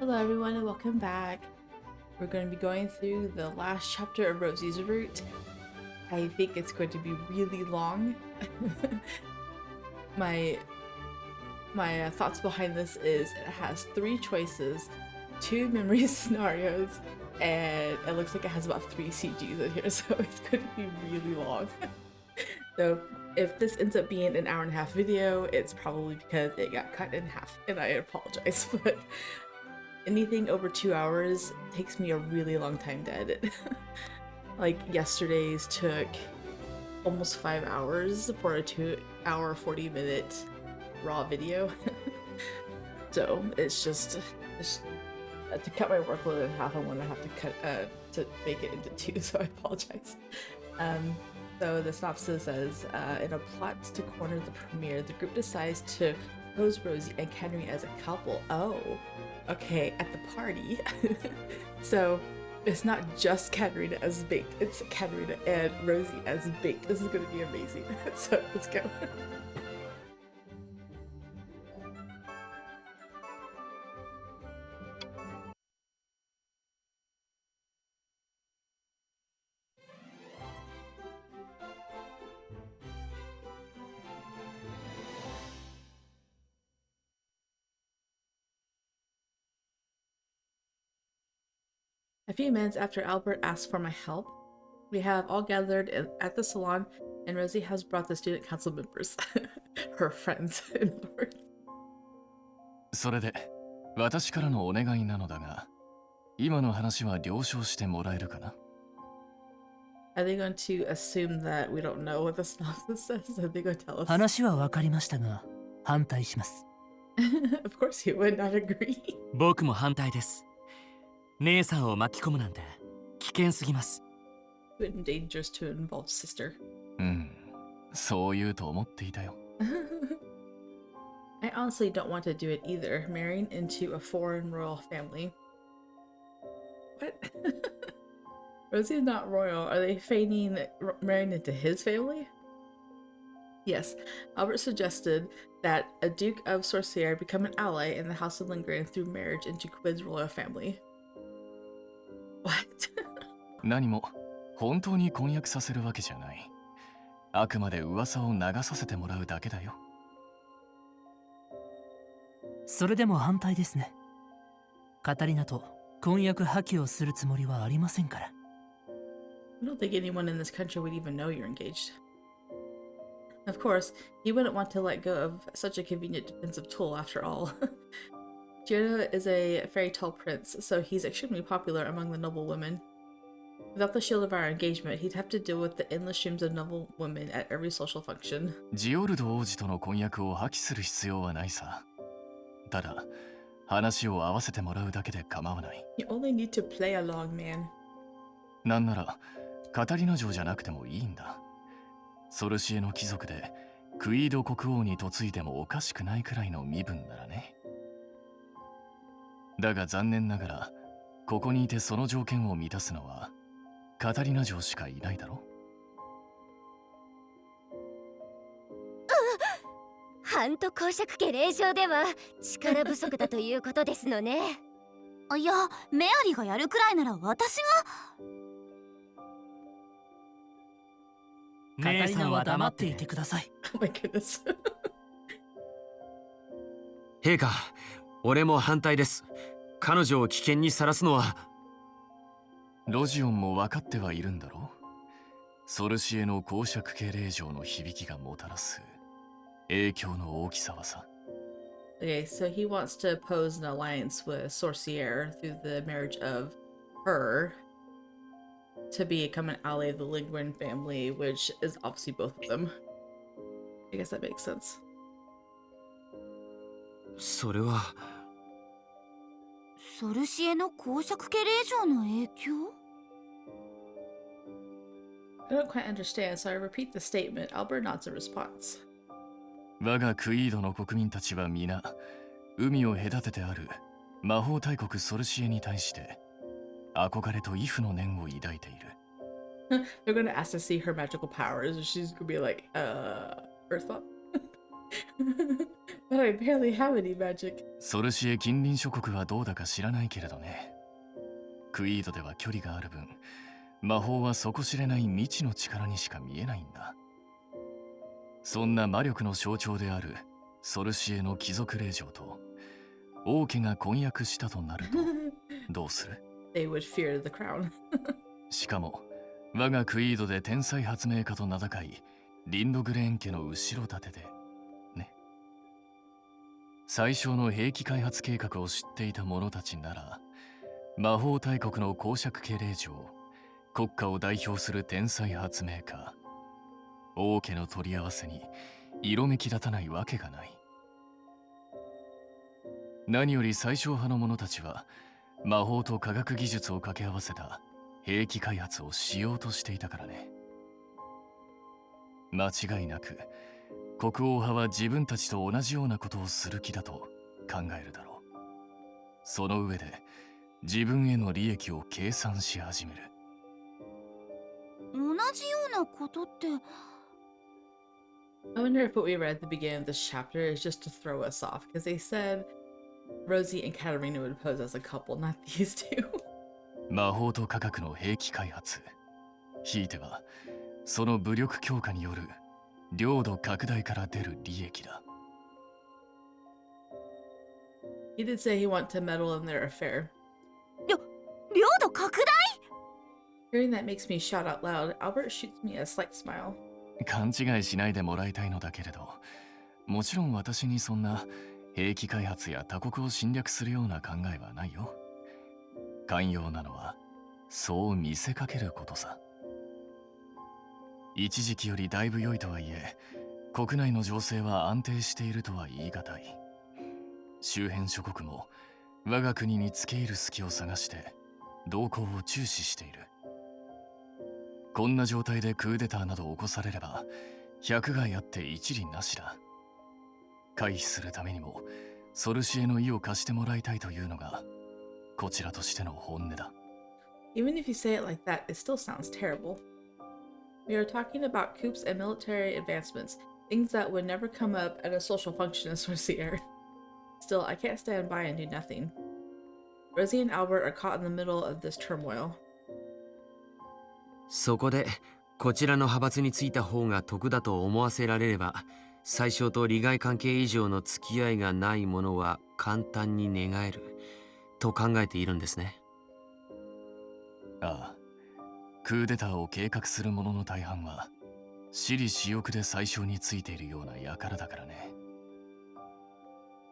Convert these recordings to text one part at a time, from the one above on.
Hello everyone and welcome back. We're going to be going through the last chapter of Rozy's route. I think it's going to be really long. my thoughts behind this is it has 3 choices, 2 memory scenarios, and it looks like it has about 3 CGs in here, so it's going to be really long. So if this ends up being an hour-and-a-half video, it's probably because it got cut in half, and I apologize, but anything over 2 hours takes me a really long time to edit. Like yesterday's took almost 5 hours for a 2-hour 40-minute raw video. So it's just to cut my workload in half, I'm gonna have to cut to make it into 2, so I apologize. So the synopsis says, in a plot to corner the premiere, the group decides to pose Rozy and Catarina as a couple. Oh, okay, at the party. So it's not just Catarina as bait, it's Catarina and Rozy as bait. This is gonna be amazing. So let's go. A few minutes after Albert asks for my help, we have all gathered at the salon, and Rozy has brought the student council members, her friends, in other words. それで、私からのお願いなのだが、今の話は了承してもらえるかな? Are they going to assume that we don't know what the synopsis says? Are they going to tell us? 話は分かりましたが、反対します。Of course he would not agree. 僕も反対です。姉さんを巻き込むなんて危険すぎます。Too dangerous to involve sister. そう言うと思っていたよ。I honestly don't want to do it either, marrying into a foreign royal family. What? Rozy is not royal. Are they feigning marrying into his family? Yes, Albert suggested that a Duke of Sorcier become an ally in the House of Lindgren through marriage into Quid's royal family. What? 何も本当に婚約させるわけじゃない。あくまで噂を流させてもらうだけだよ。それでも反対ですね。カタリナと婚約破棄をするつもりはありませんから。I don't think anyone in this country would even know you're engaged. Of course, he wouldn't want to let go of such a convenient defensive tool after all. Geordo is a very tall prince, so he's extremely popular among the noble women. Without the shield of our engagement, he'd have to deal with the endless streams of noble women at every social function. ジオルド王子との婚約を破棄する必要はないさ。ただ、話を合わせてもらうだけで構わない。You only need to play along, man. なんなら、カタリナ城じゃなくてもいいんだ。ソルシエの貴族で、クイード国王に嫁いでもおかしくないくらいの身分ならね。だが残念ながら、ここにいてその条件を満たすのは、カタリナ城しかいないだろ。ハント公爵家令嬢では力不足だということですのね。いや、メアリがやるくらいなら私が。姉さんは黙っていてください。Oh my goodness. 陛下、俺も反対です。彼女を危険にさらすのは。ロジオンも分かってはいるんだろう。ソルシエの公爵家令嬢の響きがもたらす影響の大きさはさ。Okay, so he wants to oppose an alliance with Sorcier through the marriage of her to become an ally of the Lindgren family, which is obviously both of them. I guess that makes sense. それは。ソルシエの公爵家令嬢の影響？ I don't quite understand, so I repeat the statement. Albert nods in response. 我がクイードの国民たちは皆、海を隔ててある魔法大国ソルシエに対して憧れと畏怖の念を抱いている。They're gonna ask to see her magical powers, and she's gonna be like, Earthbomb? But I barely have any magic. ソルシエ近隣諸国はどうだか知らないけれどね。クイードでは距離がある分、魔法は底知れない未知の力にしか見えないんだ。そんな魔力の象徴であるソルシエの貴族令嬢と王家が婚約したとなるとどうする？ They would fear the crown. しかも我がクイードで天才発明家と名高いリンドグレーン家の後ろ盾でね。最小の兵器開発計画を知っていた者たちなら、魔法大国の公爵家令嬢、国家を代表する天才発明家、王家の取り合わせに色めき立たないわけがない。何より最小派の者たちは魔法と科学技術を掛け合わせた兵器開発をしようとしていたからね。間違いなく国王派は自分たちと同じようなことをする気だと考えるだろう。その上で自分への利益を計算し始める。同じようなことって。 I wonder if what we read at the beginning of this chapter is just to throw us off, because they said Rosie and Catarina would pose as a couple, not these two. 魔法と科学の兵器開発、ひいてはその武力強化による領土拡大から出る利益だ。He did say he wanted to meddle in their affair. 領土拡大。 Hearing that makes me shout out loud. Albert shoots me a slight smile. 勘違いしないでもらいたいのだけれど、もちろん私にそんな兵器開発や他国を侵略するような考えはないよ。寛容なのはそう見せかけることさ。一時期よりだいぶ良いとはいえ、国内の情勢は安定しているとは言い難い。周辺諸国も我が国に付け入る隙を探して動向を注視している。こんな状態でクーデターなど起こされれば百害あって一利なしだ。回避するためにもソルシエの意を貸してもらいたいというのがこちらとしての本音だ。 Even if you say it like that, it still sounds terrible. We are talking about coups and military advancements, things that would never come up at a social function in Sorcier. Still, I can't stand by and do nothing. Rosie and Albert are caught in the middle of this turmoil. そこでこちらの派閥についた方が得だと思わせられれば、最小と利害関係以上の付き合いがないものは簡単に寝返ると考えているんですね。ああ、クーデターを計画する者の大半は私利私欲で最小についているような輩だからね。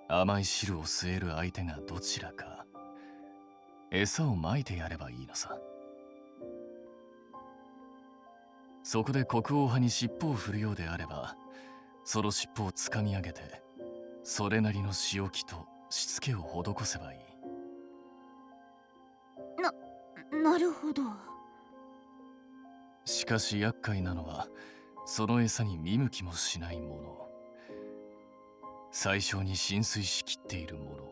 甘い汁を吸える相手がどちらか餌をまいてやればいいのさ。そこで国王派に尻尾を振るようであれば、その尻尾をつかみ上げてそれなりの仕置きとしつけを施せばいい。なるほど。しかし厄介なのはその餌に見向きもしないもの、最小に浸水しきっているもの、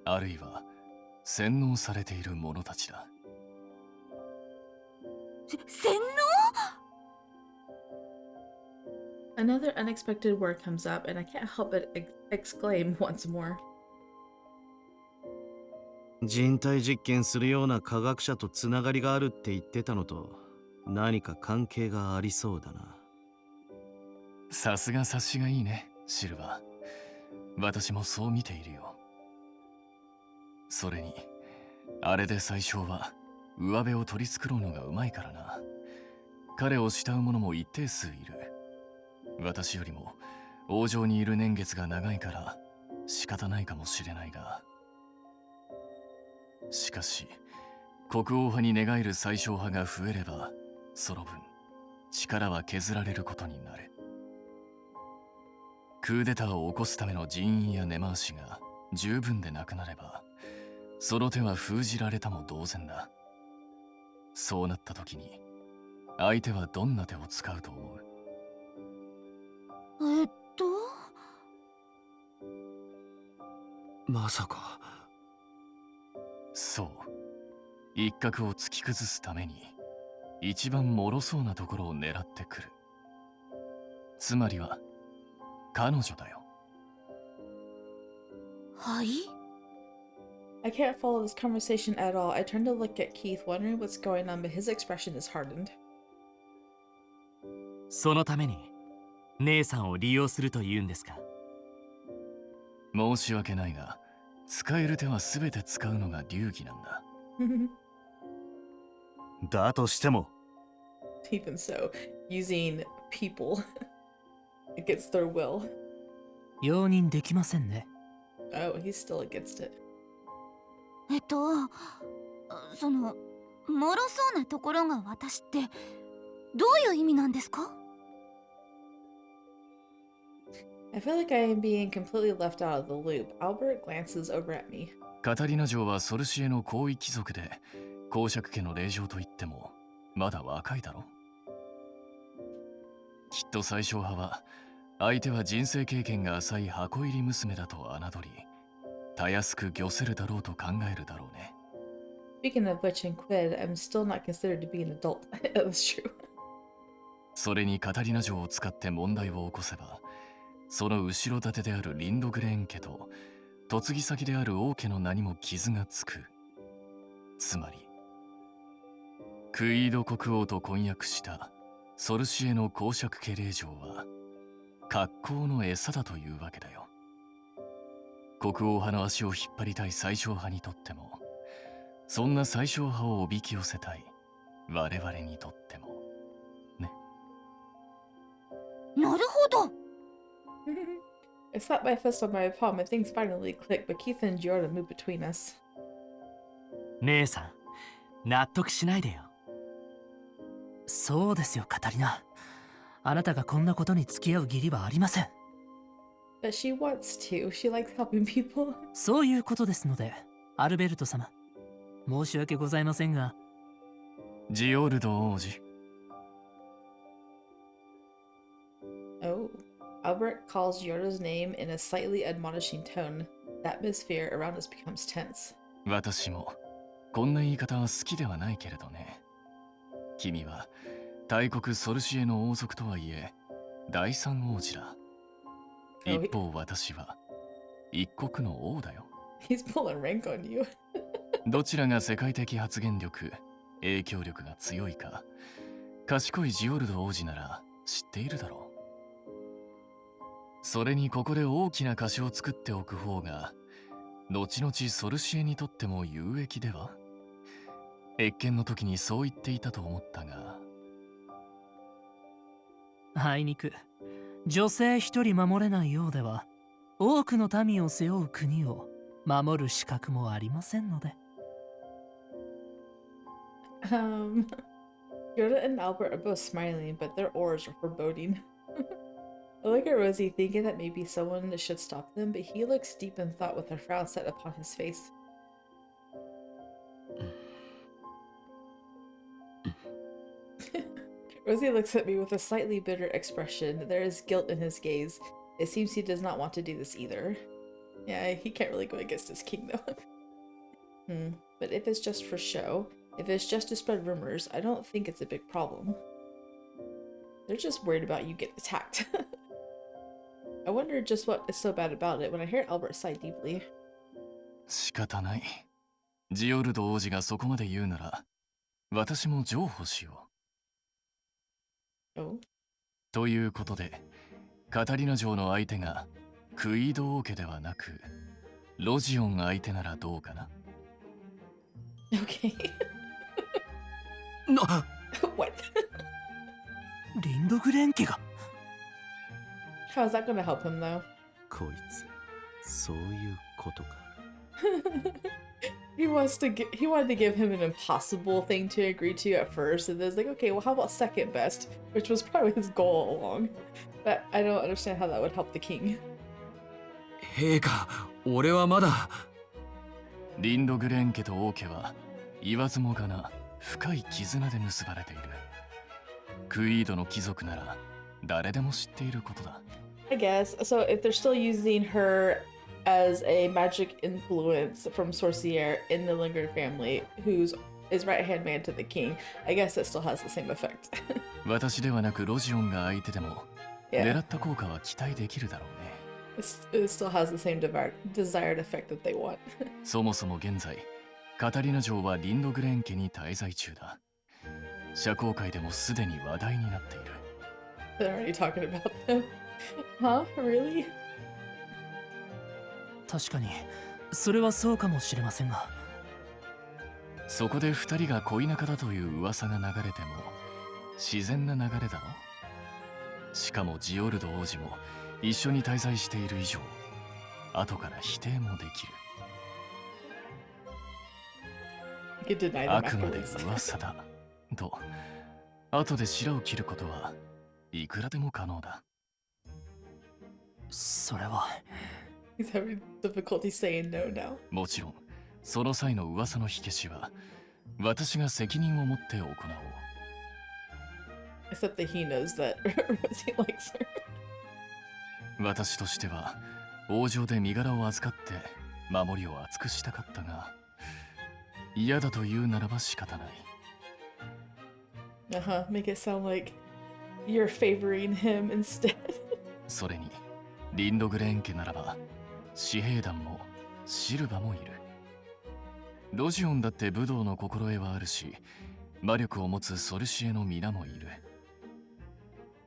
あるいは洗脳されている者たちだ。洗脳？ Another unexpected word comes up, and I can't help but exclaim once more. 人体実験するような科学者とつながりがあるって言ってたのと何か関係がありそうだな。さすが察しがいいね、シルバー。私もそう見ているよ。それにあれで最小は上辺を取り繕うのがうまいからな。彼を慕う者も一定数いる。私よりも王城にいる年月が長いから仕方ないかもしれないが、しかし国王派に寝返る最小派が増えればその分力は削られることになる。クーデターを起こすための人員や根回しが十分でなくなればその手は封じられたも同然だ。そうなった時に相手はどんな手を使うと思う？まさか。そう、一角を突き崩すために一番脆そうなところを狙ってくる。つまりは彼女だよ。はい。 I can't follow this conversation at all. I turn to look at Keith, wondering what's going on, but his expression is hardened. そのために姉さんを利用するというんですか？申し訳ないが、使える手は全て使うのが流儀なんだ。だとしても Even so, using people against their will. 容認できませんね。 Oh, he's still against it. その脆そうなところが私ってどういう意味なんですか？ I feel like I am being completely left out of the loop. Albert glances over at me. カタリナ城はソルシエの高位貴族で、公爵家の令嬢といってもまだ若いだろ。きっと最小派は相手は人生経験が浅い箱入り娘だと侮り、たやすく御せるだろうと考えるだろうね。Speaking of which, in Quid, I'm still not considered to be an adult. That's true. それにカタリナ城を使って問題を起こせば、その後ろ盾であるリンドグレーン家と嫁ぎ先である王家の名にも傷がつく。つまりクイード国王と婚約したソルシエの公爵家令嬢は格好の餌だというわけだよ。国王派の足を引っ張りたい最小派にとっても、そんな最小派をおびき寄せたい我々にとってもね。なるほど。 I slapped my fist on my palm and things finally clicked, but Keith and Geordo moved between us. 姉さん、納得しないでよ。そうですよ、カタリナ。あなたがこんなことに付き合う義理はありません。But she wants to. She likes helping people. そういうことですので、アルベルト様、申し訳ございませんが。ジオルド王子。Oh. Albert calls Geordo's name in a slightly admonishing tone. The atmosphere around us becomes tense. 私もこんな言い方は好きではないけれどね。君は大国ソルシエの王族とはいえ第三王子だ。一方私は一国の王だよ。He's pulling rank on you. どちらが世界的発言力、影響力が強いか、賢いジオルド王子なら知っているだろう。それにここで大きな貸しを作っておく方が、後々ソルシエにとっても有益では？謁見の時にそう言っていたと思ったが。あいにく、女性一人守れないようでは、多くの民を背負う国を守る資格もありませんので。Geordo and Albert are both smiling, but their oars are foreboding. I look at Rosie, thinking that maybe someone should stop them, but he looks deep in thought with a frown set upon his face. Rosie looks at me with a slightly bitter expression. There is guilt in his gaze. It seems he does not want to do this either. Yeah, he can't really go against his king, though. But if it's just for show, if it's just to spread rumors, I don't think it's a big problem. They're just worried about you getting attacked. I wonder just what is so bad about it when I hear Albert sigh deeply. 仕方ない。ジオルド王子がそこまで言うなら、私も譲歩しよう。Oh? ということで、カタリナ城の相手がクイード王家ではなく、ロジオン相手ならどうかな？ Okay. な、What? リンドグレン家が。How is that gonna help him, though? こいつそういうことか。He wanted to give him an impossible thing to agree to at first, and then it's like, okay, well, how about second best, which was probably his goal all along. But I don't understand how that would help the king. 陛下、俺はまだ。リンドグレーン家と王家は言わずもがな深い絆で結ばれている。クイードの貴族なら誰でも知っていることだ。I guess. So if they're still using her as a magic influence from Sorcier in the Lingard family, who's is right-hand man to the king, I guess it still has the same effect. 私ではなくロジオンが相手でも Yeah. 狙った効果は期待できるだろうね。It still has the same desired effect that they want. そもそも現在、カタリナ城はリンドグレーン家に滞在中だ。社交界でもすでに話題になっている。They're already talking about them. Huh? Really? 確かにそれはそうかもしれませんが、そこで二人が恋仲だという噂が流れても自然な流れだろ。しかもジオルド王子も一緒に滞在している以上、後から否定もできる。You could deny them あくまで afterwards. 噂だと後で白を切ることはいくらでも可能だ。それは He's having difficulty saying no now. もちろんその際の噂の火消しは私が責任を持って行おう。 Except that he knows that Rosie likes her. 私としては王城で身柄を預かって守りを厚くしたかったが、嫌だと言うならば仕方ない。 Uh-huh. Make it sound like you're favoring him instead. それにリンドグレーン家ならば私兵団もシルバもいる。ロジオンだって武道の心得はあるし、魔力を持つソルシエの皆もいる。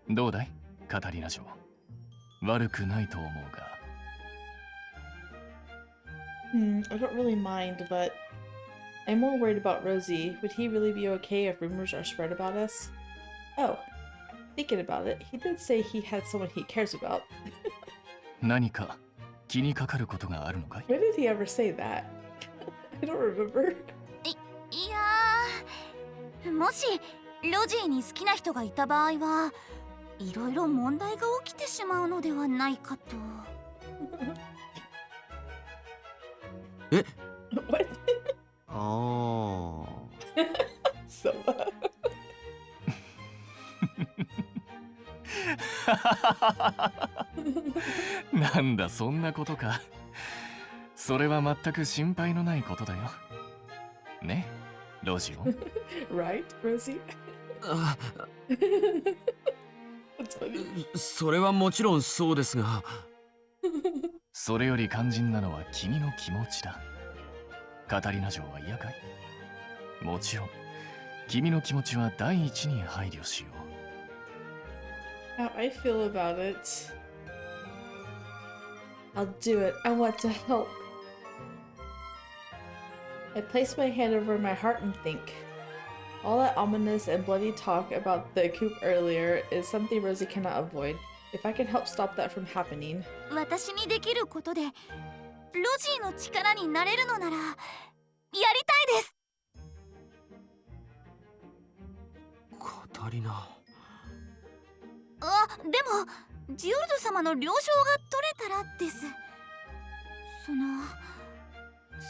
どうだいカタリナ城、悪くないと思うが。I don't really mind, but I'm more worried about Rosie. Would he really be okay if rumors are spread about us? Oh, thinking about it, he did say he had someone he cares about. 何か気にかかることがあるのかい？ When did he ever say that? I don't remember. いやー、もしロジーに好きな人がいた場合はいろいろ問題が起きてしまうのではないかと。What? ああ。So, なんだそんなことか。それは全く心配のないことだよ。ね、ロジオン。right, Rosie? あ、 That's funny. それはもちろんそうですが、それより肝心なのは君の気持ちだ。カタリナ城は嫌かい？もちろん君の気持ちは第一に配慮しよう。 How I feel about it. I'll do it. I want to help. I place my hand over my heart and think. All that ominous and bloody talk about the coup earlier is something Rosie cannot avoid. If I can help stop that from happening. 私にできることでロジーの力になれるのならやりたいです。カタリナ。あ、でもジオルド様の了承が取れたらです。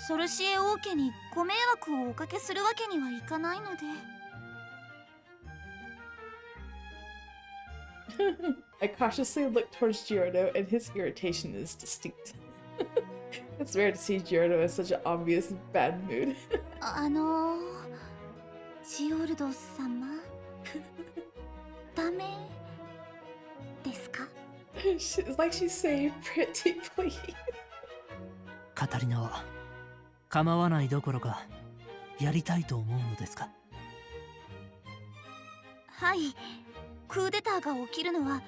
ソルシエ王家にご迷惑をおかけするわけにはいかないので。I cautiously look towards Geordo, and his irritation is distinct. It's rare to see Geordo in such an obvious bad mood. ジオルド様ダメですか？ It's like she's saying pretty please. カタリナは構わないどころかやりたいと思うのですか？はい、クーデターが起きるのは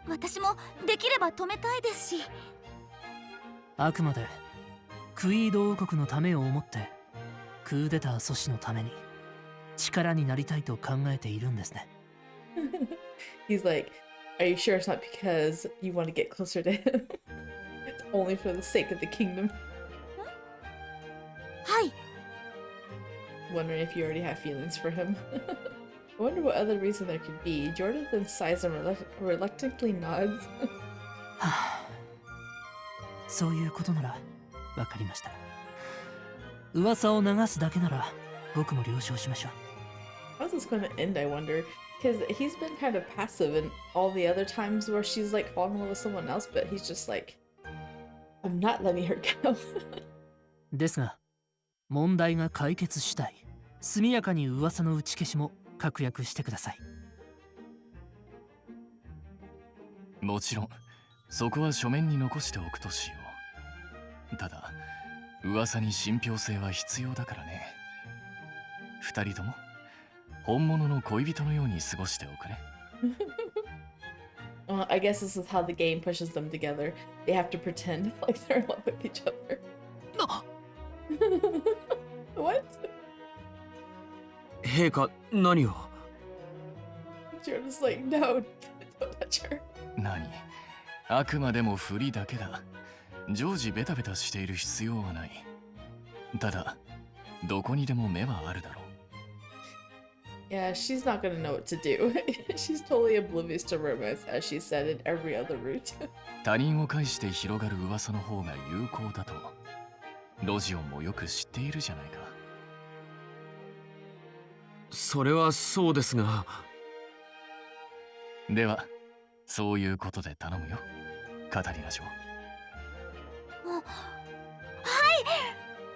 私もできれば止めたいですし。あくまでクイード王国のためを思ってクーデター阻止のために力になりたいと考えているんですね。He's like, are you sure it's not because you want to get closer to him? It's only for the sake of the kingdom. はい。 Wondering if you already have feelings for him. I wonder what other reason there could be. Jordan then sighs and reluctantly nods. はあ、そういうことならわかりました。噂を流すだけなら僕も了承しましょう。 How's this going to end, I wonder? Because he's been kind of passive in all the other times where she's like falling in love with someone else, but he's just like, I'm not letting her go. ですが問題が解決したい。速やかに噂の打ち消しも確約してください。もちろんそこは書面に残しておくとしよう。ただ噂に信憑性は必要だからね。二人とも本物の恋人のように過ごしておくれ。Well, I guess this is how the game pushes them together. They have to pretend like they're in love with each other. What? 陛下、何を？ You're just like, no, don't touch her. 何？あくまでも振りだけだ。常時ベタベタしている必要はない。ただどこにでも目はあるだろう。Yeah, she's not gonna know what to do. She's totally oblivious to romance, as she said in every other route. 他人を介して広がる噂の方が有効だとロジオンもよく知っているじゃないか。それはそうですが。ではそういうことで頼むよ、カタリナ嬢。はい、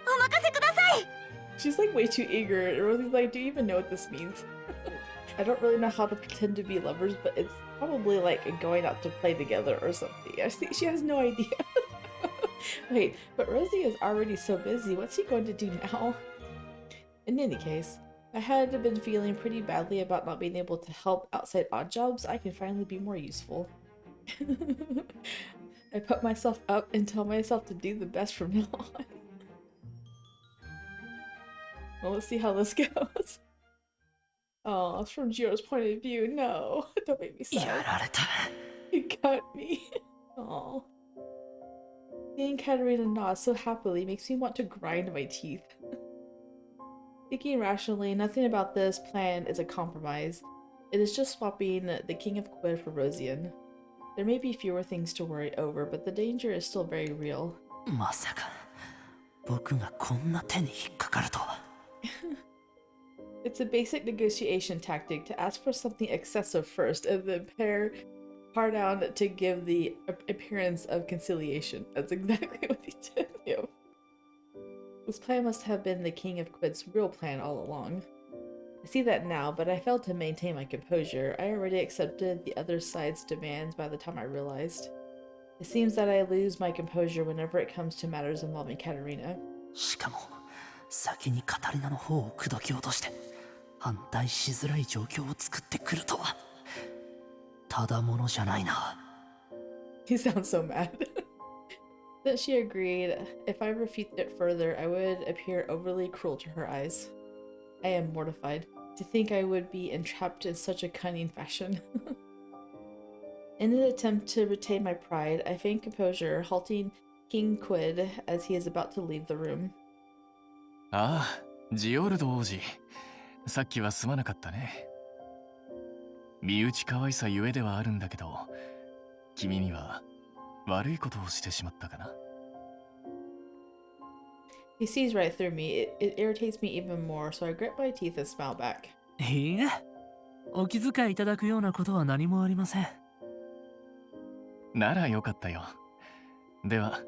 お任せください。 She's like way too eager. Rosy's like, do you even know what this means? I don't really know how to pretend to be lovers, but it's probably like going out to play together or something. I think she has no idea. Wait, but Rozy is already so busy. What's he going to do now? In any case, I had been feeling pretty badly about not being able to help outside odd jobs. I can finally be more useful. I put myself up and tell myself to do the best from now on. Well, let's see how this goes. Oh, it's from Geordo's point of view. No, don't make me や sad. られた。 You got me. Oh. Seeing Catarina nod so happily makes me want to grind my teeth. Thinking rationally, nothing about this plan is a compromise. It is just swapping the King of Quid for Rosian. There may be fewer things to worry over, but the danger is still very real. まさか僕がこんな手に引っかかるとは。It's a basic negotiation tactic to ask for something excessive first and then par down to give the appearance of conciliation. That's exactly what he did. Yep. This plan must have been the King of Quid's real plan all along. I see that now, but I failed to maintain my composure. I already accepted the other side's demands by the time I realized. It seems that I lose my composure whenever it comes to matters involving Catarina. しかも先にカタリナの方を口説き落として反対しづらい状況を作ってくるとはただものじゃないな。 He sounds so mad. Then she agreed. If I refute it further, I would appear overly cruel to her eyes. I am mortified to think I would be entrapped in such a cunning fashion. In an attempt to retain my pride, I feigned composure, halting King Quid as he is about to leave the room. ああ、ジオルド王子。さっきはすまなかったね。身内可愛さゆえではあるんだけど、君には悪いことをしてしまったかな。He sees right through me. It irritates me even more, so I grit my teeth and smile back. いいえ、お気遣いいただくようなことは何もありません。ならよかったよ。では、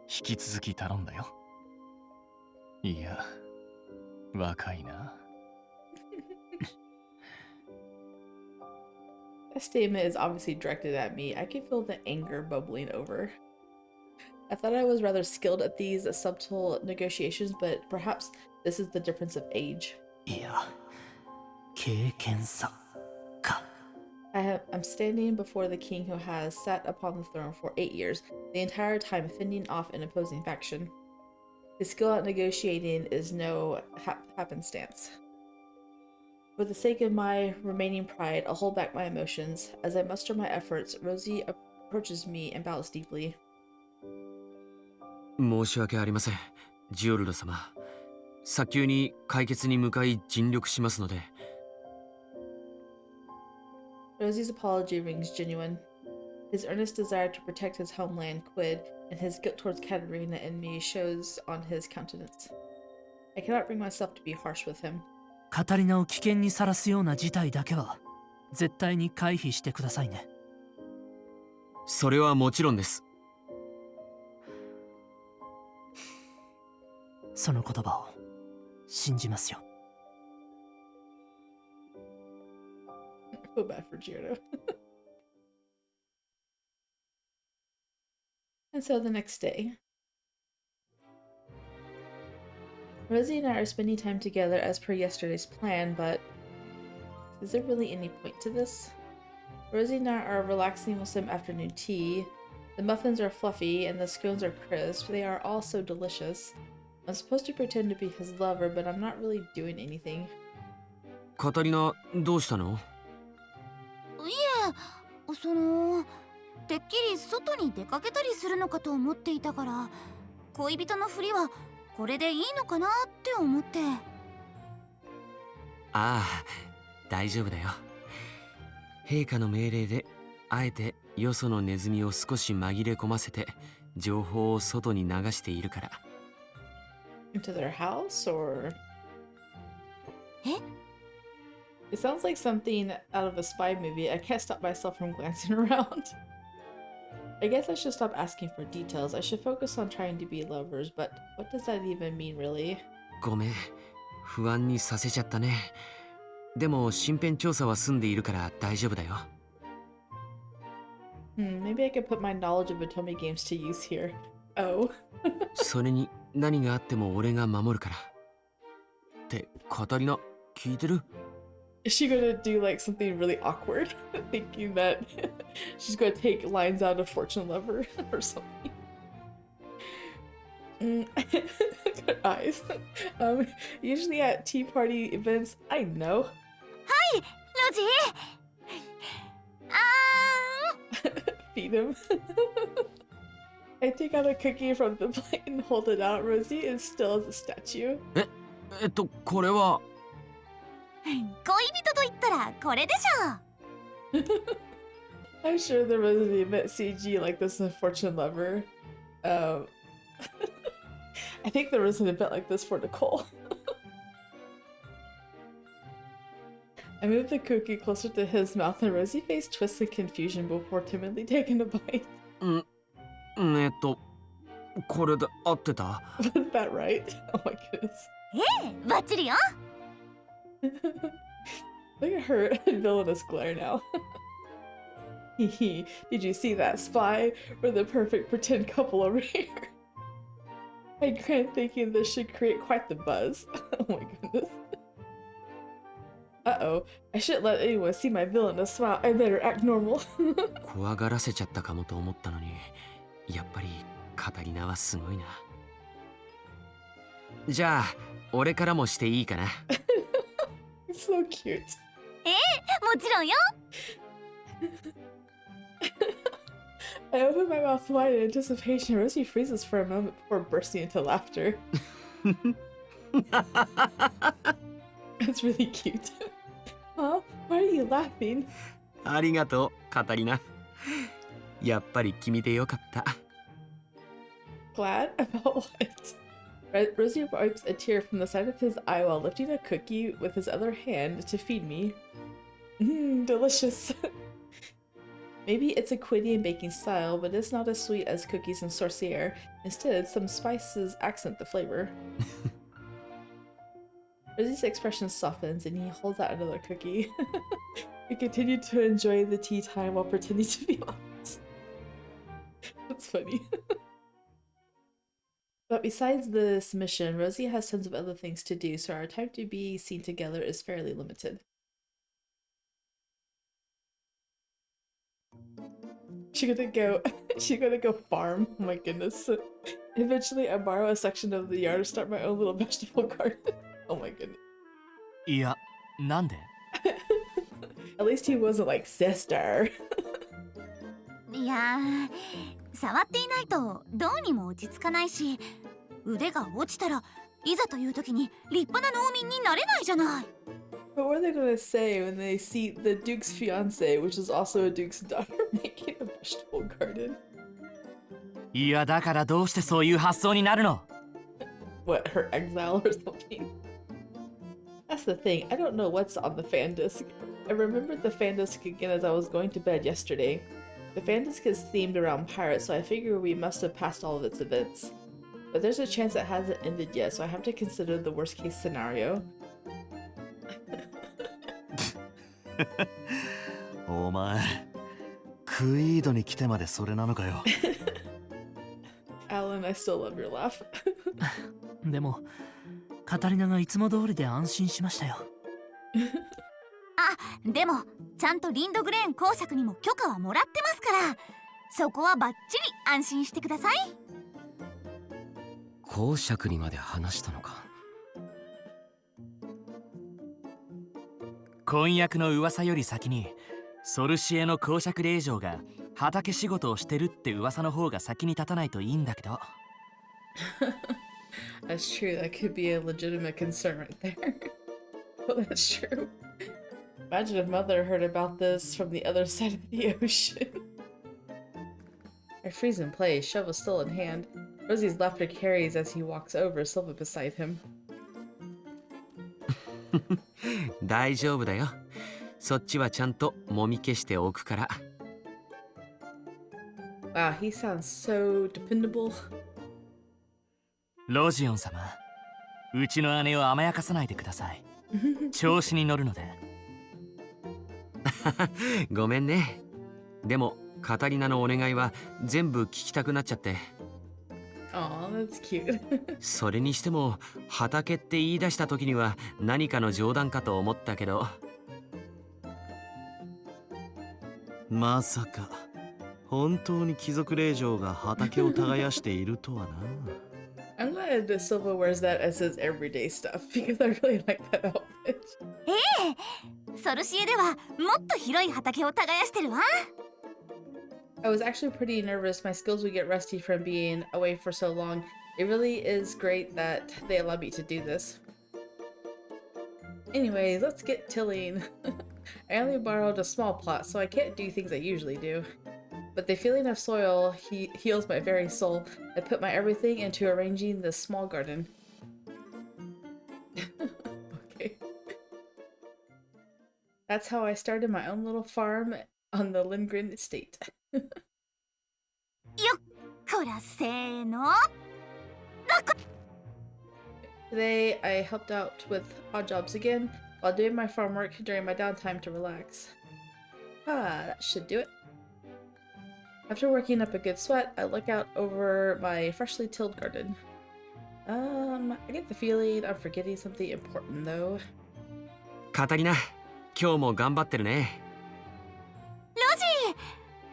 引き続き頼んだよ。いや、若いな。That statement is obviously directed at me. I can feel the anger bubbling over. I thought I was rather skilled at these subtle negotiations, but perhaps this is the difference of age. いや、経験さか。I'm standing before the king who has sat upon the throne for 8 years, the entire time fending off an opposing faction. His skill at negotiating is no happenstance. For the sake of my remaining pride, I'll hold back my emotions. As I muster my efforts, Rozy approaches me and bows deeply. 申し訳ありません、ジオルド様。早急に解決に向かい尽力しますので。Rosy's apology rings genuine. His earnest desire to protect his homeland, Quid, and his guilt towards Catarina and me shows on his countenance. I cannot bring myself to be harsh with him. カタリナを危険にさらすような事態だけは絶対に回避してくださいね。それはもちろんです。その言葉を信じますよ。I feel bad for Geordo. And so the next day, Rosie and I are spending time together as per yesterday's plan, but is there really any point to this? Rosie and I are relaxing with some afternoon tea. The muffins are fluffy and the scones are crisp. They are all so delicious. I'm supposed to pretend to be his lover, but I'm not really doing anything. カタリナ、どうしたの？いえ、てっきり外に出かけたりするのかと思っていたから、恋人のふりはこれでいいのかなって思って。ああ、大丈夫だよ。陛下の命令であえてよそのネズミを少し紛れ込ませて情報を外に流しているから。Into their house, or? え？ It sounds like something out of a spy movie. I can't stop myself from glancing around. I guess I should stop asking for details. I should focus on trying to be lovers, but what does that even mean, really? ごめん、不安にさせちゃったね。でも身辺調査は済んでいるから大丈夫だよ。Maybe I could put my knowledge of Otome games to use here. Oh. それに何があっても俺が守るから。ってカタリナ、聞いてる？ Is she gonna do like something really awkward? Thinking that she's gonna take lines out of Fortune Lover or something. Good eyes. Usually at tea party events, I know. はい、ロジー。Feed him. I take out a cookie from the plate and hold it out. Rosie is still as a statue. これは。恋人と言ったらこれでしょ。I'm sure there was an event CG like this in Fortune Lover. I think there was an event like this for Nicole. I moved the cookie closer to his mouth and Rosie's face twists in confusion before timidly taking a bite. これで合ってた？ Was that right? Oh my goodness. バッチリよ。Look at her villainous glare now. Did you see that spy? We're the perfect pretend couple over here. I grinned, thinking this should create quite the buzz. Oh my goodness. Uh-oh. I shouldn't let anyone see my villainous smile. I better act normal. 怖がらせちゃったかもと思ったのに、やっぱりカタリナはすごいな。じゃあ、俺からもしていいかな。So cute. もちろんよ。I open my mouth wide in anticipation. Rosie freezes for a moment before bursting into laughter. It's really cute. Huh? Why are you laughing? ありがとう、カタリナ。やっぱり君でよかった。Glad? About what? Rosie wipes a tear from the side of his eye while lifting a cookie with his other hand to feed me. Delicious. Maybe it's a Quidian baking style, but it's not as sweet as cookies and Sorciere. Instead, some spices accent the flavor. Rosie's expression softens and he holds out another cookie. We continue to enjoy the tea time while pretending to be honest. That's funny. But besides this mission, Rosie has tons of other things to do, so our time to be seen together is fairly limited. She's gonna go farm. Oh my goodness. Eventually I borrow a section of the yard to start my own little vegetable garden. Oh my goodness. いや、なんで？ At least he wasn't like, sister. いやー、触っていないとどうにも落ち着かないし、腕が落ちたらいざという時に立派な農民になれないじゃない。But what are they gonna say when they see the Duke's fiance, which is also a Duke's daughter, making a vegetable garden? いや、だからどうしてそういう発想になるの？ What, her exile or something? That's the thing, I don't know what's on the fan disc. I remembered the fan disc again as I was going to bed yesterday. The fan disc is themed around pirates, so I figure we must have passed all of its events. But there's a chance it hasn't ended yet, so I have to consider the worst case scenario. お前クイードに来てまでそれなのかよ。Alan, I still love your laugh. でもカタリナがいつも通りで安心しましたよ。あ、でもちゃんとリンドグレーン公爵にも許可はもらってますから、そこはバッチリ安心してください。公爵にまで話したのか。婚約の噂より先にソルシエの公爵令嬢が畑仕事をしてるって噂の方が先に立たないといいんだけど。That's true. That could be a legitimate concern right there. Well, that's true. Imagine if Mother heard about this from the other side of the ocean. I freeze in place, shovel still in hand. Rosie's laughter carries as he walks over, Silva beside him. 大丈夫だよ。そっちはちゃんともみ消しておくから。Wow, he sounds so dependable. ロジオン様、うちの姉を甘やかさないでください。調子に乗るので。ごめんね。でもカタリナのお願いは全部聞きたくなっちゃって。Aw, that's cute. それにしても畑って言い出した時には何かの冗談かと思ったけど。まさか本当に貴族令嬢が畑を耕しているとはな。I'm glad that Silva wears that as his everyday stuff because I really like that outfit. ソルシエではもっと広い畑を耕してるわ。I was actually pretty nervous my skills would get rusty from being away for so long. It really is great that they allow me to do this. Anyways, let's get tilling. I only borrowed a small plot, so I can't do things I usually do. But the feeling of soil heals my very soul. I put my everything into arranging this small garden. Okay. That's how I started my own little farm on the Lindgren estate. よっこらせーの。 Today, I helped out with odd jobs again while doing my farm work during my downtime to relax. Ah, that should do it. After working up a good sweat, I look out over my freshly tilled garden. I get the feeling I'm forgetting something important though. カタリナ、今日も頑張ってるね。ロジ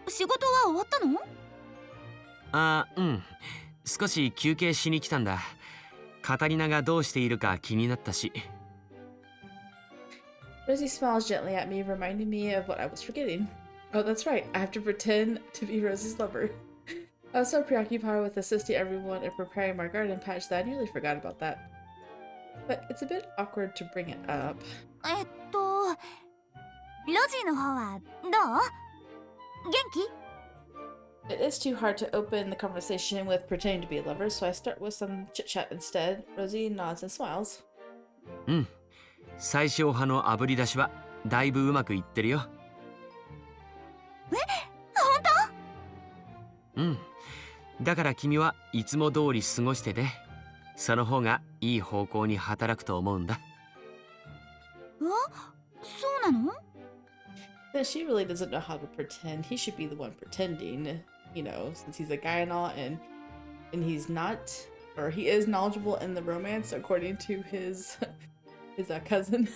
ー、仕事は終わったの？あ、うん。少し休憩しに来たんだ。カタリナがどうしているか気になったし。Rosie smiles gently at me, reminding me of what I was forgetting. Oh, that's right. I have to pretend to be Rosie's lover. I was so preoccupied with assisting everyone and preparing my garden patch that I nearly forgot about that. But it's a bit awkward to bring it up. ロジーの方はどう？元気？ It is too hard to open the conversation with pretending to be lovers, so I start with some chit-chat instead. Rosie nods and smiles. うん。最小派の炙り出しはだいぶうまくいってるよ。本当？うん。だから君はいつも通り過ごしてて、その方がいい方向に働くと思うんだ。そうなの？ Then she really doesn't know how to pretend. He should be the one pretending, you know, since he's a guy and all, and he's not, or he is knowledgeable in the romance according to his cousin.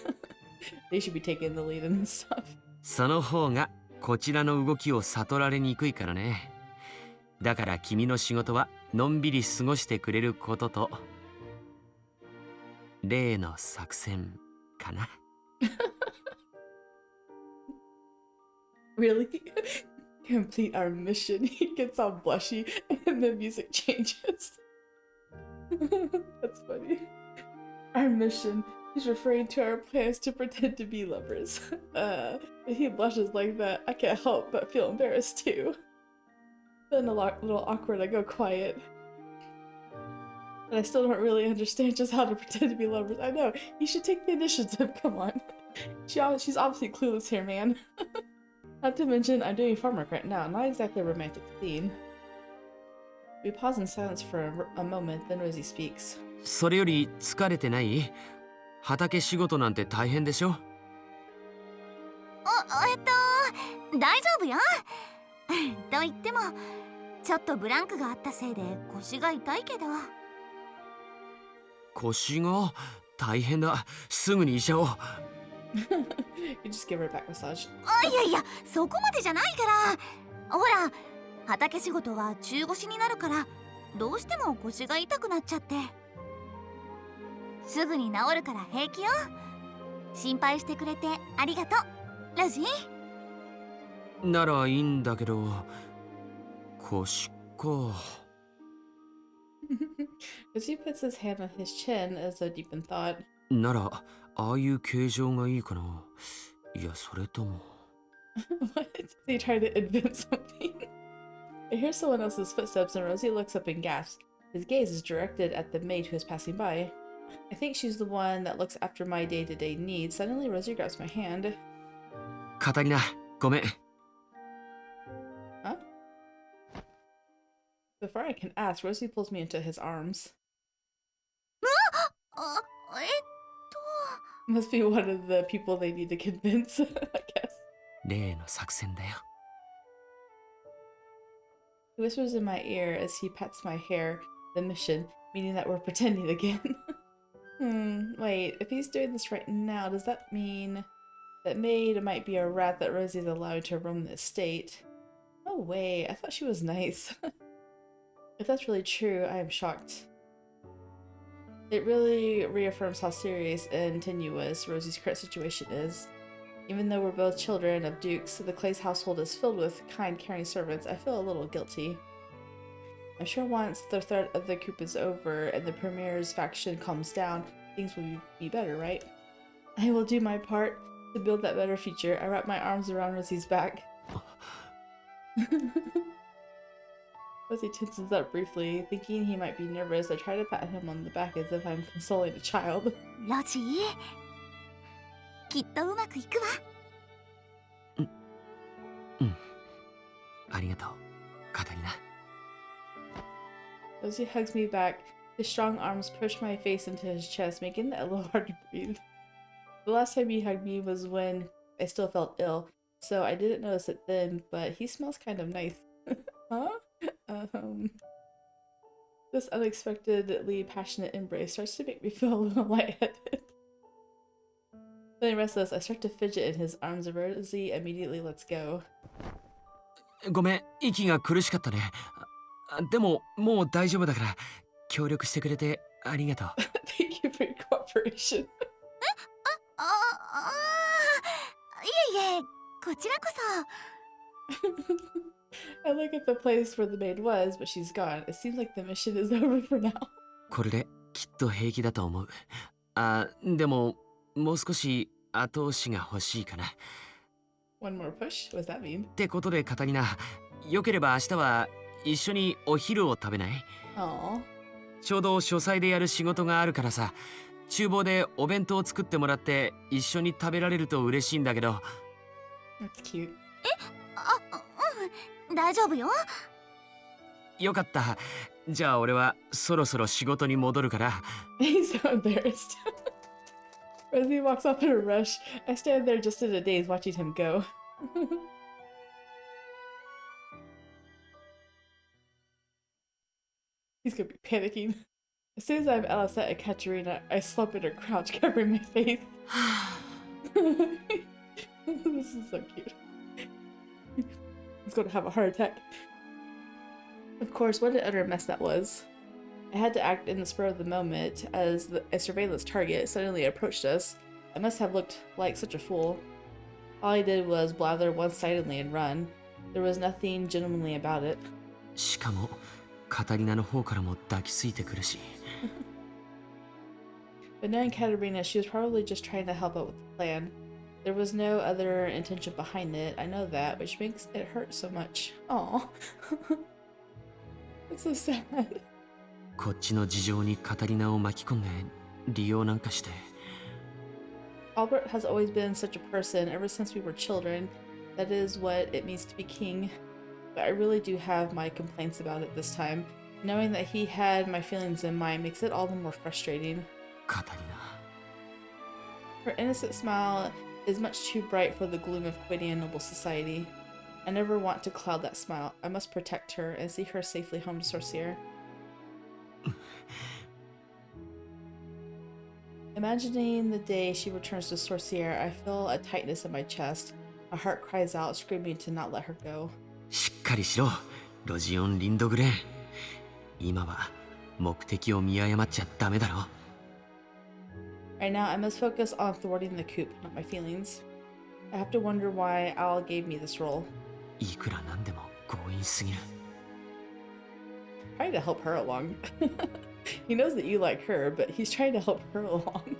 They should be taking the lead and stuff. その方がこちらの動きを悟られにくいからね。だから君の仕事はのんびり過ごしてくれることと例の作戦かな。Really? Complete our mission. He gets all blushy and the music changes. That's funny. Our mission. He's referring to our plans to pretend to be lovers. If he blushes like that, I can't help but feel embarrassed too. Then a little awkward, I go quiet. But I still don't really understand just how to pretend to be lovers. I know, he should take the initiative, come on. She's obviously clueless here, man. Not to mention, I'm doing farm work right now, not exactly a romantic scene. We pause in silence for a moment, then Rosie speaks. それより疲れてない？畑仕事なんて大変でしょ？大丈夫よ。と言ってもちょっとブランクがあったせいで腰が痛いけど。腰が大変だ。すぐに医者を。You just give her a back massage. いやいや、そこまでじゃないから。ほら、畑仕事は中腰になるからどうしても腰が痛くなっちゃって。すぐに治るから平気よ。心配してくれてありがとう、ロジー。ならいいんだけど、腰か。As he puts his hand on his chin as though deep in thought. ならああいう形状がいいかな。いや、それとも。What? They try to invent something. I hear someone else's footsteps and Rosie looks up and gasps. His gaze is directed at the maid who is passing by. I think she's the one that looks after my day-to-day needs. Suddenly, Rosie grabs my hand. カタリナ、ごめん。Huh? Before I can ask, Rosie pulls me into his arms. あ、Must be one of the people they need to convince, I guess. 例の作戦だよ。He whispers in my ear as he pats my hair. The mission, meaning that we're pretending again. Wait, if he's doing this right now, does that mean that Maid might be a rat that Rosie's allowed to roam the estate? No way, I thought she was nice. If that's really true, I am shocked. It really reaffirms how serious and tenuous Rosie's current situation is. Even though we're both children of dukes, the Clay's household is filled with kind, caring servants. I feel a little guilty. I'm sure once the threat of the coup is over and the Premier's faction calms down, things will be better, right? I will do my part to build that better future. I wrap my arms around Rosie's back. Rosie tenses up briefly. Thinking he might be nervous, I try to pat him on the back as if I'm consoling a child. ロジー、きっとうまくいくわ。ありがとう、カタリナ。Rosie hugs me back. His strong arms push my face into his chest, making it a little hard to breathe. The last time he hugged me was when I still felt ill, so I didn't notice it then, but he smells kind of nice. Huh? This unexpectedly passionate embrace starts to make me feel a little lightheaded. Feeling restless, I start to fidget in his arms and Rosie immediately lets go. ごめん、息が苦しかったね。でも、もう大丈夫だから、協力してくれてありがとう。Thank you for your cooperation. いえいえ、こちらこそ。I look at the place where the maid was, but she's gone. It seems like the mission is over for now. これできっと平気だと思う。でも、もう少し後押しが欲しいかな。One more push? What does that mean? ってことでカタリナ、よければ明日は一緒にお昼を食べない？ Aww. ちょうど書斎でやる仕事があるからさ、厨房でお弁当を作ってもらって一緒に食べられると嬉しいんだけど。That's cute. 大丈夫よ。よかった。じゃあ俺はそろそろ仕事に戻るから。He's so embarrassed. Rosie walks off in a rush. I stand there just in a daze watching him go. He's gonna be panicking. As soon as I'm out of sight at Catarina, I slump in her crouch, covering my face. This is so cute. He's gonna have a heart attack. Of course, what an utter mess that was. I had to act in the spur of the moment as a surveillance target suddenly approached us. I must have looked like such a fool. All I did was blather one-sidedly and run. There was nothing gentlemanly about it. しかもカタリナの方からも抱きついてくるし。But knowing Catarina, she was probably just trying to help out with the plan. There was no other intention behind it, I know that, which makes it hurt so much. Aww. It's so sad. こっちの事情にカタリナを巻き込んで利用なんかして。Albert has always been such a person ever since we were children. That is what it means to be king. But I really do have my complaints about it this time. Knowing that he had my feelings in mind makes it all the more frustrating. カタリナ。 Her innocent smile is much too bright for the gloom of quitting a noble society. I never want to cloud that smile. I must protect her and see her safely home to Sorcier. Imagining the day she returns to Sorcier, I feel a tightness in my chest. My heart cries out, screaming to not let her go. しっかりしろ、ロジオン・リンドグレーン。今は目的を見誤っちゃダメだろ。Right now, I must focus on thwarting the coup, not my feelings. I have to wonder why Al gave me this role. いくらなんでも強引すぎる。Trying to help her along. He knows that you like her, but he's trying to help her along.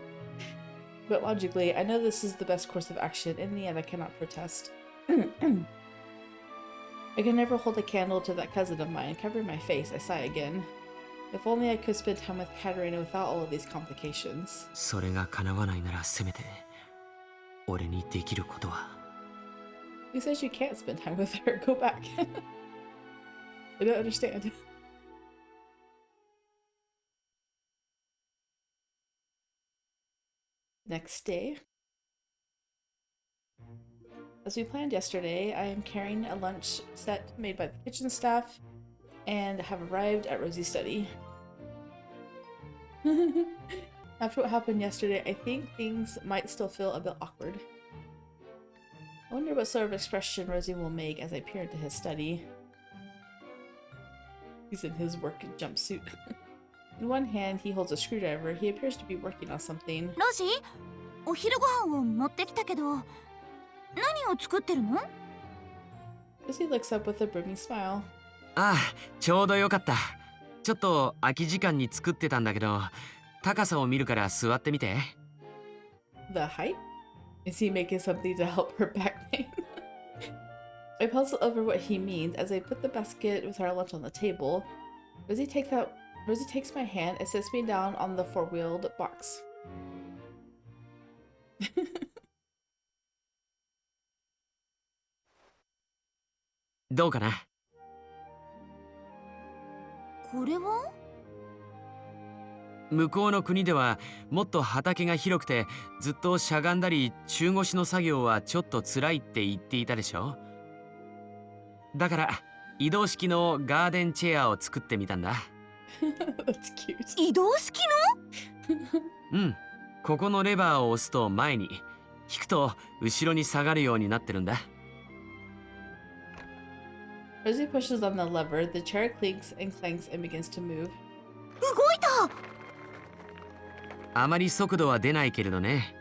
But logically, I know this is the best course of action. In the end, I cannot protest. I can never hold a candle to that cousin of mine. Covering my face, I sigh again. If only I could spend time with Catarina without all of these complications. それが叶わないならせめて俺にできることは。Who says you can't spend time with her? Go back. I don't understand. Next day. As we planned yesterday, I am carrying a lunch set made by the kitchen staff and have arrived at Rosy's study. After what happened yesterday, I think things might still feel a bit awkward. I wonder what sort of expression Rozy will make as I peer into his study. He's in his work jumpsuit. In one hand, he holds a screwdriver. He appears to be working on something. ロジ、お昼ご飯を持ってきたけど、何を作ってるの？ Rozy looks up with a brimming smile. ああ、ちょうどよかった。ちょっと空き時間に作ってたんだけど、高さを見るから座ってみて。The height? Is he making something to help her back pain? I puzzle over what he means as I put the basket with our lunch on the table. Rozy takes my hand and sits me down on the four-wheeled box. どうかな？これは？向こうの国ではもっと畑が広くてずっとしゃがんだり中腰の作業はちょっと辛いって言っていたでしょ。だから移動式のガーデンチェアを作ってみたんだ。That's cute. 移動式の？うん、ここのレバーを押すと前に、引くと後ろに下がるようになってるんだ。Rozy pushes on the lever, the chair clinks and clanks and begins to move. 動いた！あまり速度は出ないけれどね。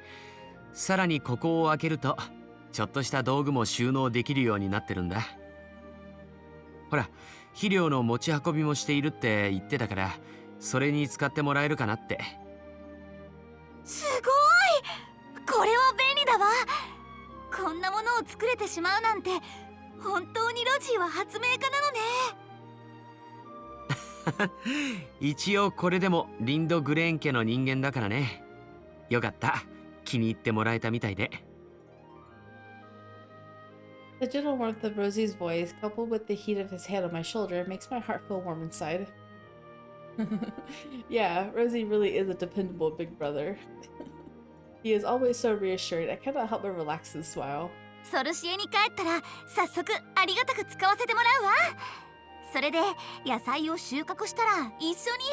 さらにここを開けるとちょっとした道具も収納できるようになってるんだ。ほら、肥料の持ち運びもしているって言ってたから、それに使ってもらえるかなって。すごい！これは便利だわ。こんなものを作れてしまうなんて、本当にロジーは発明家なのね。一応これでもリンド・グレーン家の人間だからね。よかった。気に入ってもらえたみたいで。The gentle warmth of Rosy's voice, coupled with the heat of his hand on my shoulder, makes my heart feel warm inside. Yeah, Rozy really is a dependable big brother. He is always so reassured. I cannot help but relax and smile. ソルシエに帰ったら早速ありがたく使わせてもらうわ。それで野菜を収穫したら一緒に。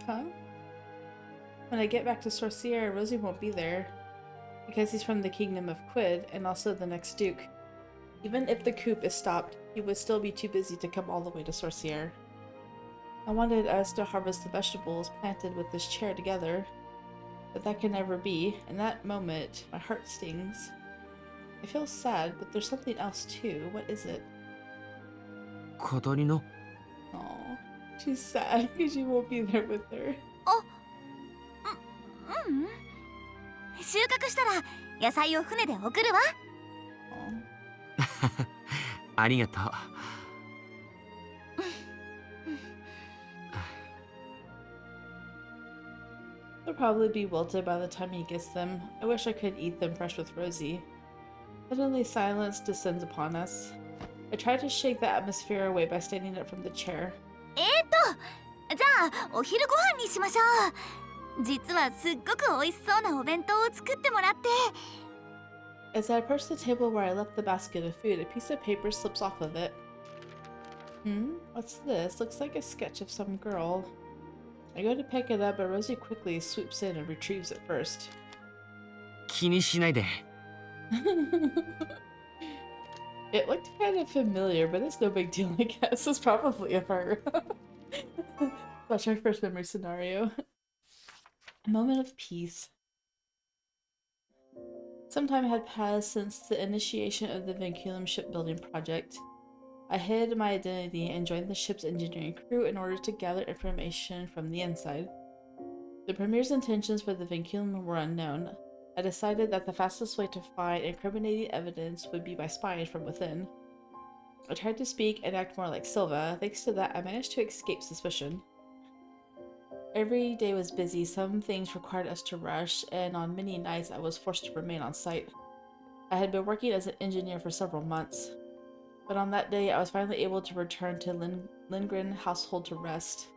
Huh? When I get back to Sorcier, Rozy won't be there, because he's from the kingdom of Quid and also the next duke. Even if the coup is stopped, he would still be too busy to come all the way to Sorcier. I wanted us to harvest the vegetables planted with this chair together, but that can never be. In that moment, my heart stings. I feel sad, but there's something else too. What is it? カタリナ。 Aw, she's sad because you won't be there with her. うん。収穫したら野菜を船で送るわ。Aw. ありがとう。They'll probably be wilted by the time he gets them. I wish I could eat them fresh with Rozy. Suddenly silence descends upon us. I try to shake the atmosphere away by standing up from the chair. じゃあお昼ご飯にしましょう。実はすっごく美味しそうなお弁当を作ってもらって。 As I approach the table where I left the basket of food, a piece of paper slips off of it. What's this? Looks like a sketch of some girl. I go to pick it up, but Rosie quickly swoops in and retrieves it first. 気にしないで。It looked kind of familiar, but it's no big deal, I guess. It's probably of her. That's our first memory scenario. A moment of peace. Some time had passed since the initiation of the Vinculum shipbuilding project. I hid my identity and joined the ship's engineering crew in order to gather information from the inside. The Premier's intentions for the Vinculum were unknown. I decided that the fastest way to find incriminating evidence would be by spying from within. I tried to speak and act more like Silva. Thanks to that, I managed to escape suspicion. Every day was busy, some things required us to rush, and on many nights I was forced to remain on site. I had been working as an engineer for several months, but on that day I was finally able to return to Lindgren household to rest.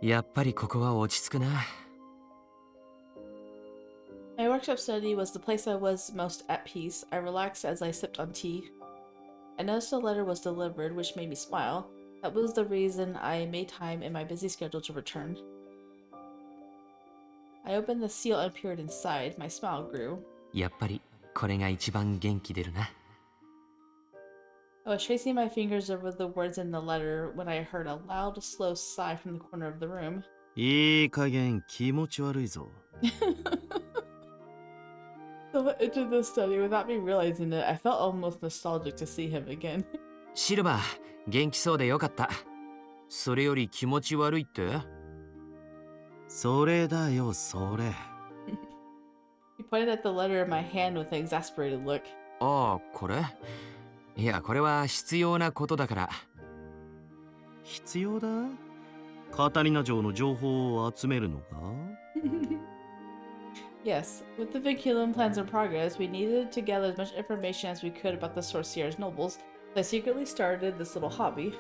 やっぱりここは落ち着くな。My workshop study was the place I was most at peace. I relaxed as I sipped on tea. I noticed a letter was delivered, which made me smile. That was the reason I made time in my busy schedule to return. I opened the seal and peered inside. My smile grew. やっぱりこれが一番元気出るな。I was tracing my fingers over the words in the letter when I heard a loud, slow sigh from the corner of the room. いい加減気持ち悪いぞ。Silva entered the study without me realizing it. I felt almost nostalgic to see him again. シルバー、元気そうでよかった。それより気持ち悪いって？それだよ、それ。He pointed at the letter in my hand with an exasperated look. ああ、これ？いや、これは必要なことだから。必要だ？カタリナ城の情報を集めるのか？Yes, with the Vinculum plans in progress, we needed to gather as much information as we could about the Sorcerer's nobles, so I secretly started this little hobby.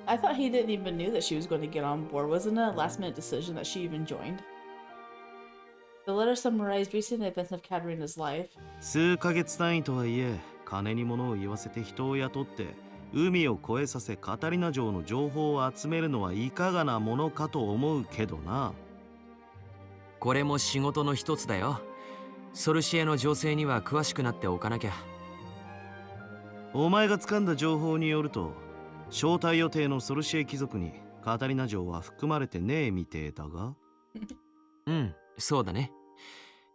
I thought he didn't even knew that she was going to get on board. Wasn't it a last-minute decision that she even joined? The letter summarized recent events of Catarina's life. 数ヶ月単位とはいえ、金に物を言わせて人を雇って、海を越えさせカタリナ城の情報を集めるのはいかがなものかと思うけどな。これも仕事の一つだよ。ソルシエの情勢には詳しくなっておかなきゃ。お前が掴んだ情報によると、招待予定のソルシエ貴族にカタリナ城は含まれてねえみてえだが。うん、そうだね。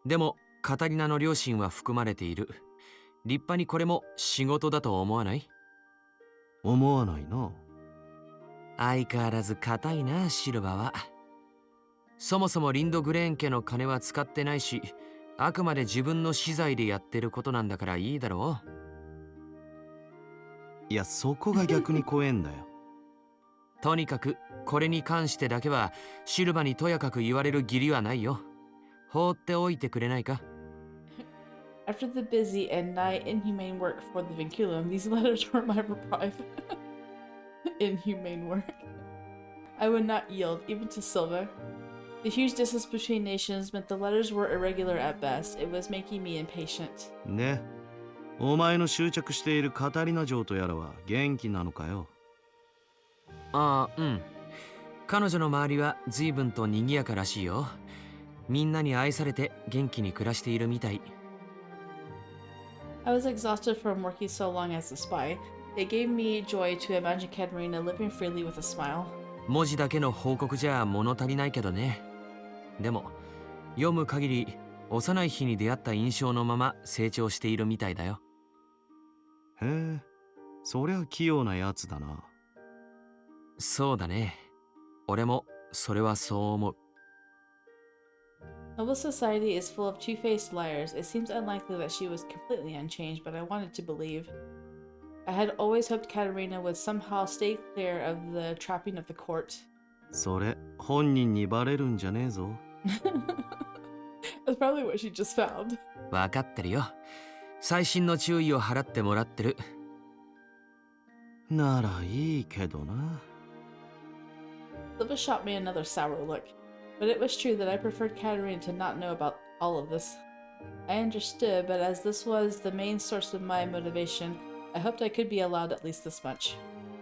でもカタリナの両親は含まれている。立派にこれも仕事だと思わない？思わないな。相変わらず硬いな、シルバーは。そもそもリンドグレーン家の金は使ってないし、あくまで自分の資材でやってることなんだからいいだろう。いや、そこが逆に怖えんだよ。とにかくこれに関してだけはシルバにとやかく言われる義理はないよ。放っておいてくれないか？ After the busy and nigh inhumane work for the Vinculum, these letters were my reprieve. Inhumane work. I would not yield, even to Silva. The huge distance between nations meant the letters were irregular at best. It was making me impatient. ね。お前の執着しているカタリナ城とやらは元気なのかよ。ああ、うん。彼女の周りは随分と賑やからしいよ。みんなに愛されて元気に暮らしているみたい。I was exhausted from working so long as a spy. It gave me joy to imagine Catarina living freely with a smile. 文字だけの報告じゃ物足りないけどね。でも読む限り幼い日に出会った印象のまま成長しているみたいだよ。へえ、そりゃ器用なやつだな。そうだね。俺もそれはそう思う。Noble society is full of two-faced liars. It seems unlikely that she was completely unchanged, but I wanted to believe. I had always hoped Catarina would somehow stay clear of the trapping of the court. それ、本人にバレるんじゃねえぞ。That's probably what she just found. わかってるよ。細心の注意を払ってもらってる。ならいいけどな。Silva shot me another sour look, but it was true that I preferred Catarina to not know about all of this. I understood, but as this was the main source of my motivation, I hoped I could be allowed at least this much.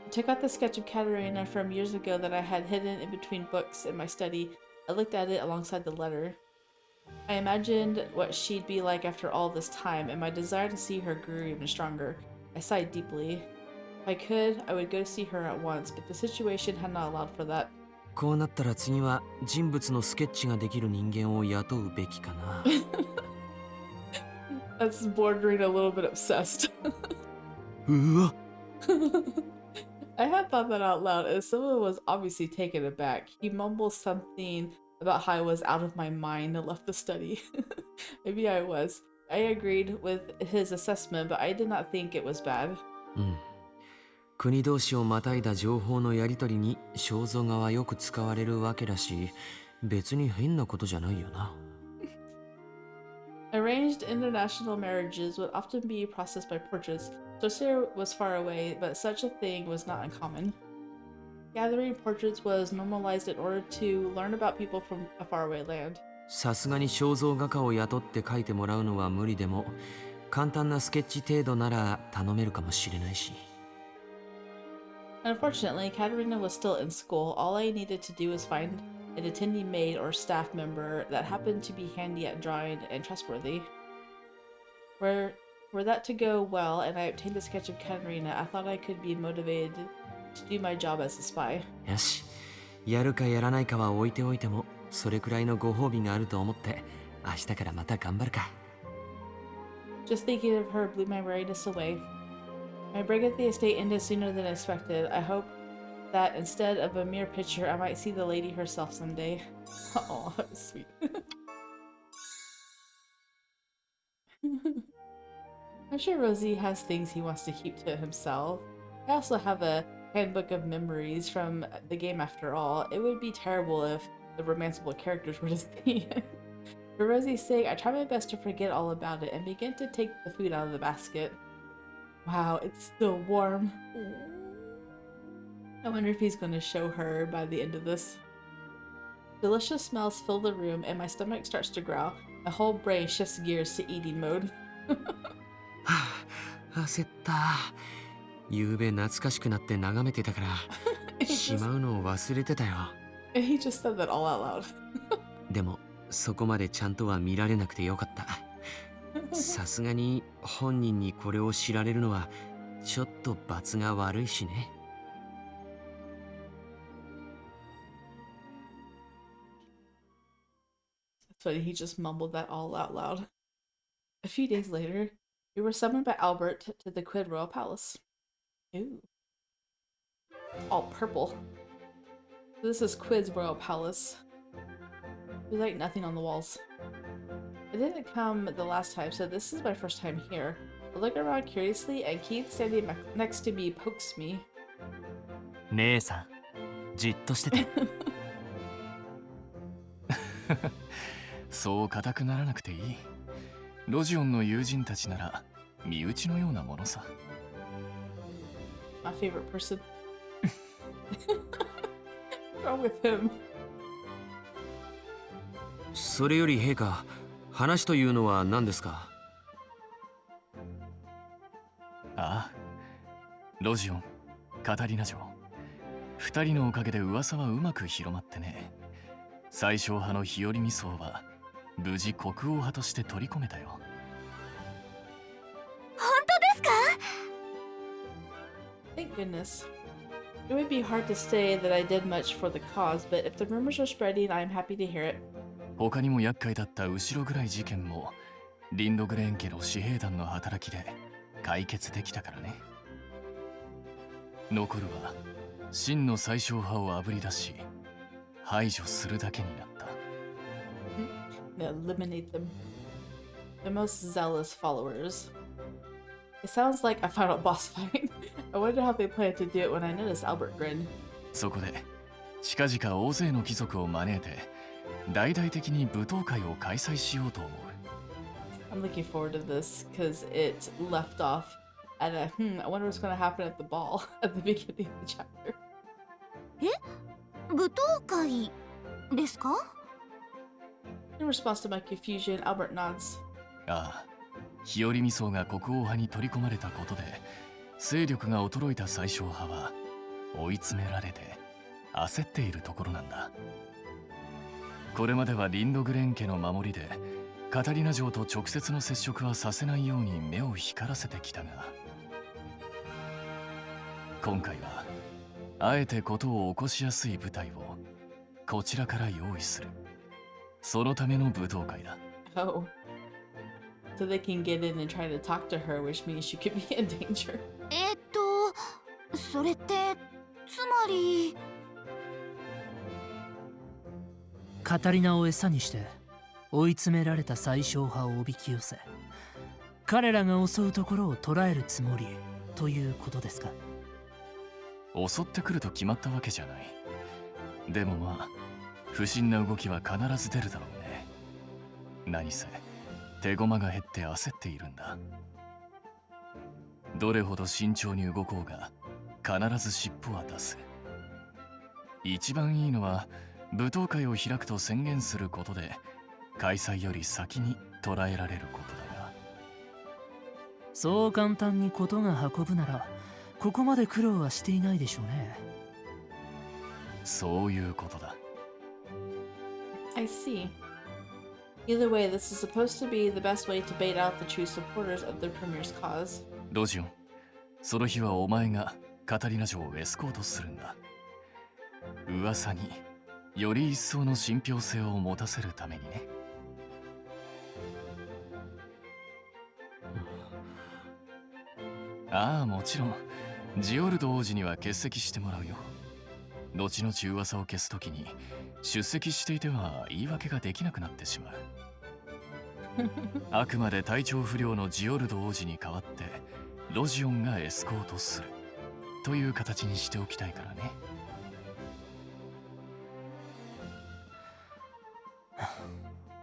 I took out the sketch of Catarina from years ago that I had hidden in between books in my study. I looked at it alongside the letter. I imagined what she'd be like after all this time, and my desire to see her grew even stronger. I sighed deeply. If I could, I would go to see her at once, but the situation had not allowed for that. こうなったら次は人物のスケッチができる人間を雇うべきかな。That's bordering a little bit obsessed. うわ I had thought that out loud, as someone was obviously taken aback. He mumbled something about how I was out of my mind and left the study. Maybe I was. I agreed with his assessment, but I did not think it was bad. 国同士をまたいだ情報のやり取りに肖像画はよく使われるわけだし、別に変なことじゃないよな。Arranged international marriages would often be processed by portraits. Sorcerer was far away, but such a thing was not uncommon. Gathering portraits was normalized in order to learn about people from a faraway land. さすがに肖像画家を雇って描いてもらうのは無理でも、簡単なスケッチ程度なら頼めるかもしれないし。Unfortunately, Catarina was still in school. All I needed to do was find an attending maid or staff member that happened to be handy at drawing and trustworthy. Were that to go well and I obtained a sketch of Catarina, I thought I could be motivated to do my job as a spy. よし、やるかやらないかは置いておいても、それくらいのご褒美があると思って、明日からまた頑張るか。Just thinking of her blew my weariness away. My break at the estate ended sooner than expected. I hope that instead of a mere picture, I might see the lady herself someday. Oh, that was sweet. I'm sure Rozy has things he wants to keep to himself. I also have a handbook of memories from the game after all. It would be terrible if the romanceable characters were to see it. For Rosy's sake, I try my best to forget all about it and begin to take the food out of the basket. Wow, it's still warm. I wonder if he's going to show her by the end of this. Delicious smells fill the room and my stomach starts to growl. My whole brain shifts gears to eating mode. 焦った。ゆうべ懐かしくなって眺めてたから、しまうのを忘れてたよ。And he just said that all out loud. でも、そこまでちゃんとは見られなくてよかった。さすがに本人にこれを知られるのはちょっと罰が悪いしね。That's funny, he just mumbled that all out loud. A few days later, we were summoned by Albert to the Quid Royal Palace. Ooh. All purple. This is Quid's Royal Palace. There's like nothing on the walls. I didn't come the last time, so this is my first time here. I look around curiously, and Keith standing next to me pokes me. 姉さん、じっとしてて。そう固くならなくていい。ロジオンの友人たちなら身内のようなものさ。My favorite person. What's wrong with him? それより陛下、話というのは何ですか？ああ、ロジオン、カタリナ城。二人のおかげで噂はうまく広まってね。最小派の日和見荘は無事国王派として取り込めたよ。本当ですか？ Thank goodness. It would be hard to say that I did much for the cause, but if the rumors are spreading, I'm happy to hear it. 他にも厄介だった後ろ暗い事件もリンドグレーン家の私兵団の働きで解決できたからね。残るは真の最小派をあぶり出し排除するだけになった。Eliminate them. The most zealous followers. It sounds like a final boss fight. I wonder how they plan to do it when I notice Albert grin. そこで近々大勢の貴族を招いて大々的に舞踏会を開催しようと思う。I'm looking forward to this because it left off at a I wonder what's going to happen at the ball at the beginning of the chapter. え？舞踏会ですか？ In response to my confusion, Albert nods. ああ、日和見荘が国王派に取り込まれたことで勢力が衰えた宰相派は追い詰められて焦っているところなんだ。これまではリンドグレン家の守りでカタリナ嬢と直接の接触はさせないように目を光らせてきたが、今回はあえて事を起こしやすい舞台をこちらから用意する。そのための舞踏会だ。Oh. So they can get in and try to talk to her, which means she could be in danger. それってつまり。カタリナを餌にして追い詰められた宰相派をおびき寄せ、彼らが襲うところを捕らえるつもりということですか？襲ってくると決まったわけじゃない。でもまあ不審な動きは必ず出るだろうね。何せ手駒が減って焦っているんだ。どれほど慎重に動こうが必ず尻尾は出す。一番いいのは舞踏会を開くと宣言することで開催より先に捕らえられることだが、そう簡単に事が運ぶならここまで苦労はしていないでしょうね。そういうことだ。I see. Either way, this is supposed to be the best way to bait out the true supporters of the Premier's cause. ロジオン、その日はお前がカタリナ嬢をエスコートするんだ。噂により一層の信憑性を持たせるためにね。ああ、もちろんジオルド王子には欠席してもらうよ。後々噂を消すときに出席していては言い訳ができなくなってしまう。あくまで体調不良のジオルド王子に代わってロジオンがエスコートするという形にしておきたいからね。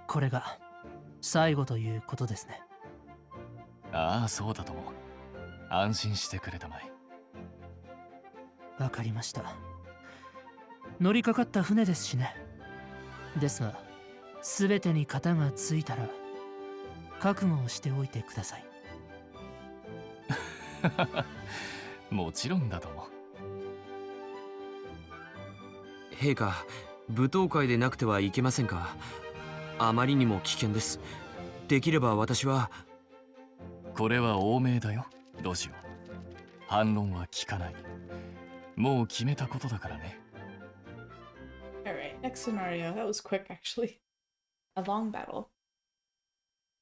これが最後ということですね。ああ、そうだとも。安心してくれたまえ。わかりました。乗りかかった船ですしね。ですが全てに型がついたら覚悟をしておいてください。もちろんだとも。陛下、舞踏会でなくてはいけませんか？あまりにも危険です。できれば私は。これは欧命だよ、ロジオ。反論は聞かない。もう決めたことだからね。Alright, next scenario. That was quick, actually. A long battle.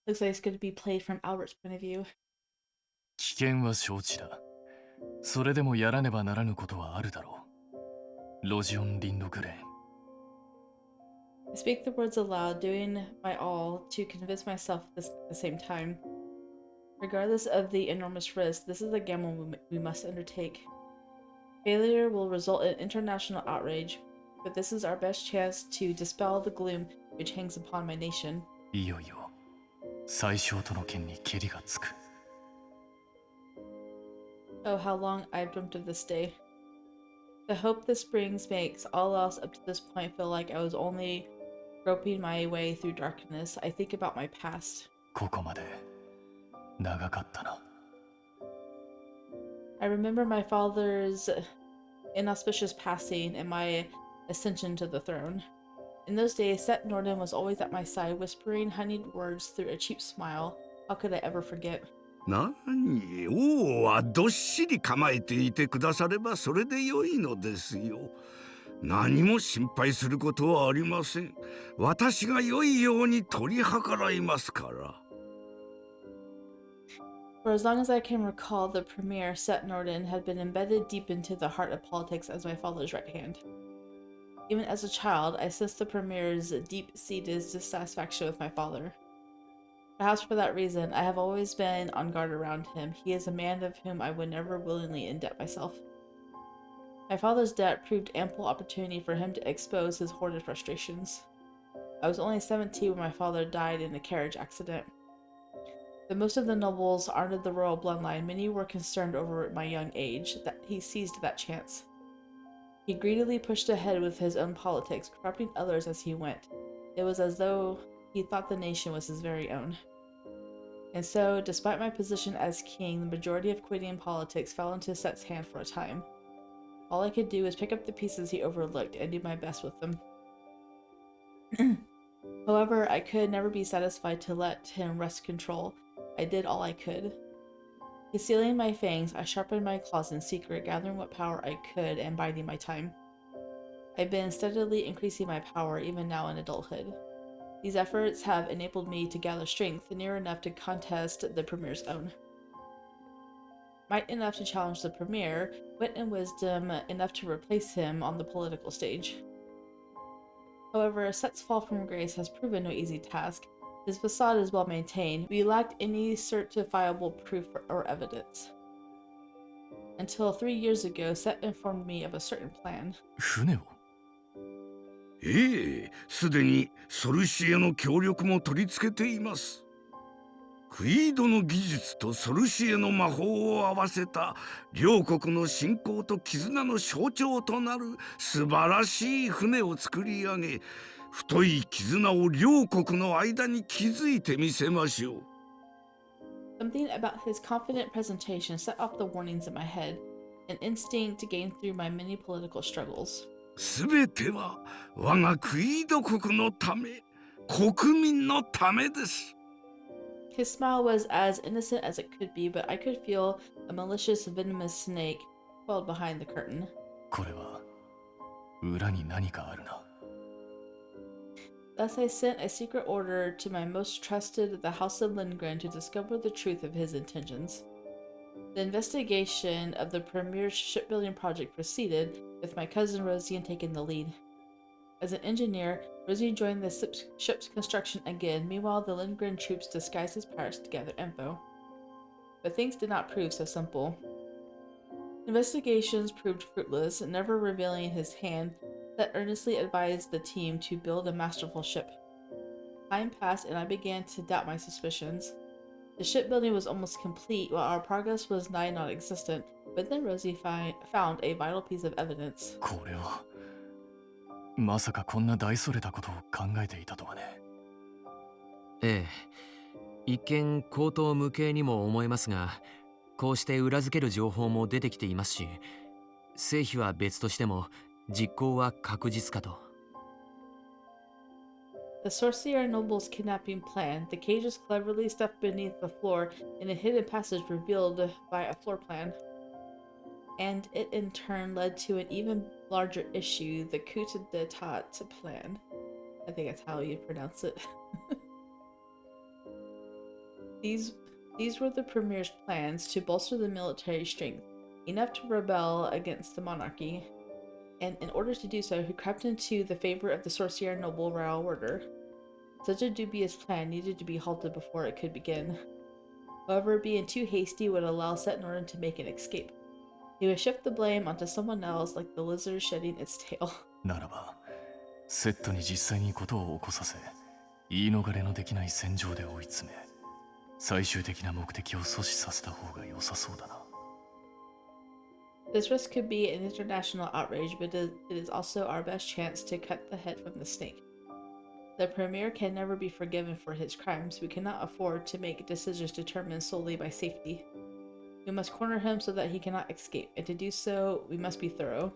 Looks like it's going to be played from Albert's point of view. 危険は承知だ。それでもやらねばならぬことはあるだろう。ロジオン・リンドグレーン。I speak the words aloud, doing my all to convince myself this at the same time. Regardless of the enormous risk, this is a gamble we must undertake. Failure will result in international outrage, but this is our best chance to dispel the gloom which hangs upon my nation. いよいよ宰相との件にケリがつく。Oh, how long I've dreamt of this day. The hope this brings makes all else up to this point feel like I was only groping my way through darkness. I think about my past. ここまで長かったな。I remember my father's inauspicious passing and my ascension to the throne. In those days, Set Norden was always at my side, whispering honeyed words through a cheap smile. How could I ever forget? なに、王はどっしり構えていてくださればそれで良いのですよ。何も心配することはありません。私が良いように取り計らいますから。For as long as I can recall, the premier, Set Norden, had been embedded deep into the heart of politics as my father's right hand. Even as a child, I sensed the premier's deep-seated dissatisfaction with my father. Perhaps for that reason, I have always been on guard around him. He is a man of whom I would never willingly indebt myself. My father's debt proved ample opportunity for him to expose his hoarded frustrations. I was only 17 when my father died in a carriage accident. Though most of the nobles aren't of the royal bloodline, many were concerned over my young age, that he seized that chance. He greedily pushed ahead with his own politics, corrupting others as he went. It was as though he thought the nation was his very own. And so, despite my position as king, the majority of Quadian politics fell into Set's hand for a time. All I could do was pick up the pieces he overlooked and do my best with them. However, I could never be satisfied to let him wrest control. I did all I could. Concealing my fangs, I sharpened my claws in secret, gathering what power I could and biding my time. I've been steadily increasing my power even now in adulthood. These efforts have enabled me to gather strength near enough to contest the Premier's own. Might enough to challenge the Premier, wit and wisdom enough to replace him on the political stage. However, Set's fall from grace has proven no easy task. His facade is well maintained. We lacked any certifiable proof or evidence. Until 3 years ago, Set informed me of a certain plan. 船をええ、すでにソルシエの協力も取り付けています。クイードの技術とソルシエの魔法を合わせた両国の信仰と絆の象徴となる素晴らしい船を作り上げ、太い絆を両国の間に築いてみせましょう。Something about his confident presentation set off the warnings in my head, an instinct gained through my many political struggles. すべては我がクイード国のため、国民のためです。His smile was as innocent as it could be, but I could feel a malicious, venomous snake coiled behind the curtain. これは裏に何かあるな。Thus I sent a secret order to my most trusted, the House of Lindgren, to discover the truth of his intentions. The investigation of the Premier's shipbuilding project proceeded, with my cousin Rozy taking the lead. As an engineer, Rozy joined the ship's construction again. Meanwhile, the Lindgren troops disguised as pirates to gather info. But things did not prove so simple. Investigations proved fruitless, never revealing his hand. That earnestly advised the team to build a masterful ship. Time passed and I began to doubt my suspicions. The shipbuilding was almost complete while our progress was nigh non-existent, but then Rozy found a vital piece of evidence. これはまさかこんな大それたことを考えていたとはね。ええ、一見口頭無形にも思えますが、こうして裏付ける情報も出てきていますし、成否は別としても実行は確実かと。The Sorcier noble's kidnapping plan, the cages cleverly stuffed beneath the floor in a hidden passage revealed by a floor plan. And it in turn led to an even larger issue, the coup d'etat plan. I think that's how you pronounce it. These were the Premier's plans to bolster the military strength, enough to rebel against the monarchy. And in order to do so, he crept into the favor of the Sorcier noble royal order. Such a dubious plan needed to be halted before it could begin. However, being too hasty would allow Set in order to make an escape. He would shift the blame onto someone else, like the lizard shedding its tail. ならばセットに実際にことを起こさせ、言い逃れのできない戦場で追い詰め、最終的な目的を阻止させた方が良さそうだな。This risk could be an international outrage, but it is also our best chance to cut the head from the snake. The Premier can never be forgiven for his crimes. We cannot afford to make decisions determined solely by safety. We must corner him so that he cannot escape, and to do so, we must be thorough.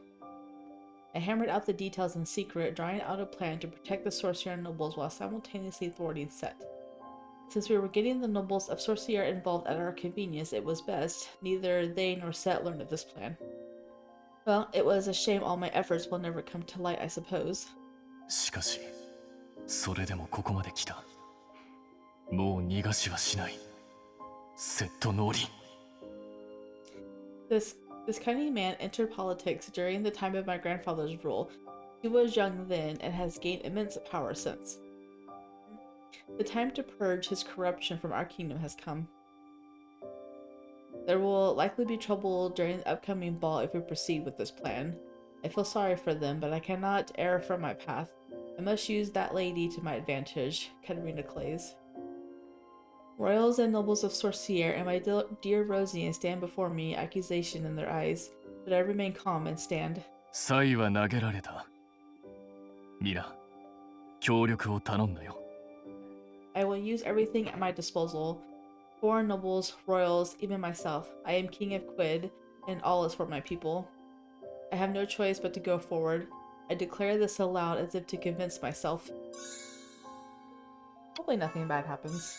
I hammered out the details in secret, drawing out a plan to protect the Sorcier nobles while simultaneously thwarting Set. Since we were getting the nobles of Sorcier involved at our convenience, it was best neither they nor Set learned of this plan. Well, it was a shame all my efforts will never come to light, I suppose. しかしそれでもここまで来た。もう逃がしはしない。セットノーリン。This cunning man entered politics during the time of my grandfather's rule. He was young then and has gained immense power since. The time to purge his corruption from our kingdom has come. There will likely be trouble during the upcoming ball if we proceed with this plan. I feel sorry for them, but I cannot err from my path. I must use that lady to my advantage, Catarina clays. Royals and nobles of Sorcier and my dear Rozy stand before me, accusation in their eyes, but I remain calm and stand. サイは投げられた。皆、協力を頼んだよ。I will use everything at my disposal. Foreign nobles, royals, even myself. I am king of Quid, and all is for my people. I have no choice but to go forward. I declare this aloud as if to convince myself. Hopefully nothing bad happens.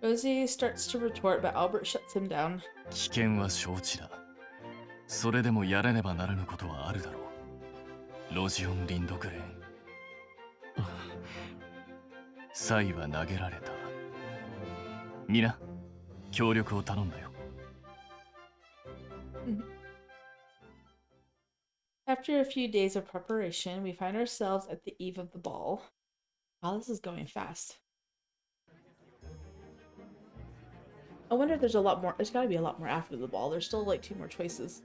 Rozy starts to retort, but Albert shuts him down. 危険は承知だ。それでもやらねばならぬことはあるだろう。ロジオン・リンドグレーン。サイは投げられた。皆、協力を頼んだよ。After a few days of preparation, we find ourselves at the eve of the ball. Wow, this is going fast. I wonder if there's a lot more. There's got to be a lot more after the ball. There's still like 2 more choices.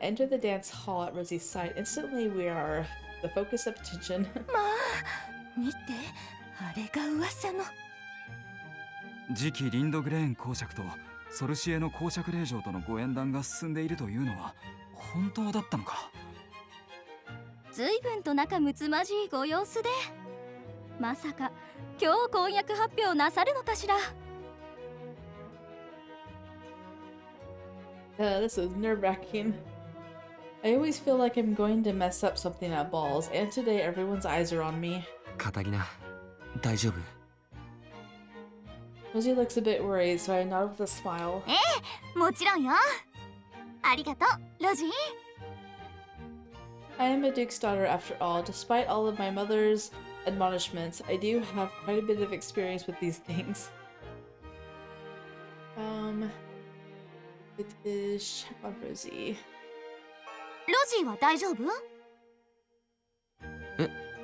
Enter the dance hall at Rosy's side. Instantly, we are the focus of attention. 見て、あれが噂の。次期リンドグレーン公爵とソルシエの公爵令嬢とのご縁談が進んでいるというのは本当だったのか。随分と仲睦まじいご様子で、まさか今日婚約発表なさるのかしら。This is nerve-wracking. I always feel like I'm going to mess up something at balls, and today everyone's eyes are on me. カタリナ、大丈夫？ Rozy looks a bit worried, so I nod with a smile. もちろんよ。ありがとう、ロジー。I am a duke's daughter after all. Despite all of my mother's admonishments, I do have quite a bit of experience with these things. It is check on Rozy. ロジーは大丈夫？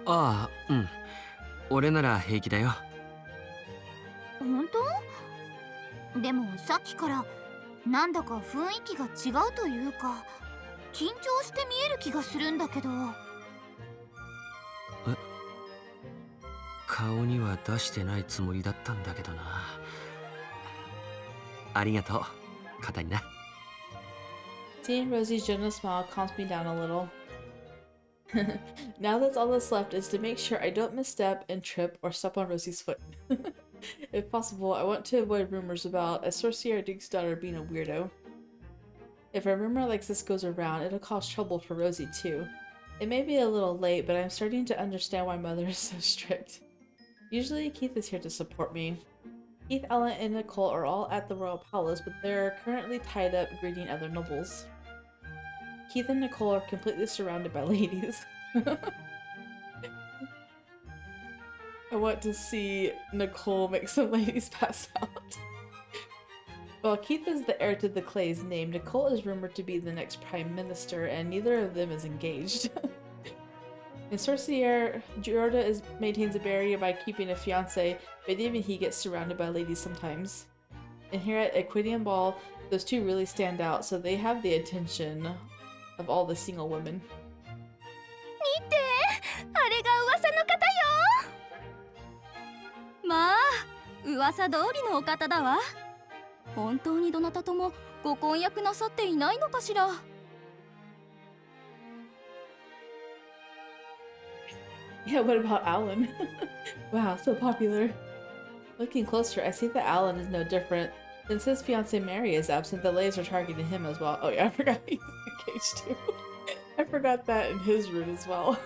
ああ、うん。俺なら平気だよ。本当？でもさっきからなんだか雰囲気が違うというか、緊張して見える気がするんだけど。顔には出してないつもりだったんだけどな。ありがとう、カタリナ。Seeing Rosy's generous smile calms me down a little. Now that's all that's left is to make sure I don't misstep and trip or step on Rosy's foot. If possible, I want to avoid rumors about a sorcier duke's daughter being a weirdo. If a rumor like this goes around, it'll cause trouble for Rozy too. It may be a little late, but I'm starting to understand why Mother is so strict. Usually Keith is here to support me. Keith, Ellen, and Nicole are all at the royal palace, but they're currently tied up greeting other nobles. Keith and Nicole are completely surrounded by ladies. I want to see Nicole make some ladies pass out. While Keith is the heir to the Clay's name, Nicole is rumored to be the next prime minister, and neither of them is engaged. In Sorcier, Geordo maintains a barrier by keeping a fiancé, but even he gets surrounded by ladies sometimes. And here at Equidian Ball, those two really stand out, so they have the attention of all the single women. 見て、あれが噂の方よ。まあ、噂通りのお方だわ。本当にどなたともご婚約なさっていないのかしら。Yeah, what about Alan? Wow, so popular. Looking closer, I see that Alan is no different. Since his fiancée Mary is absent, the ladies are targeting him as well. Oh yeah, I forgot he's engaged too. I forgot that in his room as well.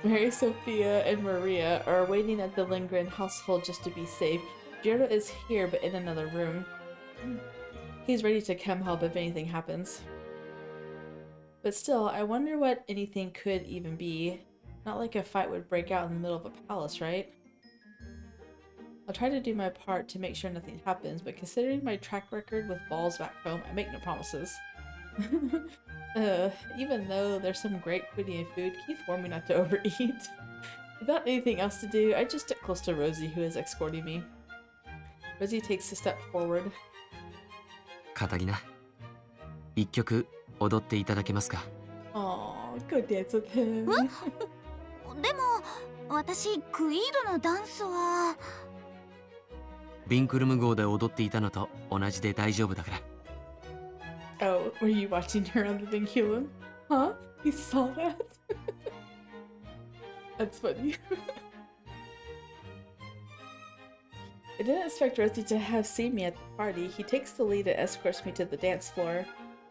Mary, Sophia, and Maria are waiting at the Lindgren household just to be safe. Geordo is here, but in another room. He's ready to come help if anything happens. But still, I wonder what anything could even be. Not like a fight would break out in the middle of a palace, right? I'll try to do my part to make sure nothing happens, but considering my track record with balls back home, I make no promises. Even though there's some great Quidian food, Keith warned me not to overeat. Without anything else to do, I just stick close to Rozy, who is escorting me. Rozy takes a step forward. カタリナ、一曲踊っていただけますか？ Aw, go dance with him. でも、私クイードのダンスは。ビンクルム号で踊っていたのと同じで大丈夫だから。 Oh, were you watching her on the vinculum? Huh? You saw that? That's funny. I didn't expect Rozy to have seen me at the party. He takes the lead and escorts me to the dance floor.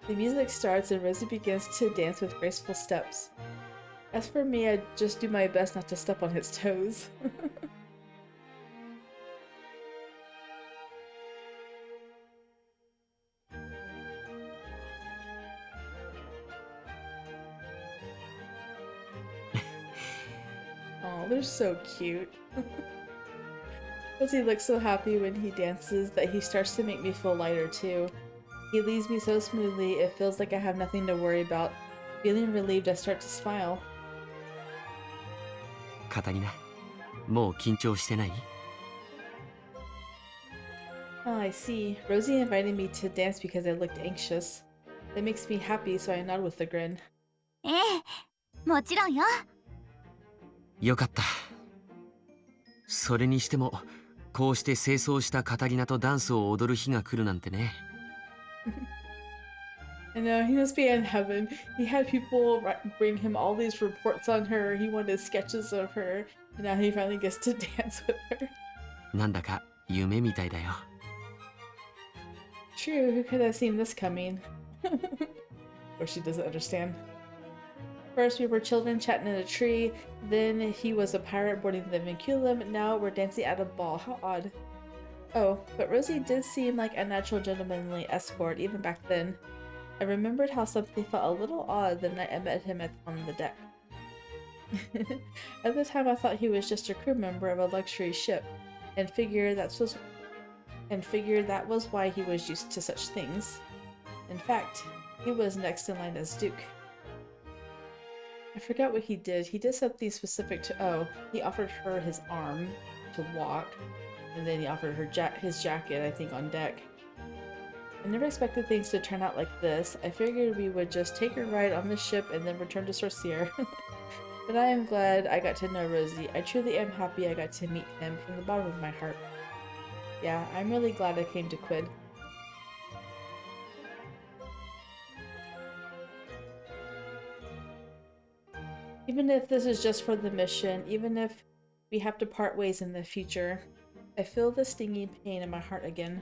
The music starts and Rozy begins to dance with graceful steps. As for me, I just do my best not to step on his toes. Oh, they're so cute. Rozy looks so happy when he dances that he starts to make me feel lighter too. He leads me so smoothly, it feels like I have nothing to worry about. Feeling relieved, I start to smile. カタリナ、もう緊張してない？ Oh, I see. Rozy invited me to dance because I looked anxious. That makes me happy, so I nod with a grin. ええ、もちろんよ。よかった。それにしても、こうして清掃したカタリナとダンスを踊る日が来るなんてね。I know, he must be in heaven. He had people bring him all these reports on her. He wanted sketches of her. And now he finally gets to dance with her. なんだか夢みたいだよ。 True, who could have seen this coming? Or she doesn't understand. First we were children chatting in a tree, then he was a pirate boarding the vinculum, now we're dancing at a ball. How odd. Oh, but Rozy did seem like a natural gentlemanly escort even back then. I remembered how something felt a little odd the night I met him on the deck. At the time I thought he was just a crew member of a luxury ship, and figured that was why he was used to such things. In fact, he was next in line as Duke. I forgot what he did. He did something specific to— oh, he offered her his arm to walk, and then he offered her his jacket, I think, on deck. I never expected things to turn out like this. I figured we would just take a ride on the ship and then return to Sorcier. But I am glad I got to know Rozy. I truly am happy I got to meet him from the bottom of my heart. Yeah, I'm really glad I came to Quid. Even if this is just for the mission, even if we have to part ways in the future, I feel the stinging pain in my heart again.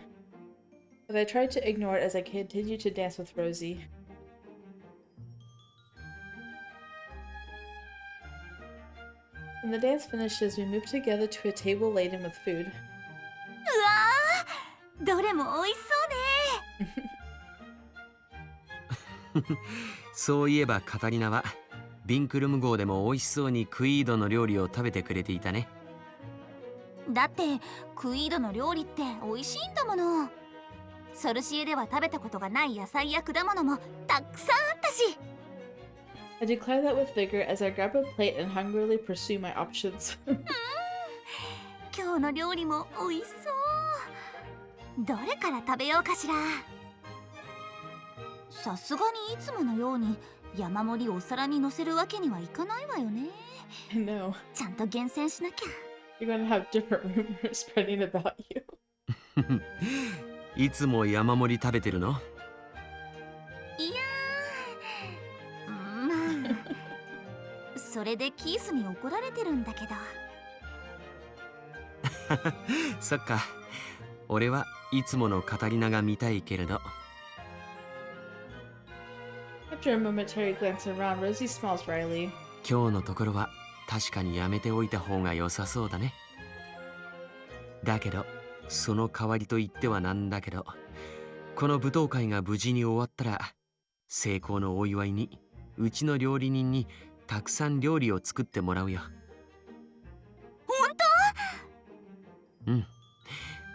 But I tried to ignore it as I continued to dance with Rozy. When the dance finishes, we move together to a table laden with food. うわー、どれも美味しそうね。そういえばカタリナはビンクルム号でも美味しそうにクイードの料理を食べてくれていたね。だってクイードの料理って美味しいんだもの。ソルシエでは食べたことがない野菜や果物もたくさんあったし。I declare that with vigor as I grab a plate and hungrily pursue my options. 今日の料理も美味しそう。どれから食べようかしら。さすがにいつものように山盛りお皿に乗せるわけにはいかないわよね。No. ちゃんと厳選しなきゃ。You're gonna have different rumors spreading about you. いつも山盛り食べてるの？いやー、まあそれでキースに怒られてるんだけど。そっか。俺はいつものカタリナが見たいけれど。After a momentary glance around, Rozy smiles wryly. 今日のところは確かにやめておいた方が良さそうだね。だけどその代わりと言ってはなんだけど、この舞踏会が無事に終わったら成功のお祝いにうちの料理人にたくさん料理を作ってもらうよ。本当？うん。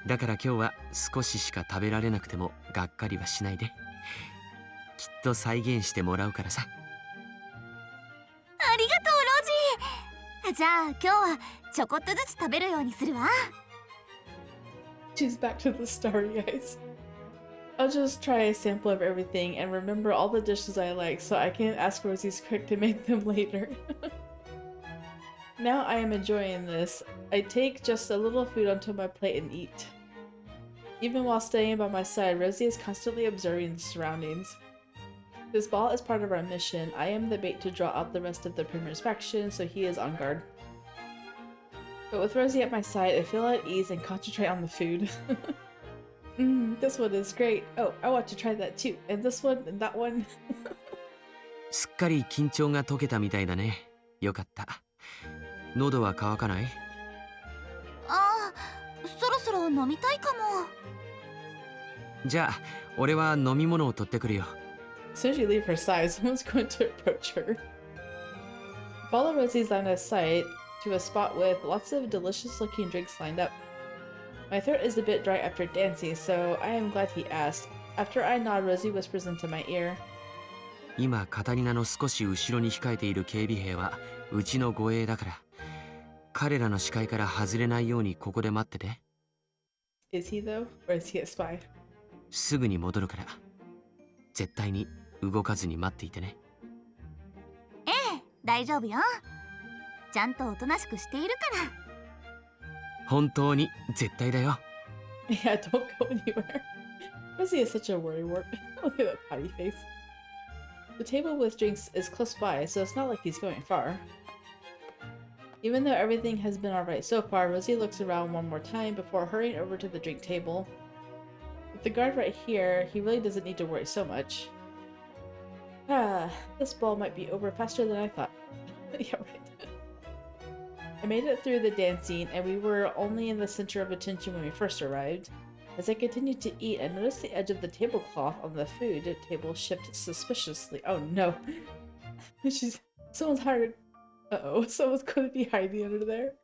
だから今日は少ししか食べられなくてもがっかりはしないで。きっと再現してもらうからさ。ありがとうロジー。じゃあ今日はちょこっとずつ食べるようにするわ。She's back to the starry eyes. I'll just try a sample of everything and remember all the dishes I like so I can ask Rozy's cook to make them later. Now I am enjoying this. I take just a little food onto my plate and eat. Even while staying by my side, Rosie is constantly observing the surroundings. This ball is part of our mission. I am the bait to draw out the rest of the Prima's faction, so he is on guard. But with Rosie at my side, I feel at ease and concentrate on the food. This one is great. Oh, I want to try that too. And this one, and that one. すっかり緊張が解けたみたいだね。よかった。喉は渇かない？ああ、そろそろ飲みたいかも。じゃあ、俺は飲み物を取ってくるよ。As soon as you leave her side, someone's going to approach her. Follow Rosie's line of sight to a spot with lots of delicious-looking drinks lined up. My throat is a bit dry after dancing, so I am glad he asked. After I nod, Rosie whispers into my ear. 今、カタリナの少し後ろに控えている警備兵はうちの護衛だから。彼らの視界から外れないようにここで待ってて。Is he though? Or is he a spy? すぐに戻るから。絶対に動かずに待っていてね。ええ、大丈夫よ。ちゃんとおとなしくしているから。本当に絶対だよ。Yeah, don't go anywhere. Rosie is such a worrywart. Look at that potty face. The table with drinks is close by, so it's not like he's going far. Even though everything has been alright so far, Rosie looks around one more time before hurrying over to the drink table. With the guard right here, he really doesn't need to worry so much. Ah, this ball might be over faster than I thought. Yeah, right. I made it through the dancing, and we were only in the center of attention when we first arrived. As I continued to eat, I noticed the edge of the tablecloth on the food table shift suspiciously. Oh no. Someone's hired. Uh-oh, someone's going to be hiding under there.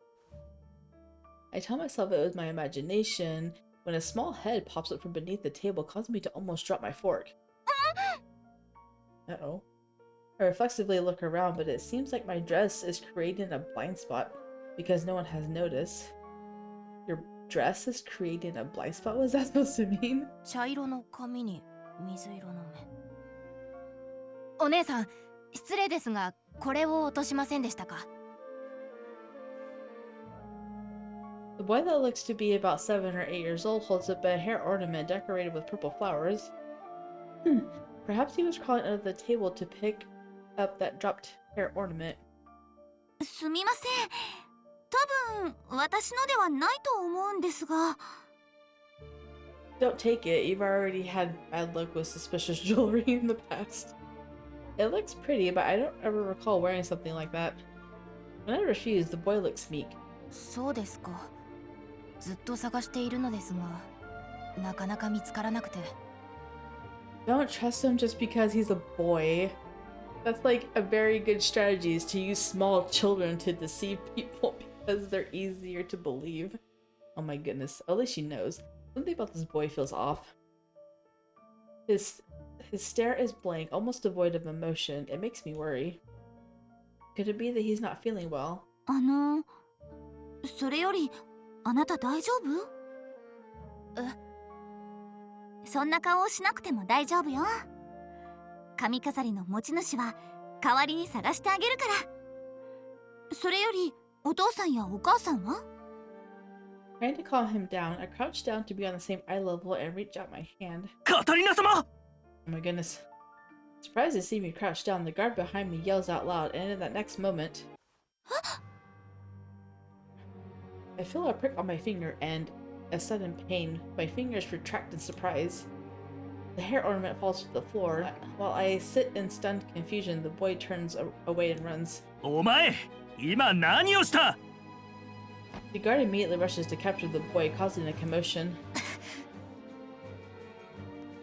I tell myself it was my imagination when a small head pops up from beneath the table, causing me to almost drop my fork. Uh-oh. I reflexively look around, but it seems like my dress is creating a blind spot because no one has noticed. Your dress is creating a blind spot? What is that supposed to mean? 茶色の髪に水色の目。お姉さん、失礼ですが、これを落としませんでしたか? The boy that looks to be about 7 or 8 years old holds up a hair ornament decorated with purple flowers. Perhaps he was crawling under the table to pick up that dropped hair ornament. すみません。多分私のではないと思うんですが。Don't take it. You've already had bad luck with suspicious jewelry in the past. It looks pretty, but I don't ever recall wearing something like that. When I refused, the boy looks meek. そうですか。ずっと探しているのですが、なかなか見つからなくて。Don't trust him just because he's a boy. That's like a very good strategy, is to use small children to deceive people because they're easier to believe. Oh my goodness. At least she knows. Something about this boy feels off. His stare is blank, almost devoid of emotion. It makes me worry. Could it be that he's not feeling well? それより、あなた大丈夫？そんな顔をしなくても大丈夫よ。髪飾りの持ち主は代わりに探してあげるから。それより、お父さんやお母さんは？ Trying to calm him down, I crouch down to be on the same eye level and reach out my hand. カタリナ様! Oh my goodness. Surprised to see me crouch down, the guard behind me yells out loud, and in that next moment, I feel a prick on my finger and a sudden pain. My fingers retract in surprise. The hair ornament falls to the floor. While I sit in stunned confusion, the boy turns away and runs. お前、今何をした? The guard immediately rushes to capture the boy, causing a commotion.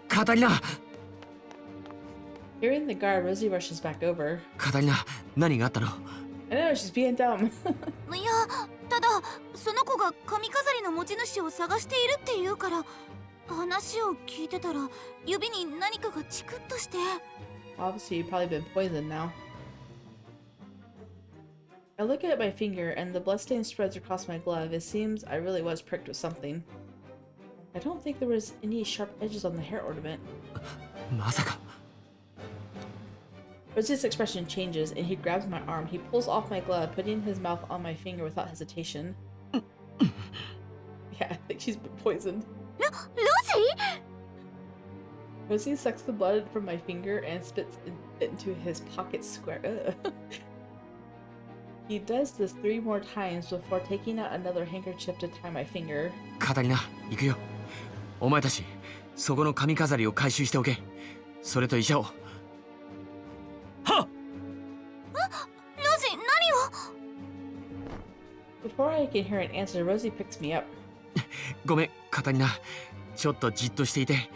カタリナ! Hearing the guard, Rosie rushes back over. カタリナ、何があったの? I know, she's being dumb. いや、ただその子が髪飾りの持ち主を探しているって言うから、話を聞いてたら指に何かがチクッとして。Obviously, you've probably been poisoned now. I look at my finger and the bloodstain spreads across my glove. It seems I really was pricked with something. I don't think there was any sharp edges on the hair ornament. まさか。Rosie's expression changes and he grabs my arm. He pulls off my glove, putting his mouth on my finger without hesitation. Yeah, I think she's been poisoned. Rozy sucks the blood from my finger and spits it into his pocket square. Ugh. He does this 3 more times before taking out another handkerchief to tie my finger. カタリナ、行くよ。お前たち、そこの髪飾りを回収しておけ。それと医者を。はっ。ロジ、何を。 Before I can hear an answer, Rozy picks me up. ごめん、カタリナ。ちょっとじっとしていて。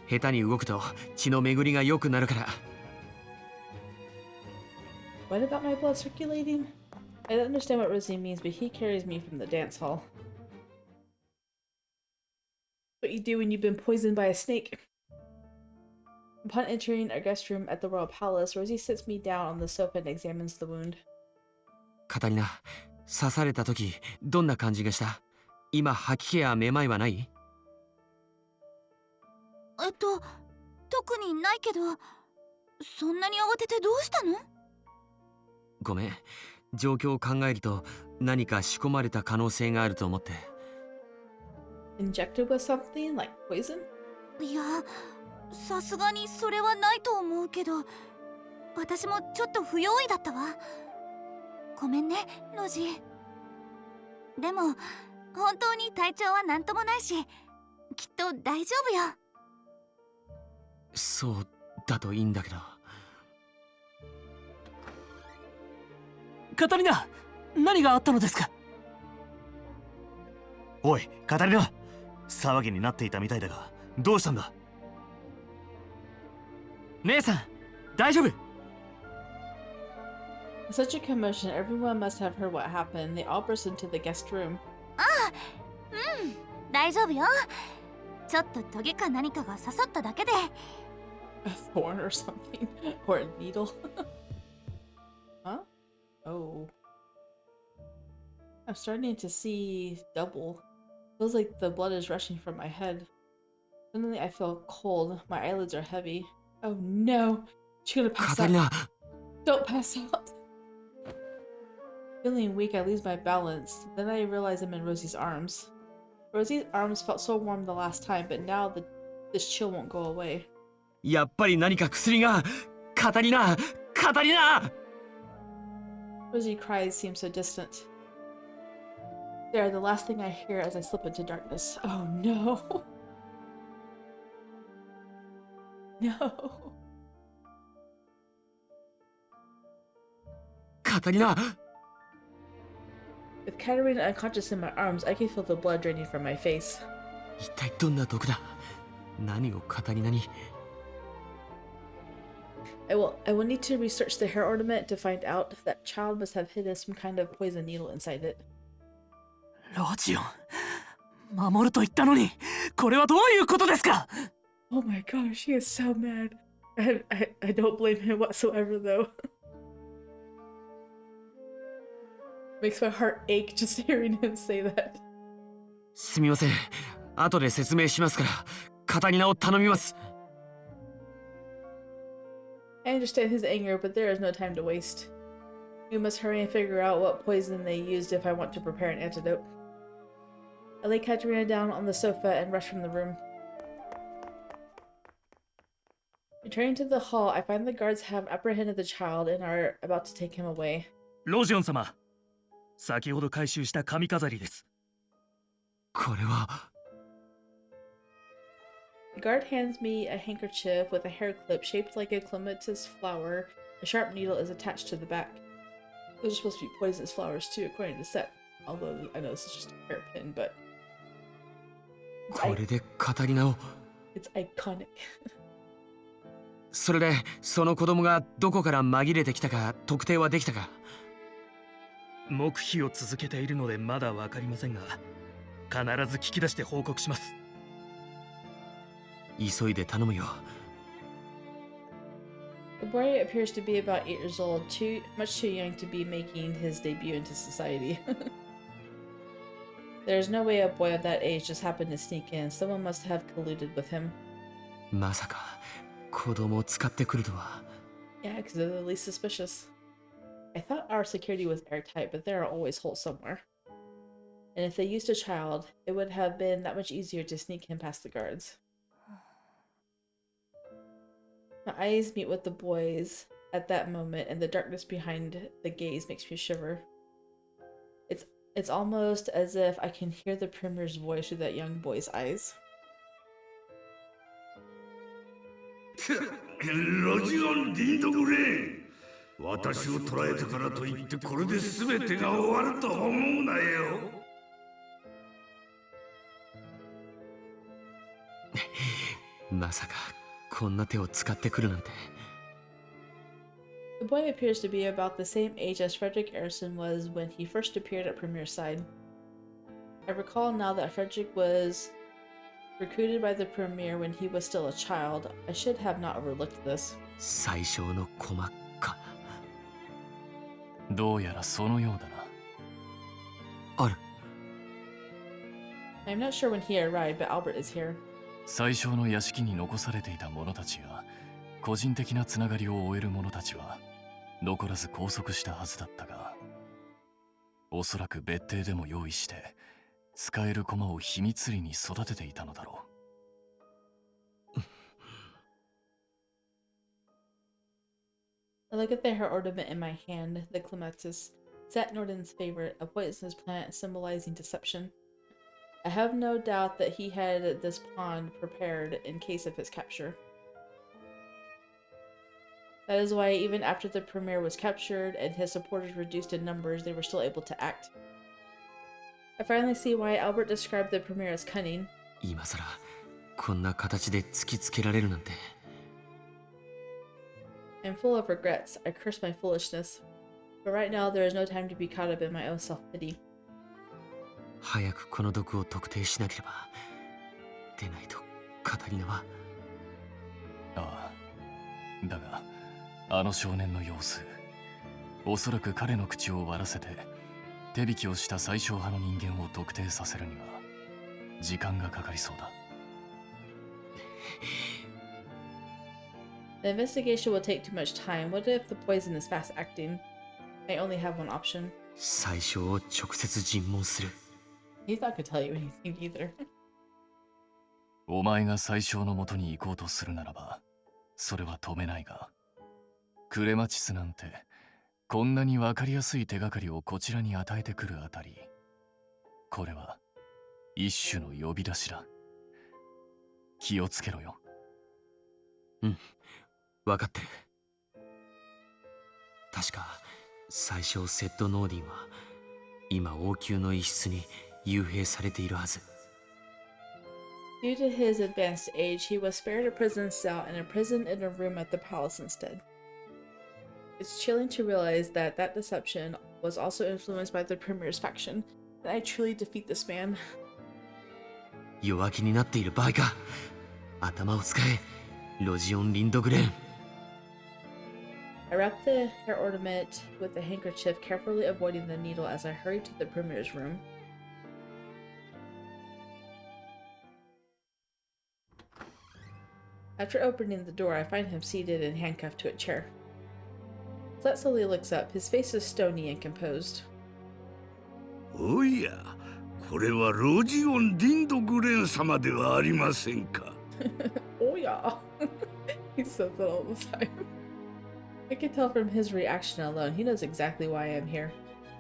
下手に動くと血の巡りが良くなるから。What about my blood circulating? I don't understand what Rozy means, but he carries me from the dance hall. What you do when you've been poisoned by a snake. Upon entering our guest room at the royal palace, Rozy sits me down on the sofa and examines the wound. カタリナ、刺された時どんな感じがした？今吐き気やめまいはない？特にないけど、そんなに慌ててどうしたの？ごめん、状況を考えると何か仕込まれた可能性があると思って。Injected with something like poison? いや、さすがにそれはないと思うけど、私もちょっと不用意だったわ。ごめんね、ロジ。でも、本当に体調はなんともないし、きっと大丈夫よ。そうだといいんだけど。カタリナ、何があったのですか？おい、カタリナ、騒ぎになっていたみたいだが、どうしたんだ？姉さん、大丈夫？ Such a commotion, everyone must have heard what happened. They all burst into the guest room. 大丈夫よ。ちょっとトゲか何かが刺さっただけで。A thorn or something? Or a needle? Huh? Oh. I'm starting to see double. Feels like the blood is rushing from my head. Suddenly I feel cold. My eyelids are heavy. Oh no! She's gonna カ pass タリ out. ナ、 Don't pass out! Feeling weak, I lose my balance. Then I realize I'm in Rosy's arms. Rosy's arms felt so warm the last time, but now this chill won't go away. やっぱり何か薬が。カタリナ、カタリナ。Rozy cries seem so distant. They are the last thing I hear as I slip into darkness. Oh no! No! カタリナ。 With Catarina unconscious in my arms, I can feel the blood draining from my face. 一体どんな毒だ？何をカタリナに？ I will need to research the hair ornament to find out. That child must have hidden some kind of poison needle inside it. ロジオン、守ると言ったのに、これはどういうことですか？ Oh my gosh, he is so mad. I don't blame him whatsoever though. Makes my heart ache just hearing him say that. すみません。後で説明しますから、カタリナを頼みます。I understand his anger, but there is no time to waste. We must hurry and figure out what poison they used if I want to prepare an antidote. I lay Catarina down on the sofa and rush from the room. Returning to the hall, I find the guards have apprehended the child and are about to take him away. ロジオン様、先ほど回収した髪飾りです。これは。 The guard hands me a handkerchief with a hair clip shaped like a clematis flower. A sharp needle is attached to the back. Those are supposed to be poisonous flowers too, according to Set. Although I know this is just a hairpin, but これでカタリナを。 it's iconic. それでその子供がどこから紛れてきたか特定はできたか？黙秘を続けているのでまだわかりませんが、必ず聞き出して報告します。急いで頼むよ。 The boy appears to be about 8 years old, much too young to be making his debut into society. There's no way a boy of that age just happened to sneak in. Someone must have colluded with him. まさか子供を使ってくるとは。 Yeah, because they're the least suspicious. I thought our security was airtight, but there are always holes somewhere. and if they used a child, it would have been that much easier to sneak him past the guards. My eyes meet with the boys at that moment, and the darkness behind the gaze makes me shiver. It's almost as if I can hear the Premier's voice through that young boy's eyes. ロジオン・リンドグレーン、私を捕らえたからといってこれで全てが終わると思うなよ。まさかこんな手を使ってくるなんて。 The boy appears to be about the same age as Frederick Erikson was when he first appeared at Premier's side. I recall now that Frederick was recruited by the Premier when he was still a child. I should have not overlooked this. 最小の駒か。どうやらそのようだな。ある。 I'm not sure when he arrived, but Albert is here. 最小の屋敷に残されていた者たちや個人的なつながりを終える者たちは残らず拘束したはずだったが、おそらく別邸でも用意して使える駒を秘密裏に育てていたのだろう。I look at the hair ornament in my hand, the clematis, Sat Norden's favorite, a poisonous plant symbolizing deception. I have no doubt that he had this pond prepared in case of his capture. That is why even after the Premier was captured and his supporters reduced in numbers, they were still able to act. I finally see why Albert described the Premier as cunning. 今さらこんな形で突きつけられるなんて。 I'm full of regrets. I curse my foolishness. But right now, there is no time to be caught up in my own self-pity. 早くこの毒を特定しなければ。でないとカタリナは。ああ、だがあの少年の様子、おそらく彼の口を割らせて手引きをした最小派の人間を特定させるには時間がかかりそうだ。The investigation will take too much time. What if the poison is fast acting? I only have one option. 最小を直接尋問する。 He's not gonna tell you anything either. お前が最小のもとに行こうとするならばそれは止めないが、クレマチスなんてこんなに分かりやすい手がかりをこちらに与えてくるあたり、これは一種の呼び出しだ。気をつけろよ。うん、分かってる。確か最小セッドノーディンは今王宮の一室に幽閉されているはず。 Due to his advanced age, he was spared a prison cell and imprisoned in a room at the palace instead. It's chilling to realize that that deception was also influenced by the Premier's faction. Can I truly defeat this man? 弱気になっている場合か。頭を使え、ロジオン・リンドグレン。 I wrap the hair ornament with a handkerchief, carefully avoiding the needle as I hurry to the Premier's room. After opening the door, I find him seated and handcuffed to a chair. Slet slowly looks up. His face is stony and composed. おや、これはロジオン・リンドグレン様ではありませんか。Oh yeah. He says that all the time. I can tell from his reaction alone. He knows exactly why I'm here.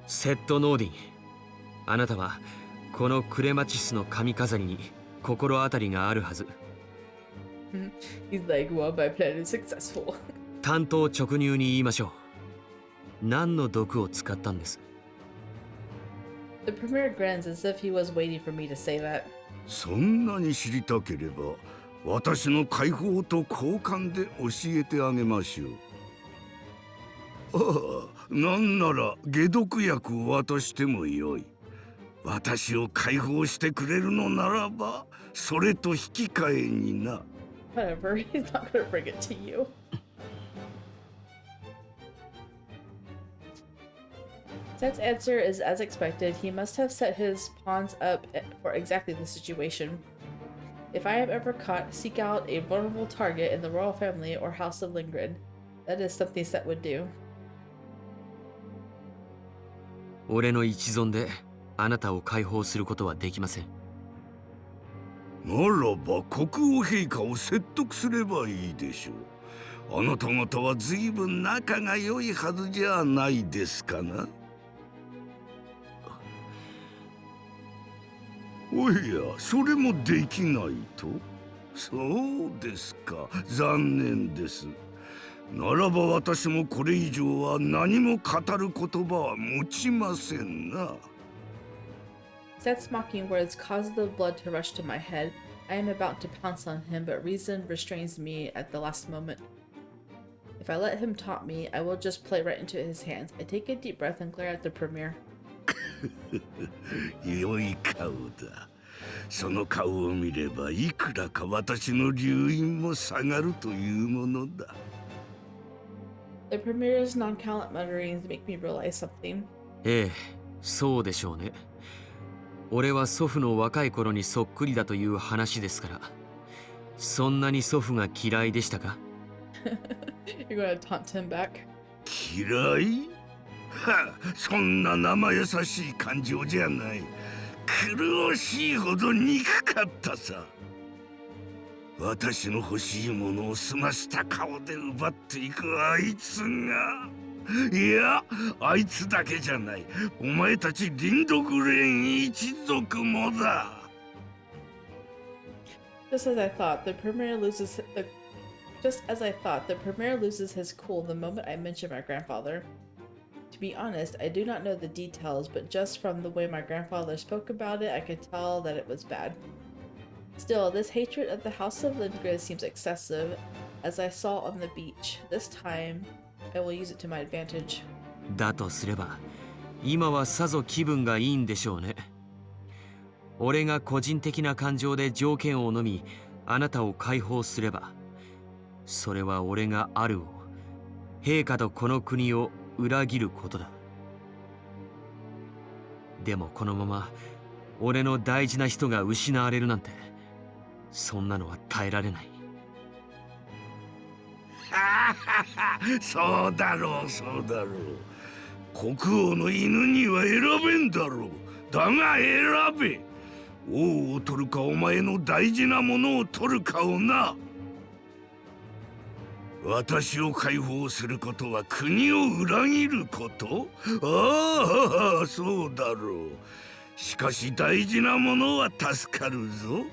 セッドノーディン、あなたはこのクレマチスの髪飾りに心当たりがあるはず。 He's like, well, my plan is successful. 単刀直入に言いましょう。何の毒を使ったんです？ The Premier grins as if he was waiting for me to say that. そんなに知りたければ、私の解放と交換で教えてあげましょう。ああ、なんなら解毒薬を渡してもよい。私を解放してくれるのならば、それと引き換えにな。 Whatever, he's not gonna bring it to you. Set's answer is as expected. He must have set his pawns up for exactly this situation. If I am ever caught, seek out a vulnerable target in the royal family or house of Lindgren. That is something Set would do. 俺の一存であなたを解放することはできません。ならば国王陛下を説得すればいいでしょう。あなた方は随分仲が良いはずじゃないですかな。おや、それもできないと。そうですか、残念です。ならば私もこれ以上は何も語る言葉は持ちませんな。Seth's mocking words cause the blood to rush to my head. I am about to pounce on him, but reason restrains me at the last moment. If I let him taunt me, I will just play right into his hands. I take a deep breath and glare at the premier. 良い顔だ。その顔を見ればいくらか私の留飲も下がるというものだ。The premier's nonchalant mutterings make me realize something. ええ、そうでしょうね。俺は祖父の若い頃にそっくりだという話ですから。そんなに祖父が嫌いでしたか？ You're gonna taunt him back? 嫌い？はあ、そんな生優しい感情じゃない。苦しいほど憎かったさ。私の欲しいものを澄ました顔で奪っていくあいつが。いや、あいつだけじゃない。お前たちリンドグレーン一族もだ。Just as I thought, the premier loses his cool the moment I mention my grandfather. To be honest, I do not know the details, but just from the way my grandfather spoke about it, I could tell that it was bad. Still, this hatred of the House of Lindgren seems excessive, as I saw on the beach. This time, I will use it to my advantage. だとすれば、今はさぞ気分がいいんでしょうね。俺が個人的な感情で条件を飲み、あなたを解放すれば、それは俺があるを、陛下とこの国を裏切ることだ。でもこのまま俺の大事な人が失われるなんて、そんなのは耐えられない。そうだろう、そうだろう。国王の犬には選べんだろう。だが選べ。王を取るかお前の大事なものを取るかをな。私を解放することは国を裏切ること？ああ、そうだろう。しかし大事なものは助かるぞ。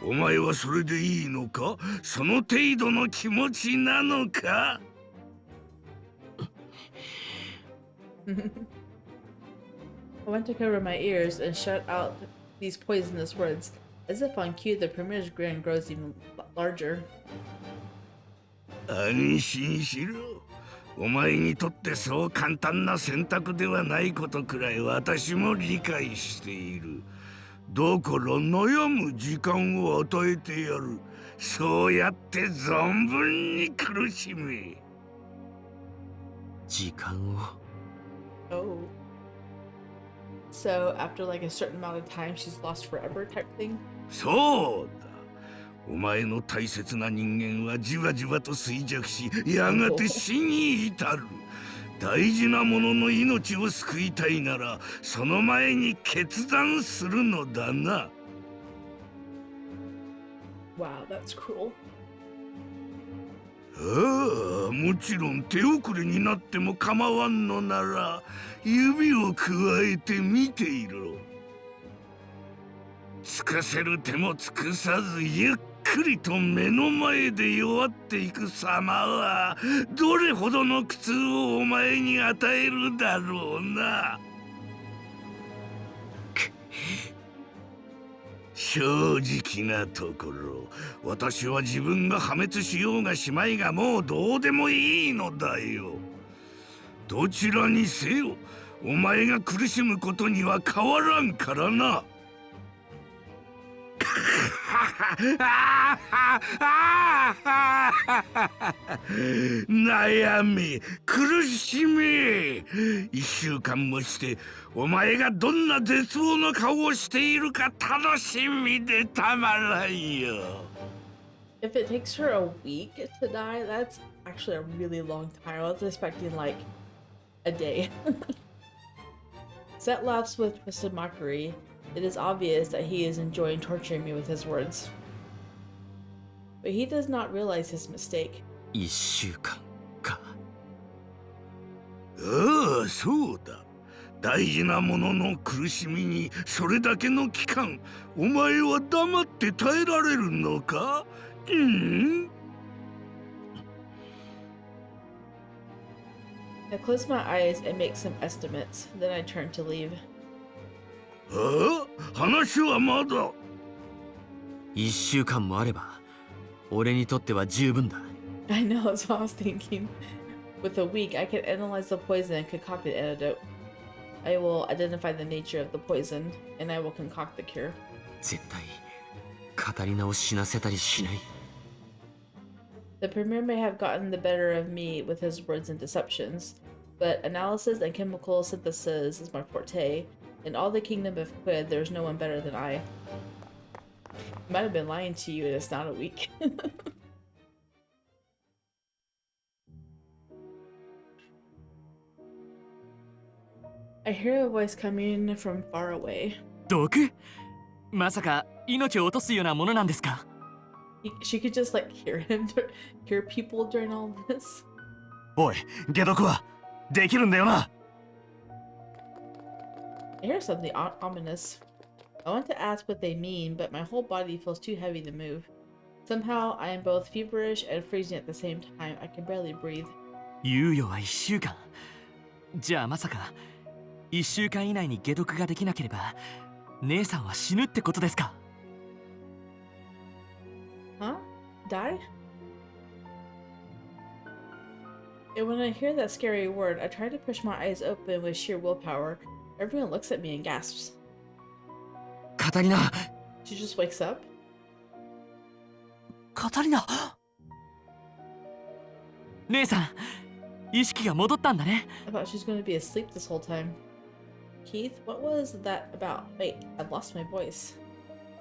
お前はそれでいいのか？その程度の気持ちなのか？I went to cover my ears and shut out these poisonous words. As if on cue, the premier's grin grows even larger. 安心しろ。お前にとってそう簡単な選択ではないことくらい私も理解している。だから悩む時間を与えてやる。そうやって存分に苦しめ。時間を。Oh. So after like a certain amount of time, she's lost forever type thing? そうだ。お前の大切な人間はじわじわと衰弱し、やがて死に至る。大事な者の命を救いたいなら、その前に決断するのだな。Wow, that's cruel. ああ、もちろん手遅れになっても構わんのなら、指をくわえて見ていろ。尽くせる手も尽くさずゆっくりと目の前で弱っていく様はどれほどの苦痛をお前に与えるだろうな。正直なところ、私は自分が破滅しようがしまいがもうどうでもいいのだよ。どちらにせよ、お前が苦しむことには変わらんからな。悩み苦しみ、一週間もしてお前がどんな絶望の顔をしているか楽しみでたまらんよ。If it takes her a week to die, that's actually a really long time. I was expecting like a day. Set laughs with twisted mockery. It is obvious that he is enjoying torturing me with his words. But he does not realize his mistake. 1週間か。ああ、そうだ。大事なものの苦しみにそれだけの期間、お前は黙って耐えられるのか？I close my eyes and make some estimates. Then I turn to leave. ああ、話はまだ。1週間もあれば、俺にとっては十分だ。I know, that's what I was thinking. With a week, I can analyze the poison and concoct the antidote. I will identify the nature of the poison, and I will concoct the cure. 絶対、カタリナを死なせたりしない。The Premier may have gotten the better of me with his words and deceptions, but analysis and chemical synthesis is my forte. In all the kingdom of Quid, there's no one better than I. He might have been lying to you and it's not a week. I hear a voice coming from far away. 毒？まさか命を落とすようなものなんですか？ She could just like hear him, hear people during all this. おい、解毒はできるんだよな。I hear something ominous. I want to ask what they mean, but my whole body feels too heavy to move. Somehow, I am both feverish and freezing at the same time. I can barely breathe. 猶予は1週間。じゃあまさか1週間以内に解毒ができなければ姉さんは死ぬってことですか？ Huh? Die? And when I hear that scary word, I try to push my eyes open with sheer willpower. Everyone looks at me and gasps. カタリナ！ She just wakes up. カタリナ！姉さん、意識が戻ったんだね。I thought she was going to be asleep this whole time. Keith, what was that about? Wait, I've lost my voice.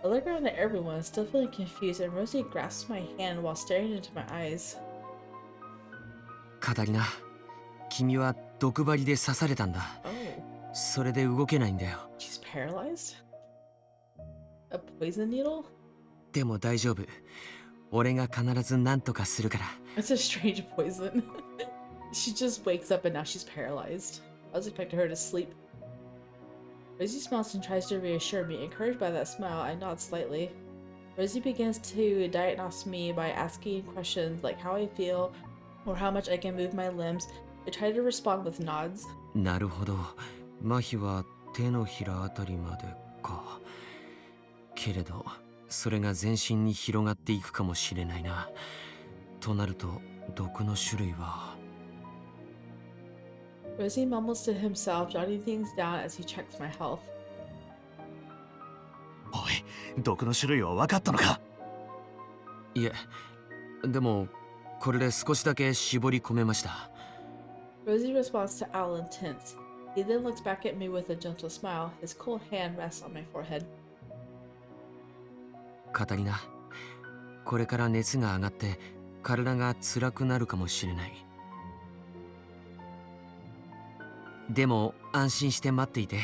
I look around at everyone, still feeling confused, and Rozy grasps my hand while staring into my eyes. カタリナ、君は毒針で刺されたんだ。Oh, それで動けないんだよ。 she's paralyzed? A poison needle? でも大丈夫。俺が必ず何とかするから。That's a strange poison. She just wakes up and now she's paralyzed. I was expecting her to sleep. Rozy smiles and tries to reassure me. Encouraged by that smile, I nod slightly. Rozy begins to diagnose me by asking questions like how I feel or how much I can move my limbs. I try to respond with nods. なるほど。麻痺は手のひらあたりまでか。けれど、それが全身に広がっていくかもしれないな。となると、毒の種類は。Rozy mumbles to himself, jotting things down as he checks my health. おい、毒の種類は分かったのか？いえ、でも、これで少しだけ絞り込めました。Rozy responds to Alan tense. He then looks back at me with a gentle smile. His cold hand rests on my forehead. カタリナ、これから熱が上がって体が辛くなるかもしれない。でも安心して待っていて。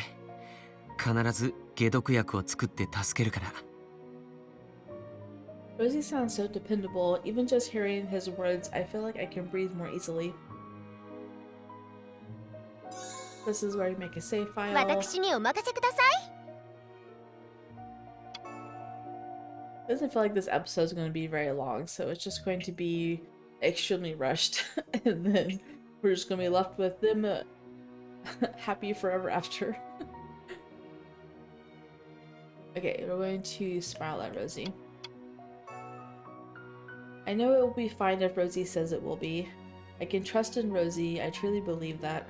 必ず解毒薬を作って助けるから。Rozy sounds so dependable. Even just hearing his words, I feel like I can breathe more easily. This is where you make a save file. 私にお任せください。 Doesn't feel like this episode is going to be very long, so it's just going to be extremely rushed, and then we're just going to be left with them happy forever after. Okay, we're going to smile at Rozy. I know it will be fine if Rozy says it will be. I can trust in Rozy, I truly believe that.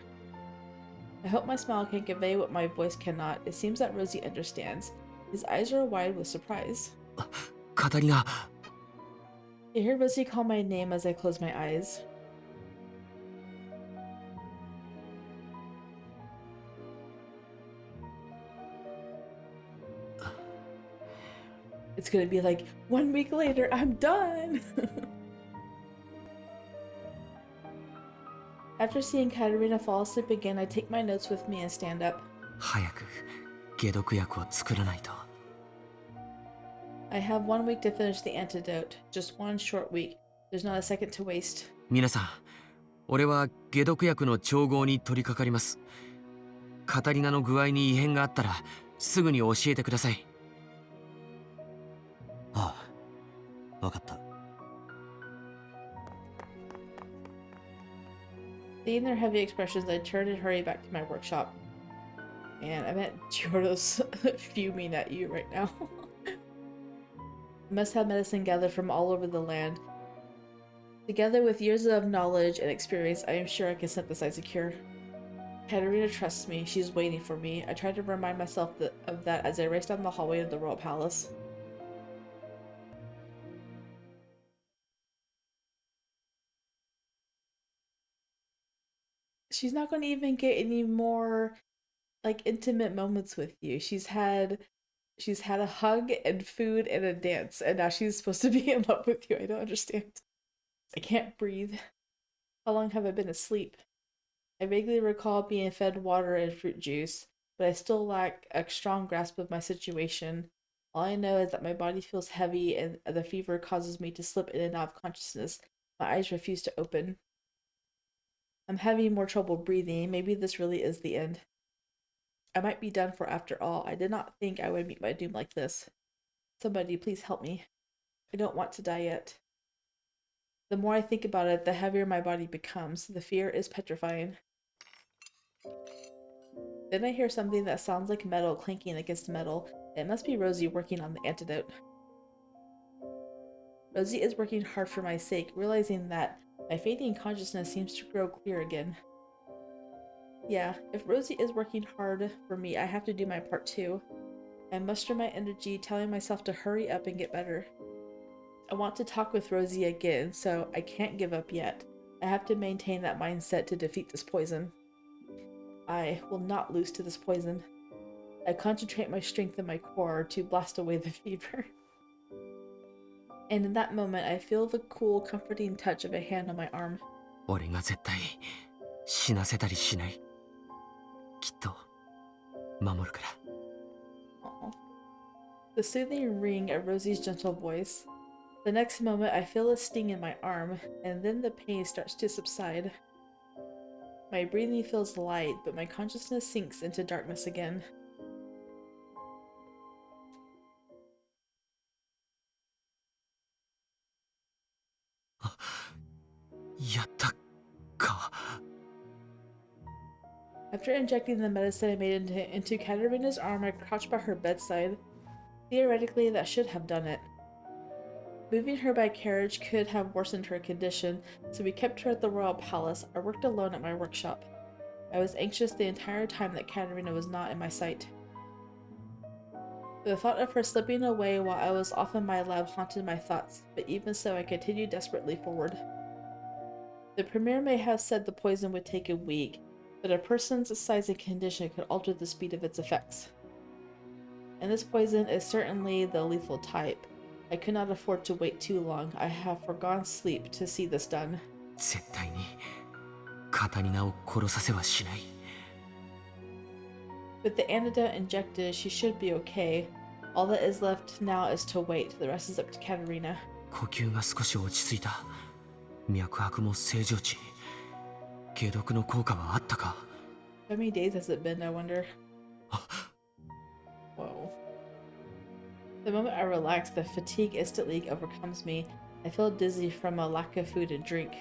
I hope my smile can convey what my voice cannot. It seems that Rozy understands. His eyes are wide with surprise. カタリナ。 I hear Rozy call my name as I close my eyes. It's gonna be like, 1 week later, I'm done! After seeing Catarina fall asleep again, I take my notes with me and stand up. 早く解毒薬を作らないと。 I have 1 week to finish the antidote. Just 1 short week. There's not a second to waste. 皆さん、俺は解毒薬の調合に取り掛かります。カタリナの具合に異変があったらすぐに教えてください。ああ、わかった。 Seeing their heavy expressions, I turned and hurried back to my workshop. And I bet Geordo's fuming at you right now. I must have medicine gathered from all over the land. Together with years of knowledge and experience, I am sure I can synthesize a cure. Catarina trusts me. She's waiting for me. I tried to remind myself of that as I raced down the hallway of the royal palace. She's not going to even get any more like intimate moments with you. She's had a hug and food and a dance, and now she's supposed to be in love with you. I don't understand. I can't breathe. How long have I been asleep? I vaguely recall being fed water and fruit juice, but I still lack a strong grasp of my situation. All I know is that my body feels heavy and the fever causes me to slip in and out of consciousness. My eyes refuse to open. I'm having more trouble breathing. Maybe this really is the end. I might be done for after all. I did not think I would meet my doom like this. Somebody please help me. I don't want to die yet. The more I think about it, the heavier my body becomes. The fear is petrifying. Then I hear something that sounds like metal clanking against metal. It must be Rozy working on the antidote. Rozy is working hard for my sake, realizing that my fading consciousness seems to grow clear again. Yeah, if Rozy is working hard for me, I have to do my part too. I muster my energy, telling myself to hurry up and get better. I want to talk with Rozy again, so I can't give up yet. I have to maintain that mindset to defeat this poison. I will not lose to this poison. I concentrate my strength in my core to blast away the fever. And in that moment, I feel the cool, comforting touch of a hand on my arm. 俺が絶対死なせたりしない。きっと守るから。 Aw. The soothing ring of Rosy's gentle voice. The next moment, I feel a sting in my arm, and then the pain starts to subside. My breathing feels light, but my consciousness sinks into darkness again. やったか。 After injecting the medicine I made into Catarina's arm, I crouched by her bedside. Theoretically, that should have done it. Moving her by carriage could have worsened her condition, so we kept her at the royal palace. I worked alone at my workshop. I was anxious the entire time that Catarina was not in my sight. The thought of her slipping away while I was off in my lab haunted my thoughts, but even so I continued desperately forward. The premier may have said the poison would take a week, but a person's size and condition could alter the speed of its effects. And this poison is certainly the lethal type. I could not afford to wait too long. I have forgone sleep to see this done. 絶対にカタリナを殺させはしない。 With the antidote injected, she should be okay. All that is left now is to wait. The rest is up to Catarina. 呼吸が少し落ち着いた。脈拍も正常値。解毒の効果はあったか。 How many days has it been, I wonder? Whoa. The moment I relax, the fatigue instantly overcomes me. I feel dizzy from a lack of food and drink.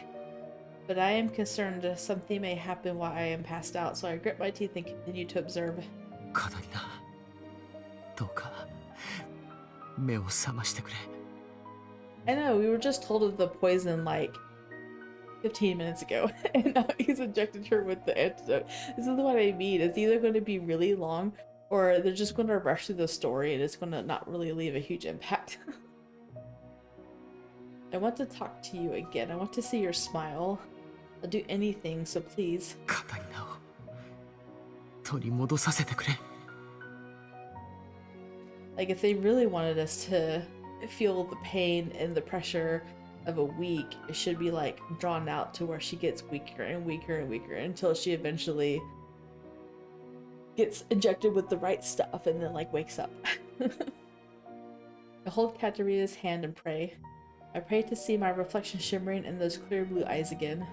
But I am concerned something may happen while I am passed out, so I grit my teeth and continue to observe. カタリナ、どうか目を覚ましてくれ。 I know, we were just told of the poison like 15 minutes ago, and now he's injected her with the antidote. This is what I mean. It's either going to be really long, or they're just going to rush through the story and it's going to not really leave a huge impact. I want to talk to you again. I want to see your smile. I'll do anything, so please. カタリナを取り戻させてくれ。 Like, if they really wanted us to feel the pain and the pressure of a week, it should be like drawn out to where she gets weaker and weaker and weaker until she eventually gets injected with the right stuff and then like wakes up. I hold Catarina's hand and pray. I pray to see my reflection shimmering in those clear blue eyes again.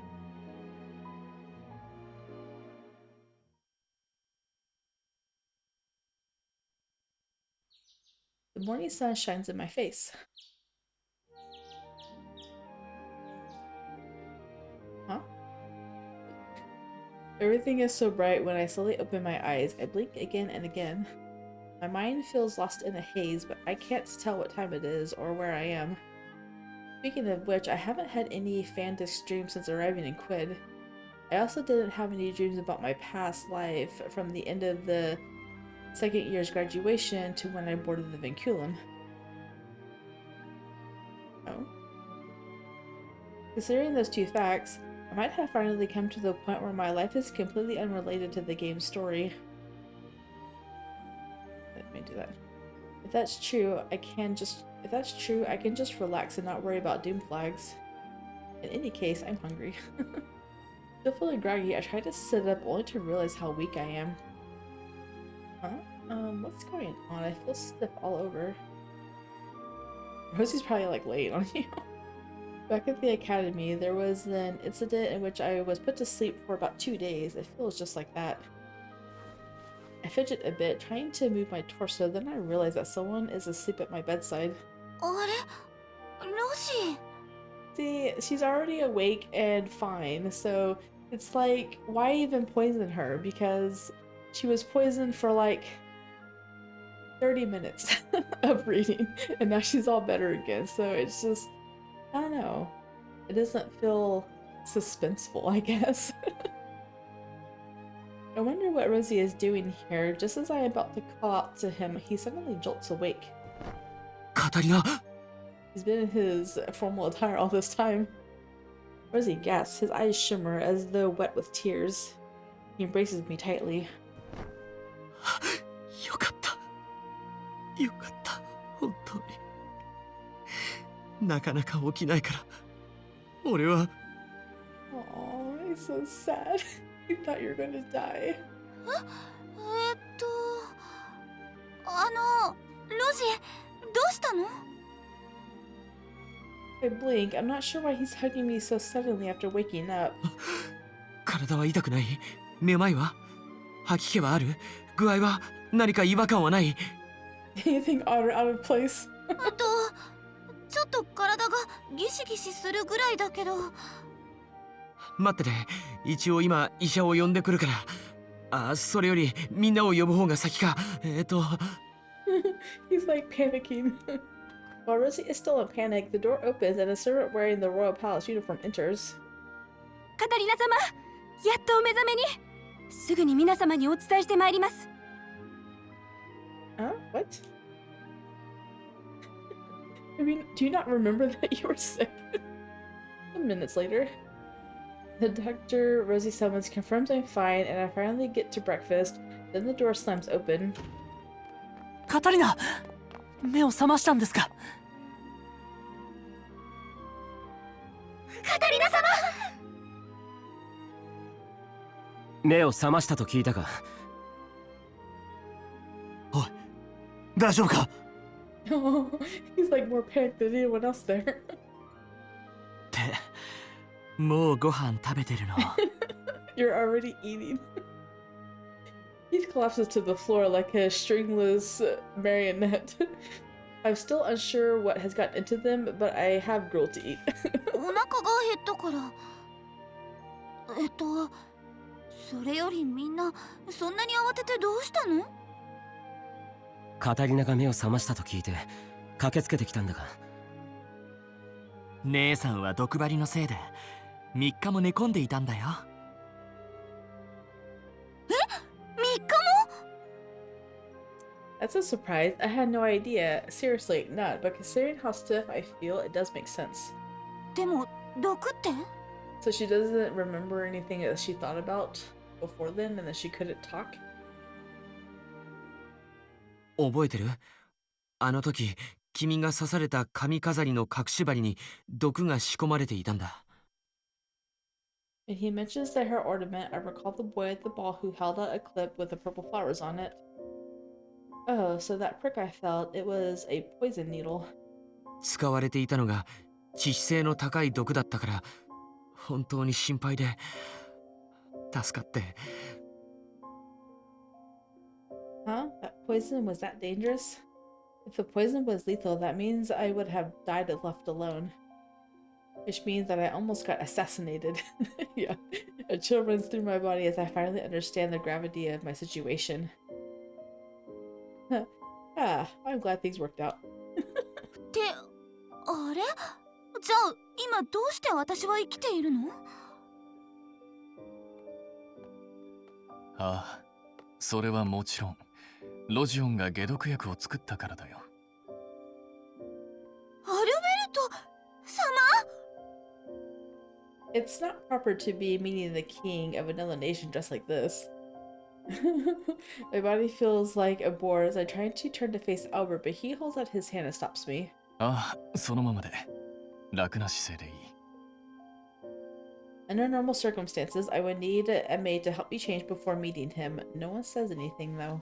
The morning sun shines in my face. Huh? Everything is so bright when I slowly open my eyes. I blink again and again. My mind feels lost in a haze, but I can't tell what time it is or where I am. Speaking of which, I haven't had any Fandix dreams since arriving in Quid. I also didn't have any dreams about my past life from the end of the second year's graduation to when I boarded the vinculum. Oh. Considering those two facts, I might have finally come to the point where my life is completely unrelated to the game's story. Let me do that. If that's true, I can just relax and not worry about doom flags. In any case, I'm hungry. Still feeling groggy, I tried to sit up only to realize how weak I am. Huh? What's going on? I feel stiff all over. Rosie's probably like laying on you. Back at the academy, there was an incident in which I was put to sleep for about 2 days. It feels just like that. I fidget a bit, trying to move my torso, then I realize that someone is asleep at my bedside. Rozy! See, she's already awake and fine, so it's like, why even poison her? Because she was poisoned for like 30 minutes of reading, and now she's all better again, so it's just, I don't know. It doesn't feel suspenseful, I guess. I wonder what Rozy is doing here. Just as I am about to call out to him, he suddenly jolts awake. Catarina! He's been in his formal attire all this time. Rozy gasps, his eyes shimmer as though wet with tears. He embraces me tightly. よかった。よかった。本当に。なかなか起きないから。俺は。Aww, he's so sad. He thought you were gonna die. ロジ、どうしたの？ I blink. I'm not sure why he's hugging me so suddenly after waking up. 体は痛くない。めまいは？吐き気はある？具合は？何か違和感はない？ Anything odd or out of place? ちょっと体がギシギシするぐらいだけど。待ってて。一応今医者を呼んでくるから。それよりみんなを呼ぶ方が先か。He's like panicking. While Rozy is still in panic, the door opens and a servant wearing the Royal Palace uniform enters. カタリナ様、やっとお目覚めに。すぐに皆様にお伝えしてまいります。What? I mean, do you not remember that you were sick? Some minutes later. The doctor Rozy summons confirms I'm fine and I finally get to breakfast. Then the door slams open. カタリナ、目を覚ましたんですか？カタリナ様！目を覚ましたと聞いたか？おい、大丈夫か？ He's like more panicked than anyone else there. ってもうご飯食べてるの？ You're already eating. He collapses to the floor like a stringless marionette. I'm still unsure what has gotten into them, but I have gruel to eat. お腹が減ったから。それよりみんなそんなに慌ててどうしたの？カタリナが目を覚ましたと聞いて駆けつけてきたんだが。姉さんは毒針のせいで3日も寝込んでいたんだよ。3日も？ That's a surprise. I had no idea. Seriously, not. But considering how stiff I feel, it does make sense. でも毒って？ So she doesn't remember anything that she thought about before then, and then she couldn't talk? 覚えてる？あの時君が刺された髪飾りの隠し針に毒が仕込まれていたんだ。And he mentions the hair ornament. I recall the boy at the ball who held out a clip with the purple flowers on it. Oh, so that prick I felt, it was a poison needle. 使われていたのが致死性の高い毒だったから本当に心配で助かって。 Huh? That poison was that dangerous? If the poison was lethal, that means I would have died if left alone. Which means that I almost got assassinated. Yeah. A chill runs through my body as I finally understand the gravity of my situation. Ah, I'm glad things worked out. ってあれ？じゃあ今どうして私は生きているの？ああ、それはもちろんロジオンが解毒薬を作ったからだよ。アルベルト様？ It's not proper to be meeting the king of another nation dressed like this. My body feels like a bore as I try to turn to face Albert, but he holds out his hand and stops me. ああ、そのままで楽な姿勢でいい。Under normal circumstances, I would need a maid to help me change before meeting him. No one says anything, though.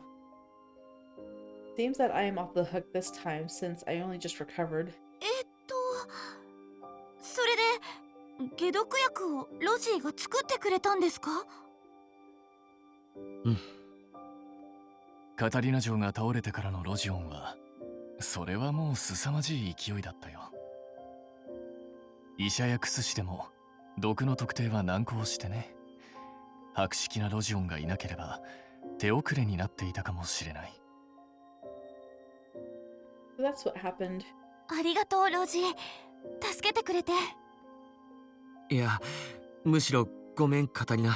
Seems that I am off the hook this time, since I only just recovered. それで解毒薬をロジーが作ってくれたんですか？うん。カタリナ嬢が倒れてからのロジオンは、それはもう凄まじい勢いだったよ。医者や薬師でも毒の特定は難航してね。博識なロジオンがいなければ手遅れになっていたかもしれない。So that's what happened. ありがとうロジー。助けてくれて。いや、むしろごめんカタリナ。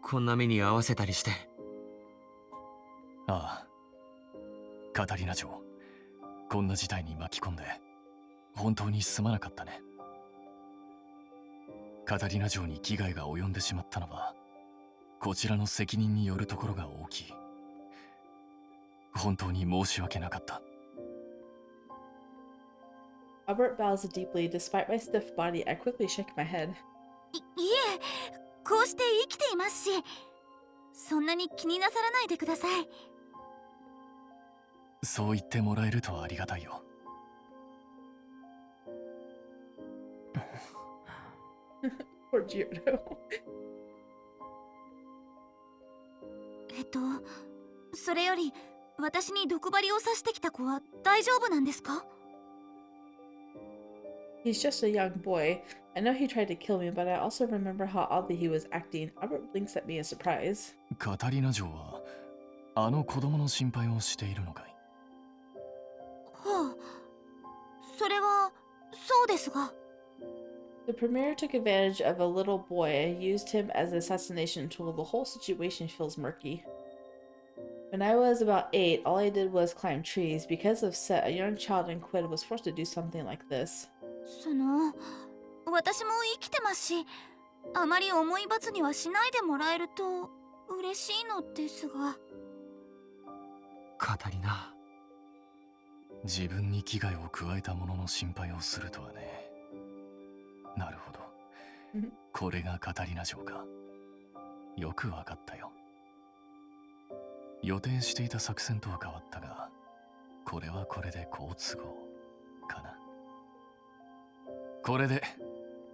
こんな目に遭わせたりして。ああ、カタリナ嬢、こんな事態に巻き込んで本当にすまなかったね。カタリナ嬢に危害が及んでしまったのはこちらの責任によるところが大きい。本当に申し訳なかった。Albert bows deeply. Despite my stiff body, I quickly shake my head. いえ、こうして生きていますし、そんなに気になさらないでください。そう言ってもらえるとありがたいよ。Poor Geordo. それより私に毒針を刺してきた子は大丈夫なんですか？ He's just a young boy. I know he tried to kill me, but I also remember how oddly he was acting. Albert blinks at me in surprise. カタリナ嬢はあの子供の心配をしているのかい？はあ、それはそうですが。The premier took advantage of a little boy and used him as an assassination tool. The whole situation feels murky. When I was about 8, all I did was climb trees. Because of Set, a young child in Quid was forced to do something like this. 私も生きてますし、あまり重い罰にはしないでもらえると嬉しいのですが。カタリナ。自分に危害を加えた者の心配をするとはね。なるほど。これがカタリナ嬢か。よくわかったよ。予定していた作戦とは変わったが、これはこれで好都合かな。これで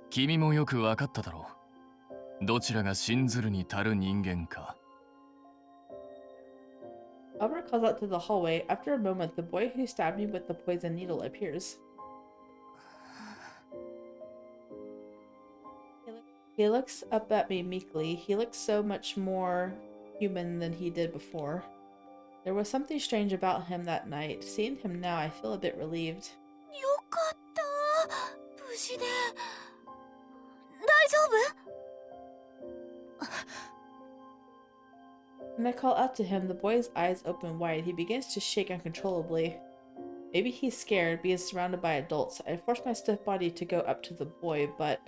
君もよくわかっただろう。どちらが信ずるに足る人間か。Albert calls out to the hallway. After a moment, the boy who stabbed me with the poison needle appears. He looks up at me meekly. He looks so much more human than he did before. There was something strange about him that night. Seeing him now, I feel a bit relieved. よかった。無事で。大丈夫When I call out to him, the boy's eyes open wide. He begins to shake uncontrollably. Maybe he's scared, being surrounded by adults. I force my stiff body to go up to the boy, but...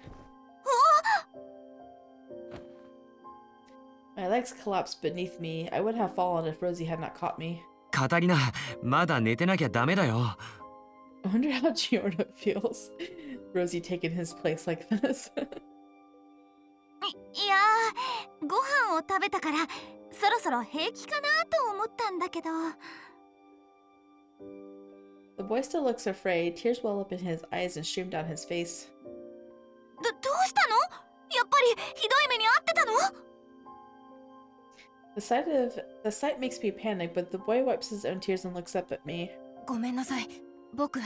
My legs collapsed beneath me. I would have fallen if Rozy had not caught me. カタリナ、まだ寝てなきゃダメだよ。I wonder how Geordo feels. Rozy taking his place like this. ご飯を食べたからそろそろ平気かなと思ったんだけど。The boy still looks afraid. Tears well up in his eyes and stream down his face. どうしたの？やっぱりひどい目に遭ってたの？ The sight makes me panic, but the boy wipes his own tears and looks up at me. ごめんなさい。僕、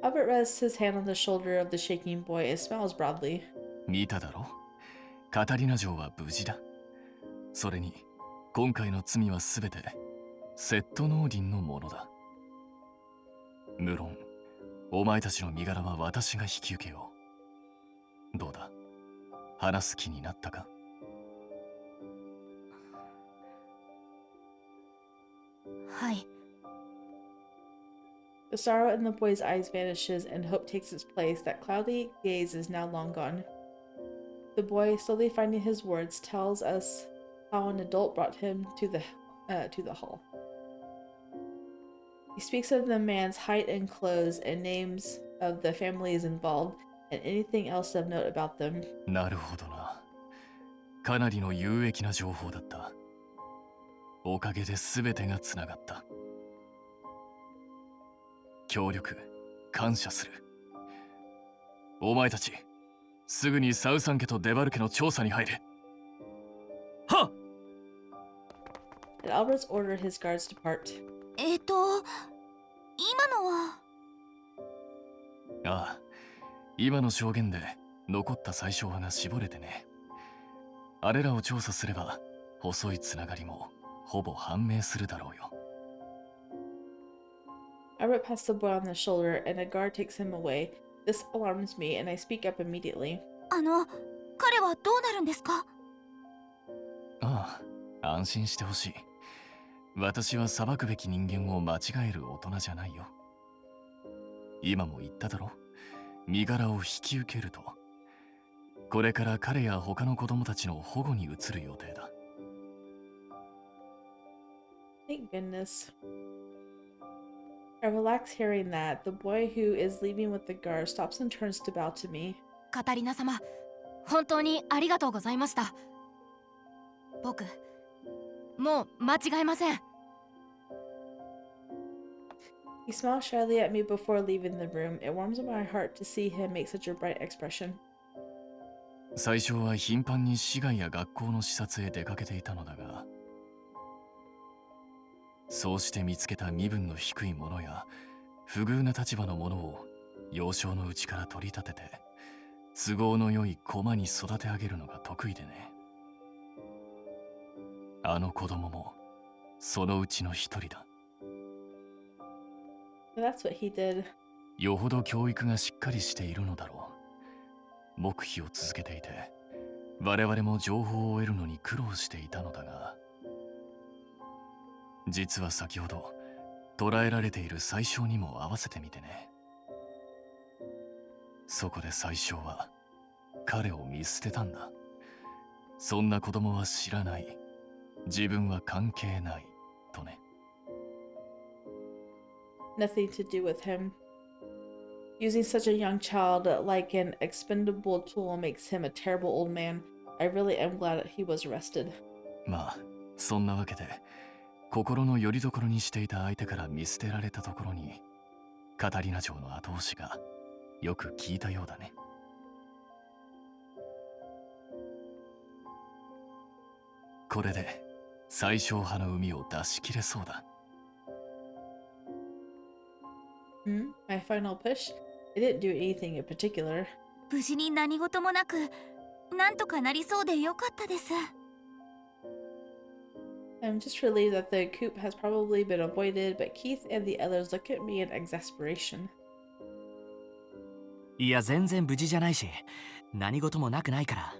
Albert rests his hand on the shoulder of the shaking boy and smiles broadly. 見ただろ、カタリナ嬢は無事だ。それに今回の罪は全てセットノーディンのものだ。無論お前たちの身柄は私が引き受けよう。どうだ、話す気になったか？はい。 The sorrow in the boy's eyes vanishes and hope takes its place. That cloudy gaze is now long gone. The boy, slowly finding his words, tells us how an adult brought him to the hall. He speaks of the man's height and clothes and names of the families involved and anything else of note about them. なるほどな。かなりの有益な情報だった。おかげで全てがつながった。協力、感謝する。お前たち、すぐにサウサン家とデバル家の調査に入れ。はっ！ And Albert's ordered his guards depart. 今のは。ああ、今の証言で残った最小派が絞れてね。あれらを調査すれば、細いつながりもほぼ判明するだろうよ。Albert pats the boy on the shoulder and a guard takes him away. This alarms me and I speak up immediately. 彼はどうなるんですか？ああ、安心してほしい。私は裁くべき人間を間違える大人じゃないよ。今も言っただろ。身柄を引き受けると。これから彼や他の子供たちの保護に移る予定だ。Thank goodness. I relax hearing that. The boy who is leaving with the guard stops and turns to bow to me. カタリナ様、本当にありがとうございました。僕、もう間違えません。He smiles shyly at me before leaving the room. It warms my heart to see him make such a bright expression. 最初は頻繁に市街や学校の視察へ出かけていたのだが、そうして見つけた身分の低い者や不遇な立場の者を幼少のうちから取り立てて都合の良い駒に育て上げるのが得意でね。あの子供もそのうちの一人だ。That's what he did. よほど教育がしっかりしているのだろう。黙秘を続けていて我々も情報を得るのに苦労していたのだが、実は先ほど捕らえられている宰相にも合わせてみてね。そこで宰相は彼を見捨てたんだ。そんな子供は知らない、自分は関係ないとね。Nothing to do with him. Using such a young child like an expendable tool makes him a terrible old man. I really am glad that he was arrested. まあそんなわけで心の拠り所にしていた相手から見捨てられたところにカタリナ嬢の後押しがよく効いたようだね。これで最小派の海を出し切れそうだ。My final push? It didn't do anything in particular. 無事に何事もなく、なんとかなりそうでよかったです。I'm just relieved that the coup has probably been avoided, but Keith and the others look at me in exasperation. いや全然無事じゃないし、何事もなくないから。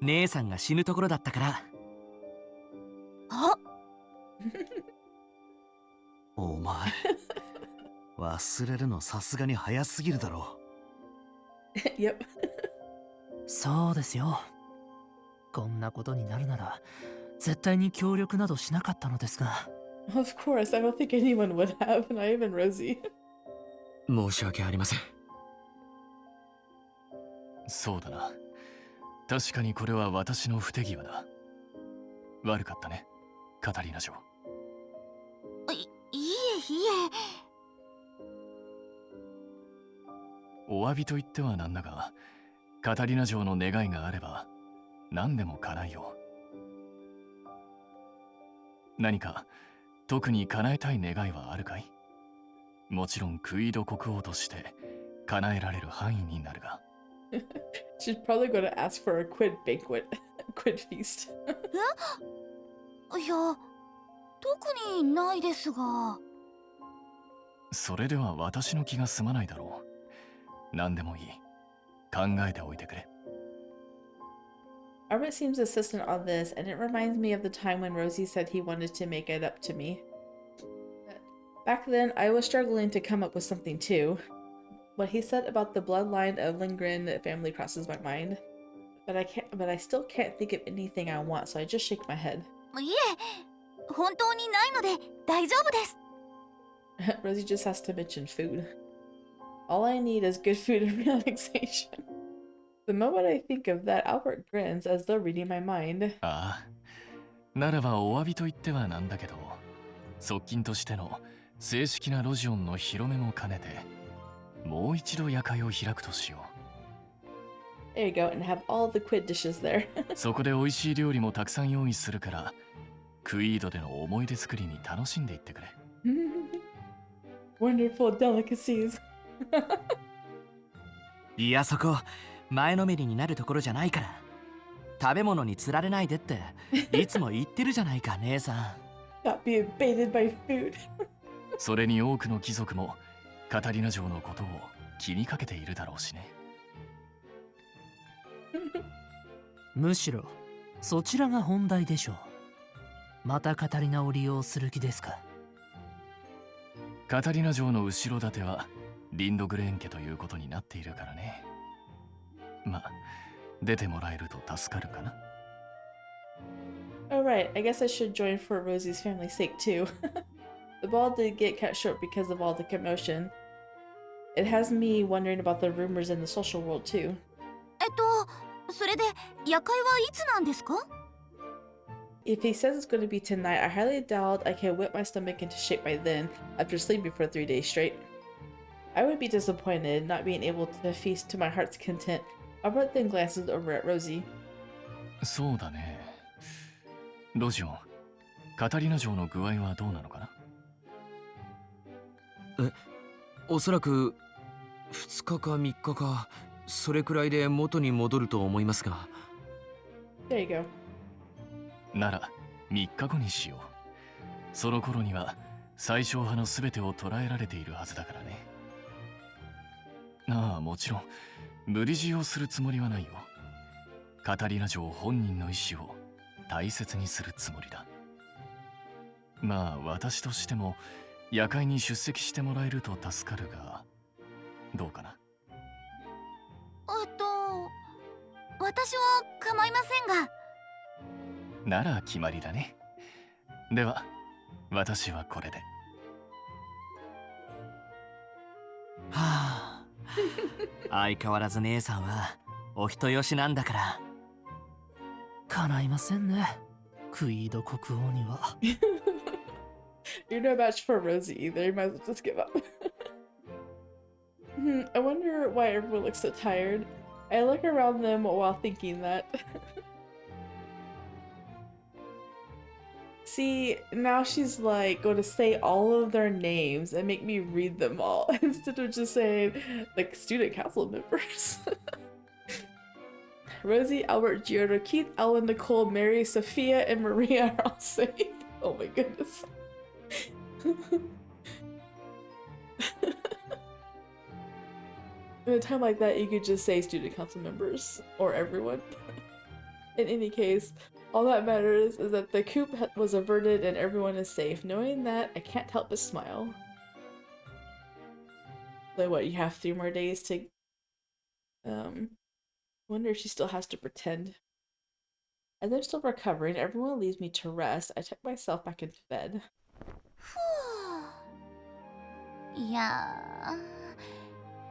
姉さんが死ぬところだったから。あお前忘れるのさすがに早すぎるだろ。Yep. そうですよ。こんなことになるなら絶対に協力などしなかったのですが。Of course, I don't think anyone would have, not even Rozy. 申し訳ありません。そうだな。確かにこれは私の不手際だ。悪かったね、カタリナ嬢。いえいえ。お詫びと言ってはなんだが、カタリナ嬢の願いがあれば何でも叶えよう。何か特に叶えたい願いはあるかい？もちろんクイード国王として叶えられる範囲になるが。She's probably gonna ask for a quid banquet, quid feast. いや、特にないですが。それでは私の気が済まないだろう。何でもいい。考えておいてくれ。Albert seems insistent on this, and it reminds me of the time when Rosie said he wanted to make it up to me. Back then, I was struggling to come up with something too. What he said about the bloodline of Lindgren family crosses my mind, but I still can't think of anything I want, so I just shake my head. いえ、本当にないので大丈夫です。Rosie just has to mention food. All I need is good food and relaxation. The moment I think of that, Albert grins as though reading my mind. ああ、ならばお詫びと言ってはなんだけど、側近としての正式なロジオンの広めも兼ねて、もう一度夜会を開くとしよう。There you go, and have all the quid dishes there. そこで美味しい料理もたくさん用意するから、クイードでの思い出作りに楽しんでいってくれ。Wonderful delicacies. いや、そこ前のめりになるところじゃないから。食べ物に釣られないでっていつも言ってるじゃないか、姉さん。Not being baited by food. それに多くの貴族もカタリナ嬢のことを気にかけているだろうしね。むしろそちらが本題でしょう。またカタリナを利用する気ですか？カタリナ嬢の後ろ盾はリンドグレーン家ということになっているからね。まあ、出てもらえると助かるかな。Alright, I guess I should join for Rosie's family's sake too. The ball did get cut short because of all the commotion. It has me wondering about the rumors in the social world too. それで夜会はいつなんですか？ If he says it's going to be tonight, I highly doubt I can whip my stomach into shape by then after sleeping for 3 days straight. I would be disappointed not being able to feast to my heart's content. Albert then glances over at Rosie. そうだね。ロジオン、カタリナ嬢の具合はどうなのかな？おそらく2日か3日かそれくらいで元に戻ると思いますが。 There you go. なら3日後にしよう。その頃には最小派の全てを捉えられているはずだからね。ああ、もちろん無理強いをするつもりはないよ。カタリナ嬢本人の意思を大切にするつもりだ。まあ私としても夜会に出席してもらえると助かるが、どうかな？私は構いませんが。なら決まりだね。では私はこれで。はあ、相変わらず姉さんはお人よしなんだから。叶いませんね、クイード国王には。You're no match for Rosie either. You might as well just give up. I wonder why everyone looks so tired. I look around them while thinking that. See, now she's like going to say all of their names and make me read them all instead of just saying like student council members. Rosie, Albert, Geordo, Keith, Ellen, Nicole, Mary, Sophia, and Maria are all safe. Oh my goodness. In a time like that, you could just say student council members or everyone. In any case, all that matters is that the coup was averted and everyone is safe. Knowing that, I can't help but smile. So what, you have 3 more days to... wonder if she still has to pretend. As I'm still recovering, everyone leaves me to rest. I tuck myself back into bed. いや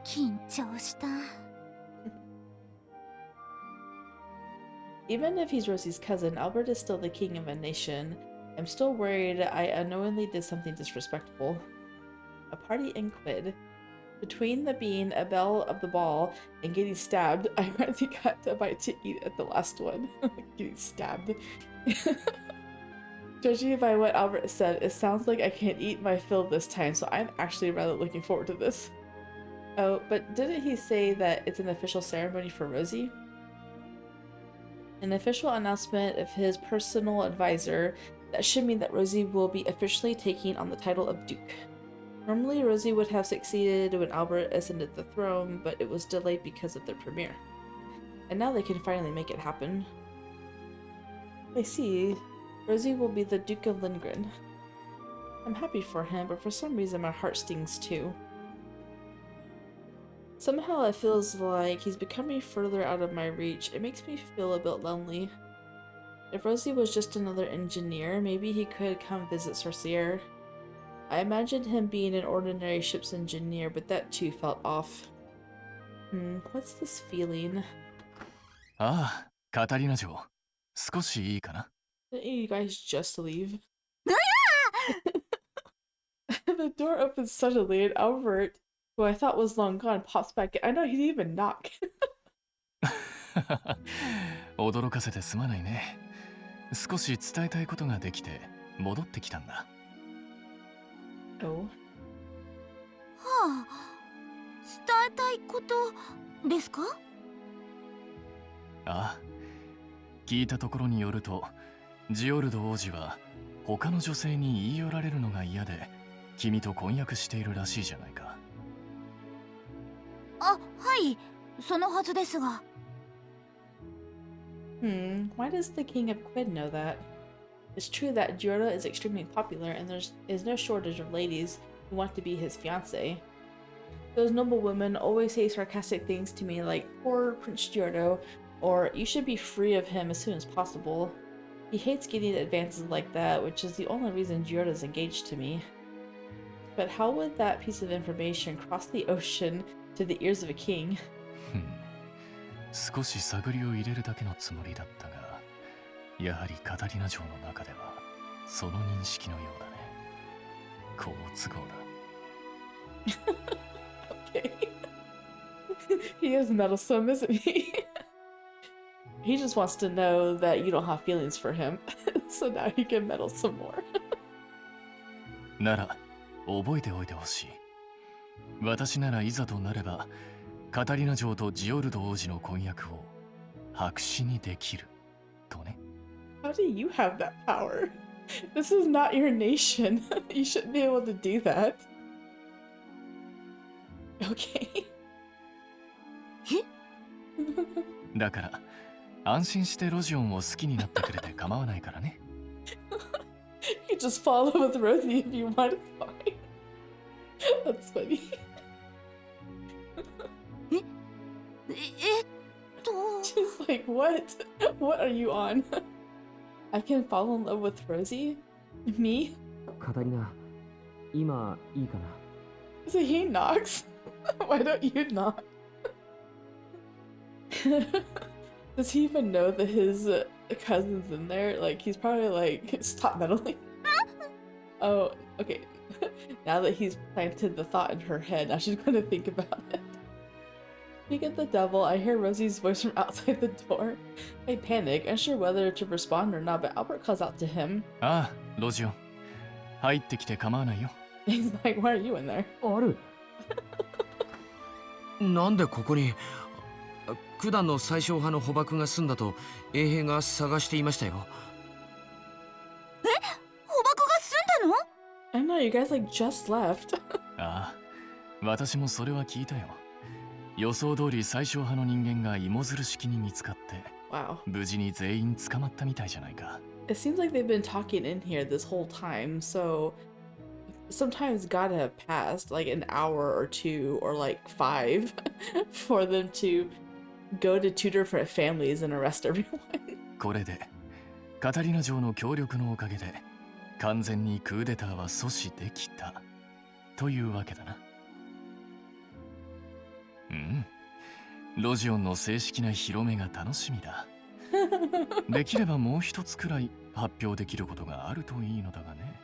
ー、緊張した。Even if he's Rosie's cousin, Albert is still the king of a nation. I'm still worried I unknowingly did something disrespectful. A party in Quid. Between the being a belle of the ball and getting stabbed, I finally got a bite to eat at the last one. Getting stabbed. Judging by what Albert said, it sounds like I can't eat my fill this time, so I'm actually rather looking forward to this. Oh, but didn't he say that it's an official ceremony for Rosie? An official announcement of his personal advisor. That should mean that Rosie will be officially taking on the title of Duke. Normally, Rosie would have succeeded when Albert ascended the throne, but it was delayed because of their premiere. And now they can finally make it happen. I see. Rosie will be the Duke of Lindgren. I'm happy for him, but for some reason my heart stings too. Somehow it feels like he's becoming further out of my reach. It makes me feel a bit lonely. If Rosie was just another engineer, maybe he could come visit Sorcier. I imagined him being an ordinary ship's engineer, but that too felt off. What's this feeling? Ah, カタリナ嬢。少しいいかな? Didn't you guys just leave? The door opens suddenly and Albert, who I thought was long gone, pops back in. I know, he didn't even knock. 驚かせてすまないね。少し伝えたいことができて戻ってきたんだ。Oh. はあ、伝えたいことですか？ああ、聞いたところによると、ジオルド王子は他の女性に言い寄られるのが嫌で、君と婚約しているらしいじゃないか。あ、はい、そのはずですが。Why does the king of Quid know that? It's true that Geordo is extremely popular and there is no shortage of ladies who want to be his fiancé. Those noble women always say sarcastic things to me like, poor Prince Geordo, or you should be free of him as soon as possible. He hates getting advances like that, which is the only reason Geordo is engaged to me. But how would that piece of information cross the ocean to the ears of a king? 少し探りを入れるだけのつもりだったが、やはりカタリナ城の中ではその認識のようだね。好都合だ。Okay. He is meddlesome, isn't he? He just wants to know that you don't have feelings for him, so now he can meddle some more. なら、覚えておいてほしい。私ならいざとなれば、カタリナ城とジオルド王子の婚約を白紙にできるとね。How do you have that power? This is not your nation. You shouldn't be able to do that. Okay. だから安心してロジオンを好きになってくれて構わないからね。You just follow with Rosie if you want, it's fine. That's funny. She's like, what? What are you on? I can fall in love with Rosie? Me? カタリナ、今いいかな? So he knocks? Why don't you knock? Does he even know that his cousin's in there? Like, he's probably like, stop meddling. Oh, okay. Now that he's planted the thought in her head, now she's going to think about it. Speak of the devil, I hear Rosie's voice from outside the door. I panic, unsure whether to respond or not, but Albert calls out to him. ああ、ロジオン。入ってきて構わないよ。He's like, why are you in there? ある。なんでここに九段の最小派の捕獲が済んだと衛兵が探していましたよ。え、捕獲が済んだの？ I know, you guys like just left. ああ、私もそれは聞いたよ。予想通り最小派の人間が芋づる式に見つかって、Wow. 無事に全員捕まったみたいじゃないか。It seems like they've been talking in here this whole time, so sometimes gotta have passed like an hour or two or like 5 for them to go to 2 different families and arrest everyone. これでカタリナ城の協力のおかげで完全にクーデターは阻止できたというわけだな。ロジオンの正式な広めが楽しみだ。できればもう一つくらい発表できることがあるといいのだがね。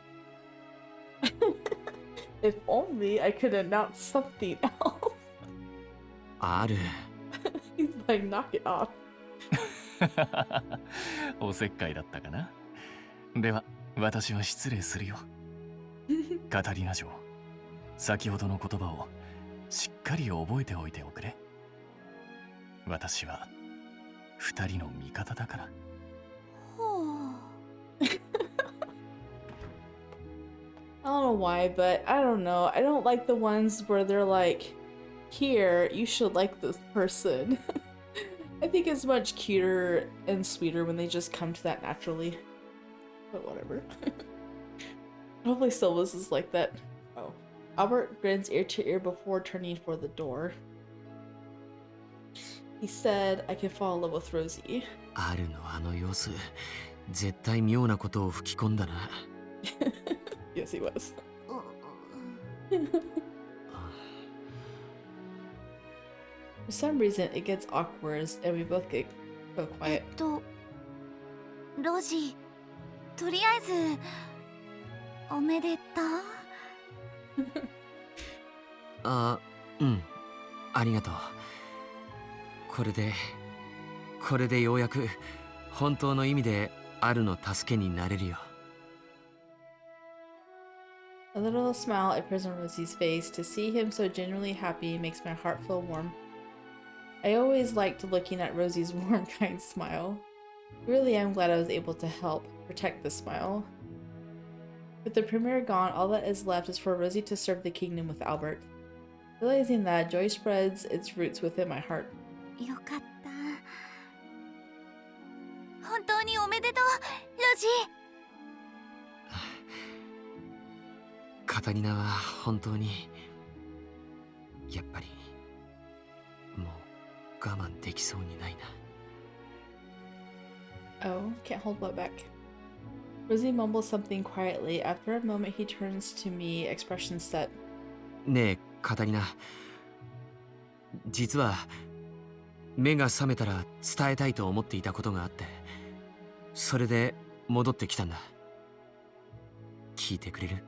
If only I could announce something else. ある。He's like, knock it off. おせっかいだったかな。では私は失礼するよ。カタリナ嬢、先ほどの言葉をしっかり覚えておいておくれ。私は二人の味方だから。I don't know why, but I don't know. I don't like the ones where they're like, here, you should like this person. I think it's much cuter and sweeter when they just come to that naturally. But whatever. Hopefully Sylva's is like that. Oh. Albert grins ear to ear before turning for the door. He said, I can fall in love with Rozy. あるのあの様子、絶対妙なことを吹き込んだな。Yes, he was. For some reason, it gets awkward and we both get so quiet. ロジー、とりあえずおめでとう。あ、うん、ありがとう。これでようやく本当の意味であるの助けになれるよ。A little smile appears on Rosy's face. To see him so genuinely happy makes my heart feel warm. I always liked looking at Rosy's warm, kind smile. I really am glad I was able to help protect the smile. With the premiere gone, all that is left is for Rozy to serve the kingdom with Albert. Realizing that, joy spreads its roots within my heart. よかった。本当におめでとう、ロジー。カタリナは本当にやっぱりもう我慢できそうにないな。 Oh, can't hold what back. Rozy mumbles something quietly. After a moment, he turns to me, expression set. ねえカタリナ、実は目が覚めたら伝えたいと思っていたことがあって、それで戻ってきたんだ。聞いてくれる？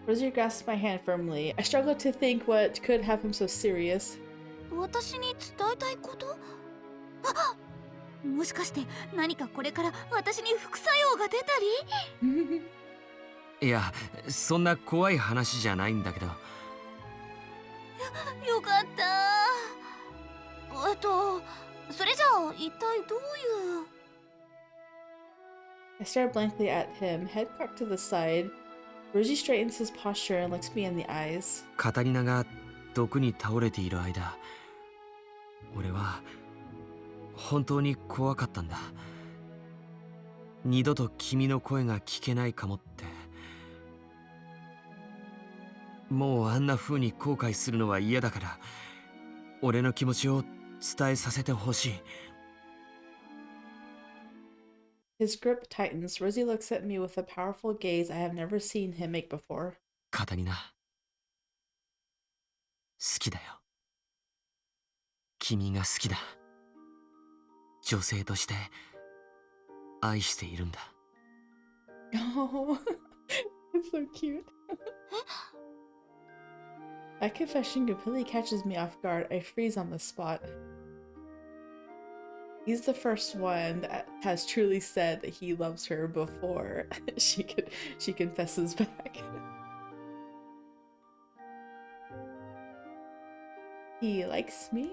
Rozy grasps my hand firmly. I struggle to think what could have him so serious. 私に伝えたいこと？あ、もしかして何かこれから私に副作用が出たり？いや、そんな怖い話じゃないんだけど。よかった。それじゃあ一体どういう？ I stare blankly at him, head cocked to the side. Rozy straightens his posture and looks me in the eyes. カタリナが毒に倒れている間、俺は本当に怖かったんだ。二度と君の声が聞けないかもって。もうあんな風に後悔するのは嫌だから、俺の気持ちを伝えさせてほしい。His grip tightens. Rozy looks at me with a powerful gaze I have never seen him make before. カタリナ、好きだよ。君が好きだ。女性として愛しているんだ。Oh, it's so cute. That confession completely catches me off guard. I freeze on the spot. He's the first one that has truly said that he loves her before she confesses back. He likes me?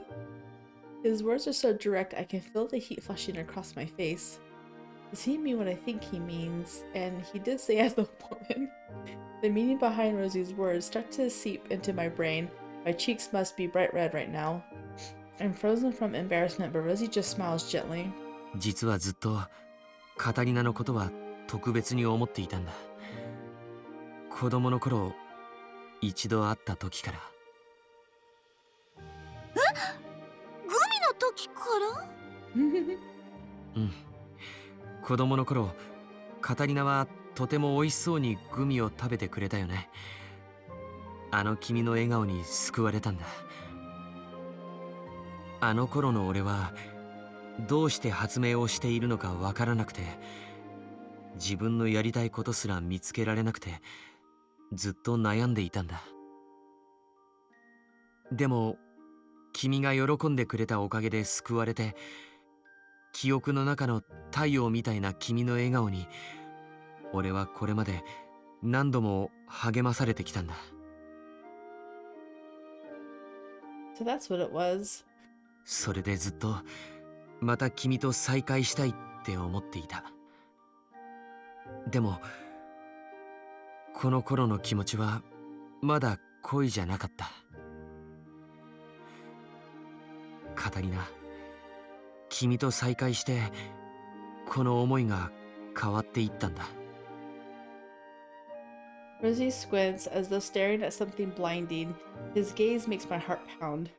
His words are so direct I can feel the heat flushing across my face. Does he mean what I think he means? And he did say as a woman. The meaning behind Rosy's words start to seep into my brain. My cheeks must be bright red right now. I'm frozen from embarrassment, but Rozy just smiles gently. 実はずっとカタリナのことは特別に思っていたんだ。子供の頃、一度会った時から。グミの時から？うん。子供の頃、カタリナはとても美味しそうにグミを食べてくれたよね。あの君の笑顔に救われたんだ。あの頃の俺はどうして発明をしているのかわからなくて、自分のやりたいことすら見つけられなくてずっと悩んでいたんだ。でも君が喜んでくれたおかげで救われて、記憶の中の太陽みたいな君の笑顔に俺はこれまで何度も励まされてきたんだ。So that's what it was. それでずっとまた君と再会したいって思っていた。でもこの頃の気持ちはまだ恋じゃなかった。カタリナ、君と再会してこの思いが変わっていったんだ。Rosie squints as though staring at something blinding. His gaze makes my heart pound.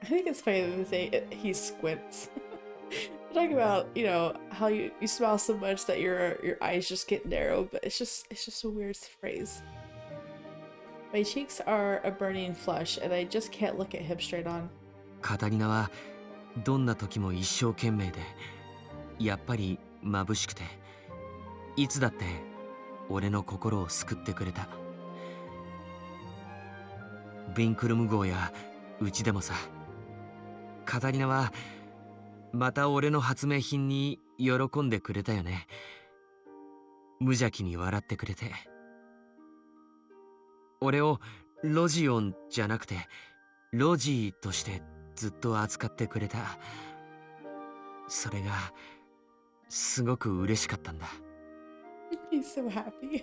I think it's funny that they say he squints. We're talking about, you know, how you smile so much that your eyes just get narrow, but it's just a weird phrase. My cheeks are a burning flush, and I just can't look at him straight on. カタリナはどんな時も一生懸命で、やっぱり眩しくて、いつだって俺の心を救ってくれた。ビンクルム号やうちでもさ、カタリナはまた俺の発明品に喜んでくれたよね。無邪気に笑ってくれて、俺をロジオンじゃなくてロジーとしてずっと扱ってくれた。それがすごく嬉しかったんだ。He's so happy.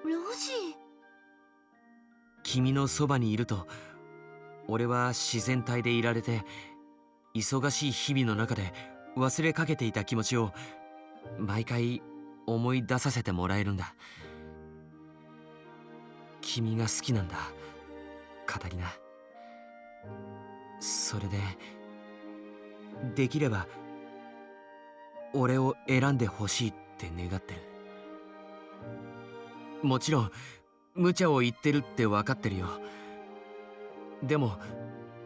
ロジ君のそばにいると俺は自然体でいられて、忙しい日々の中で忘れかけていた気持ちを毎回思い出させてもらえるんだ。君が好きなんだ、カタリナ。それでできれば俺を選んでほしいって願ってる。もちろん無茶を言ってるって分かってるよ。でも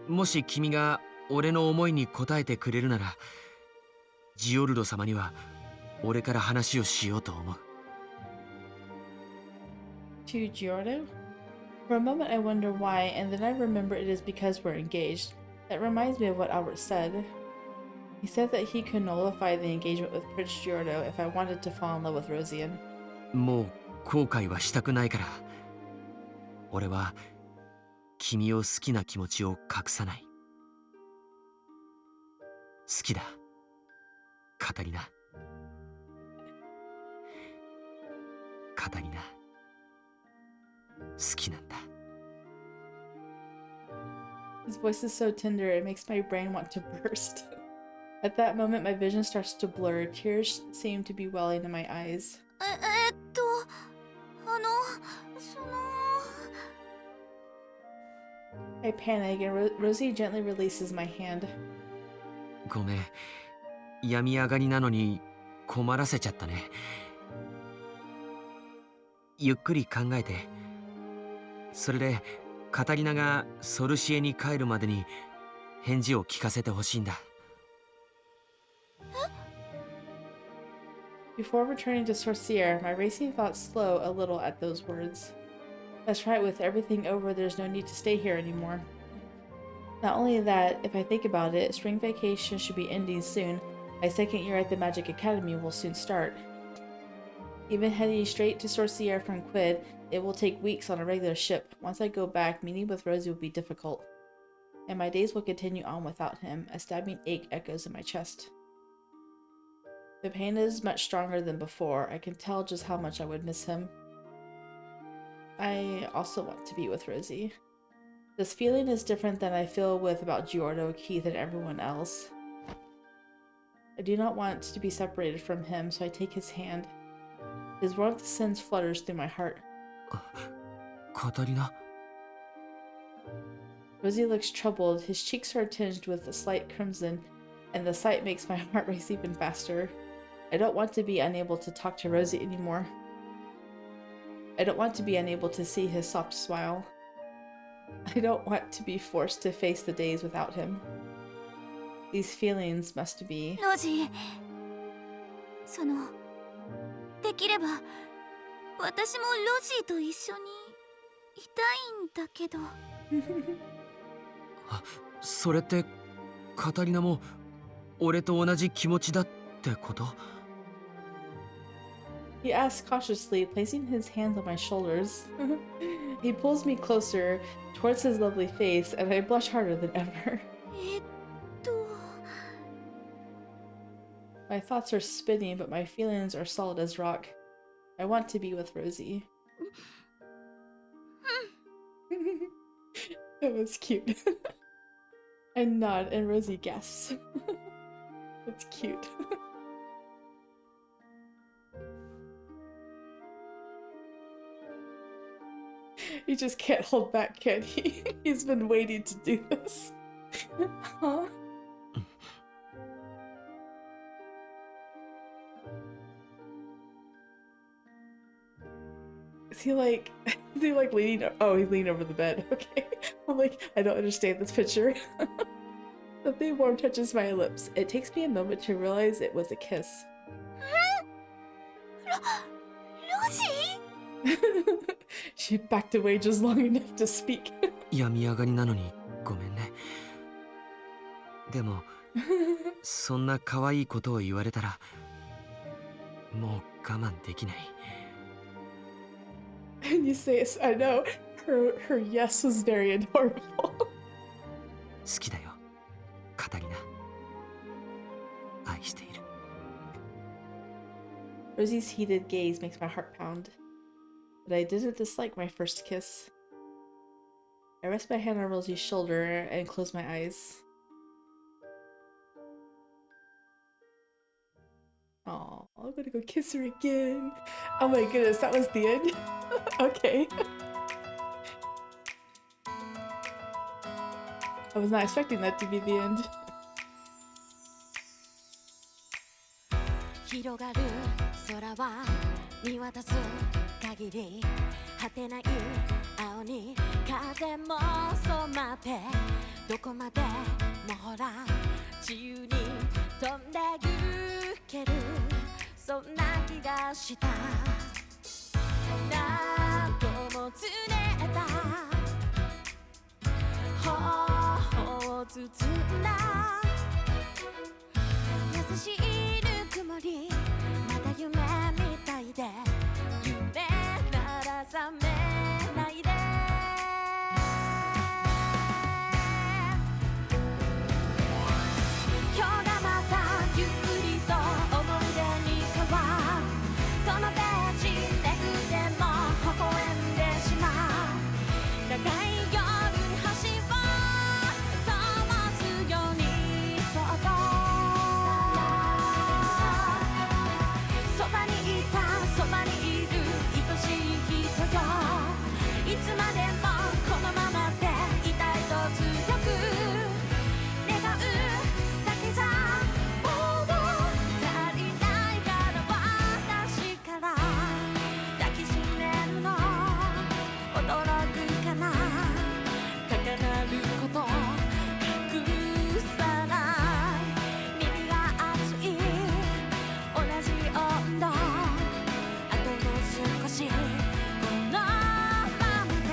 もし君が俺の思いに応えてくれるなら、ジオルド様には俺から話をしようと思う。To Geordo? For a moment I wonder why, and then I remember it is because we're engaged. That reminds me of what Albert said. He said that he could nullify the engagement with Prince Geordo if I wanted to fall in love with Rosian. もう後悔はしたくないから、俺は君を好きな気持ちを隠さない。好きだ、カタリナ。カタリナ、好きなんだ。His voice is so tender, it makes my brain want to burst. At that moment, my vision starts to blur. Tears seem to be welling in my eyes. その I panic, and Rosie gently releases my hand. ごめん、病み上がりなのに困らせちゃったね。ゆっくり考えて、それでカタリナがソルシエに帰るまでに返事を聞かせてほしいんだ。Before returning to Sorcier, my racing thoughts slow a little at those words. That's right, with everything over, there's no need to stay here anymore. Not only that, if I think about it, spring vacation should be ending soon. My second year at the Magic Academy will soon start. Even heading straight to Sorcier from Quid, it will take weeks on a regular ship. Once I go back, meeting with Rosie will be difficult. And my days will continue on without him. A stabbing ache echoes in my chest. The pain is much stronger than before. I can tell just how much I would miss him. I also want to be with Rosie. This feeling is different than I feel with about Geordo, Keith, and everyone else. I do not want to be separated from him, so I take his hand. His warmth sends flutters through my heart. カタリナ。Rosie looks troubled. His cheeks are tinged with a slight crimson, and the sight makes my heart race even faster. I don't want to be unable to talk to Rosie anymore. I don't want to be unable to see his soft smile. I don't want to be forced to face the days without him. These feelings must be. ロジー、できれば私もロジーと一緒にいたいんだけど。それってカタリナも俺と同じ気持ちだってこと？ He asks cautiously, placing his hands on my shoulders. He pulls me closer towards his lovely face, and I blush harder than ever. My thoughts are spinning, but my feelings are solid as rock. I want to be with Rozy. That was cute. I nod, and Rozy gasps. That's cute. He just can't hold back, can he? He's been waiting to do this. Huh? Is he like leaning? Oh, he's leaning over the bed. Okay. I'm like, I don't understand this picture. Something warm touches my lips. It takes me a moment to realize it was a kiss. She backed away just long enough to speak. 病み上がりなのにごめんね。でもそんな可愛いことを言われたらもう我慢できない。And you say it's, I know, her yes was very adorable. 好きだよ、カタリナ。愛している。Rosie's heated gaze makes my heart pound. But I didn't dislike my first kiss. I rest my hand on Rosie's shoulder and close my eyes. Oh, I'm gonna go kiss her again. Oh my goodness, that was the end? Okay. I was not expecting that to be the end. 広がる空は見渡す限り果てない青に風も染まってどこまでもほら自由に飛んで行けるそんな気がした何度もつねった頬を包んだ優しいぬくもりまた夢みたいで夢なら覚めないで今日がまたゆっくりと思い出に変わるこのページめくっても微笑んでしまう長い夜に星を灯すようにそっとそばにいたそばにいる愛しい人よいつまでもこのままでいたいと強く願うだけじゃもう足りないから私から抱きしめるの驚くかな高鳴ること隠さない耳が熱い同じ温度あともう少しこのままで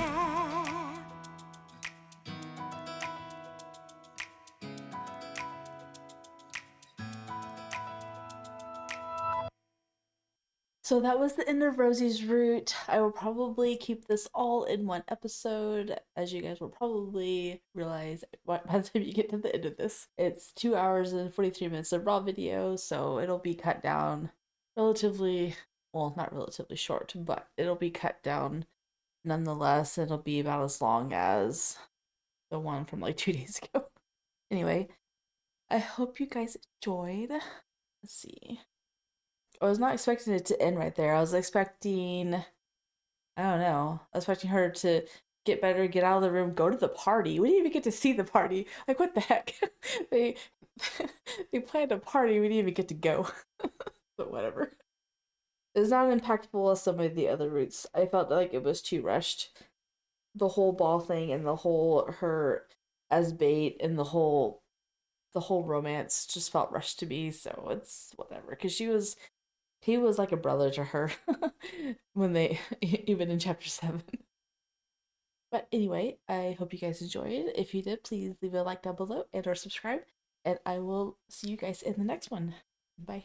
So that was the end of Rosie's Route. I will probably keep this all in one episode, as you guys will probably realize by the time you get to the end of this. It's 2 hours and 43 minutes of raw video, so it'll be cut down relatively, well, not relatively short, but it'll be cut down nonetheless. It'll be about as long as the one from like 2 days ago. Anyway, I hope you guys enjoyed. Let's see. I was not expecting it to end right there. I was expecting, I don't know, I was expecting her to get better, get out of the room, go to the party. We didn't even get to see the party. Like, what the heck? they planned a party, we didn't even get to go. But whatever. It's not impactful as some of the other routes. I felt like it was too rushed. The whole ball thing and the whole her as bait and the whole the whole romance just felt rushed to me, so it's whatever. Because he was like a brother to her when they, even in chapter 7. But anyway, I hope you guys enjoyed. If you did, please leave a like down below and or subscribe. And I will see you guys in the next one. Bye.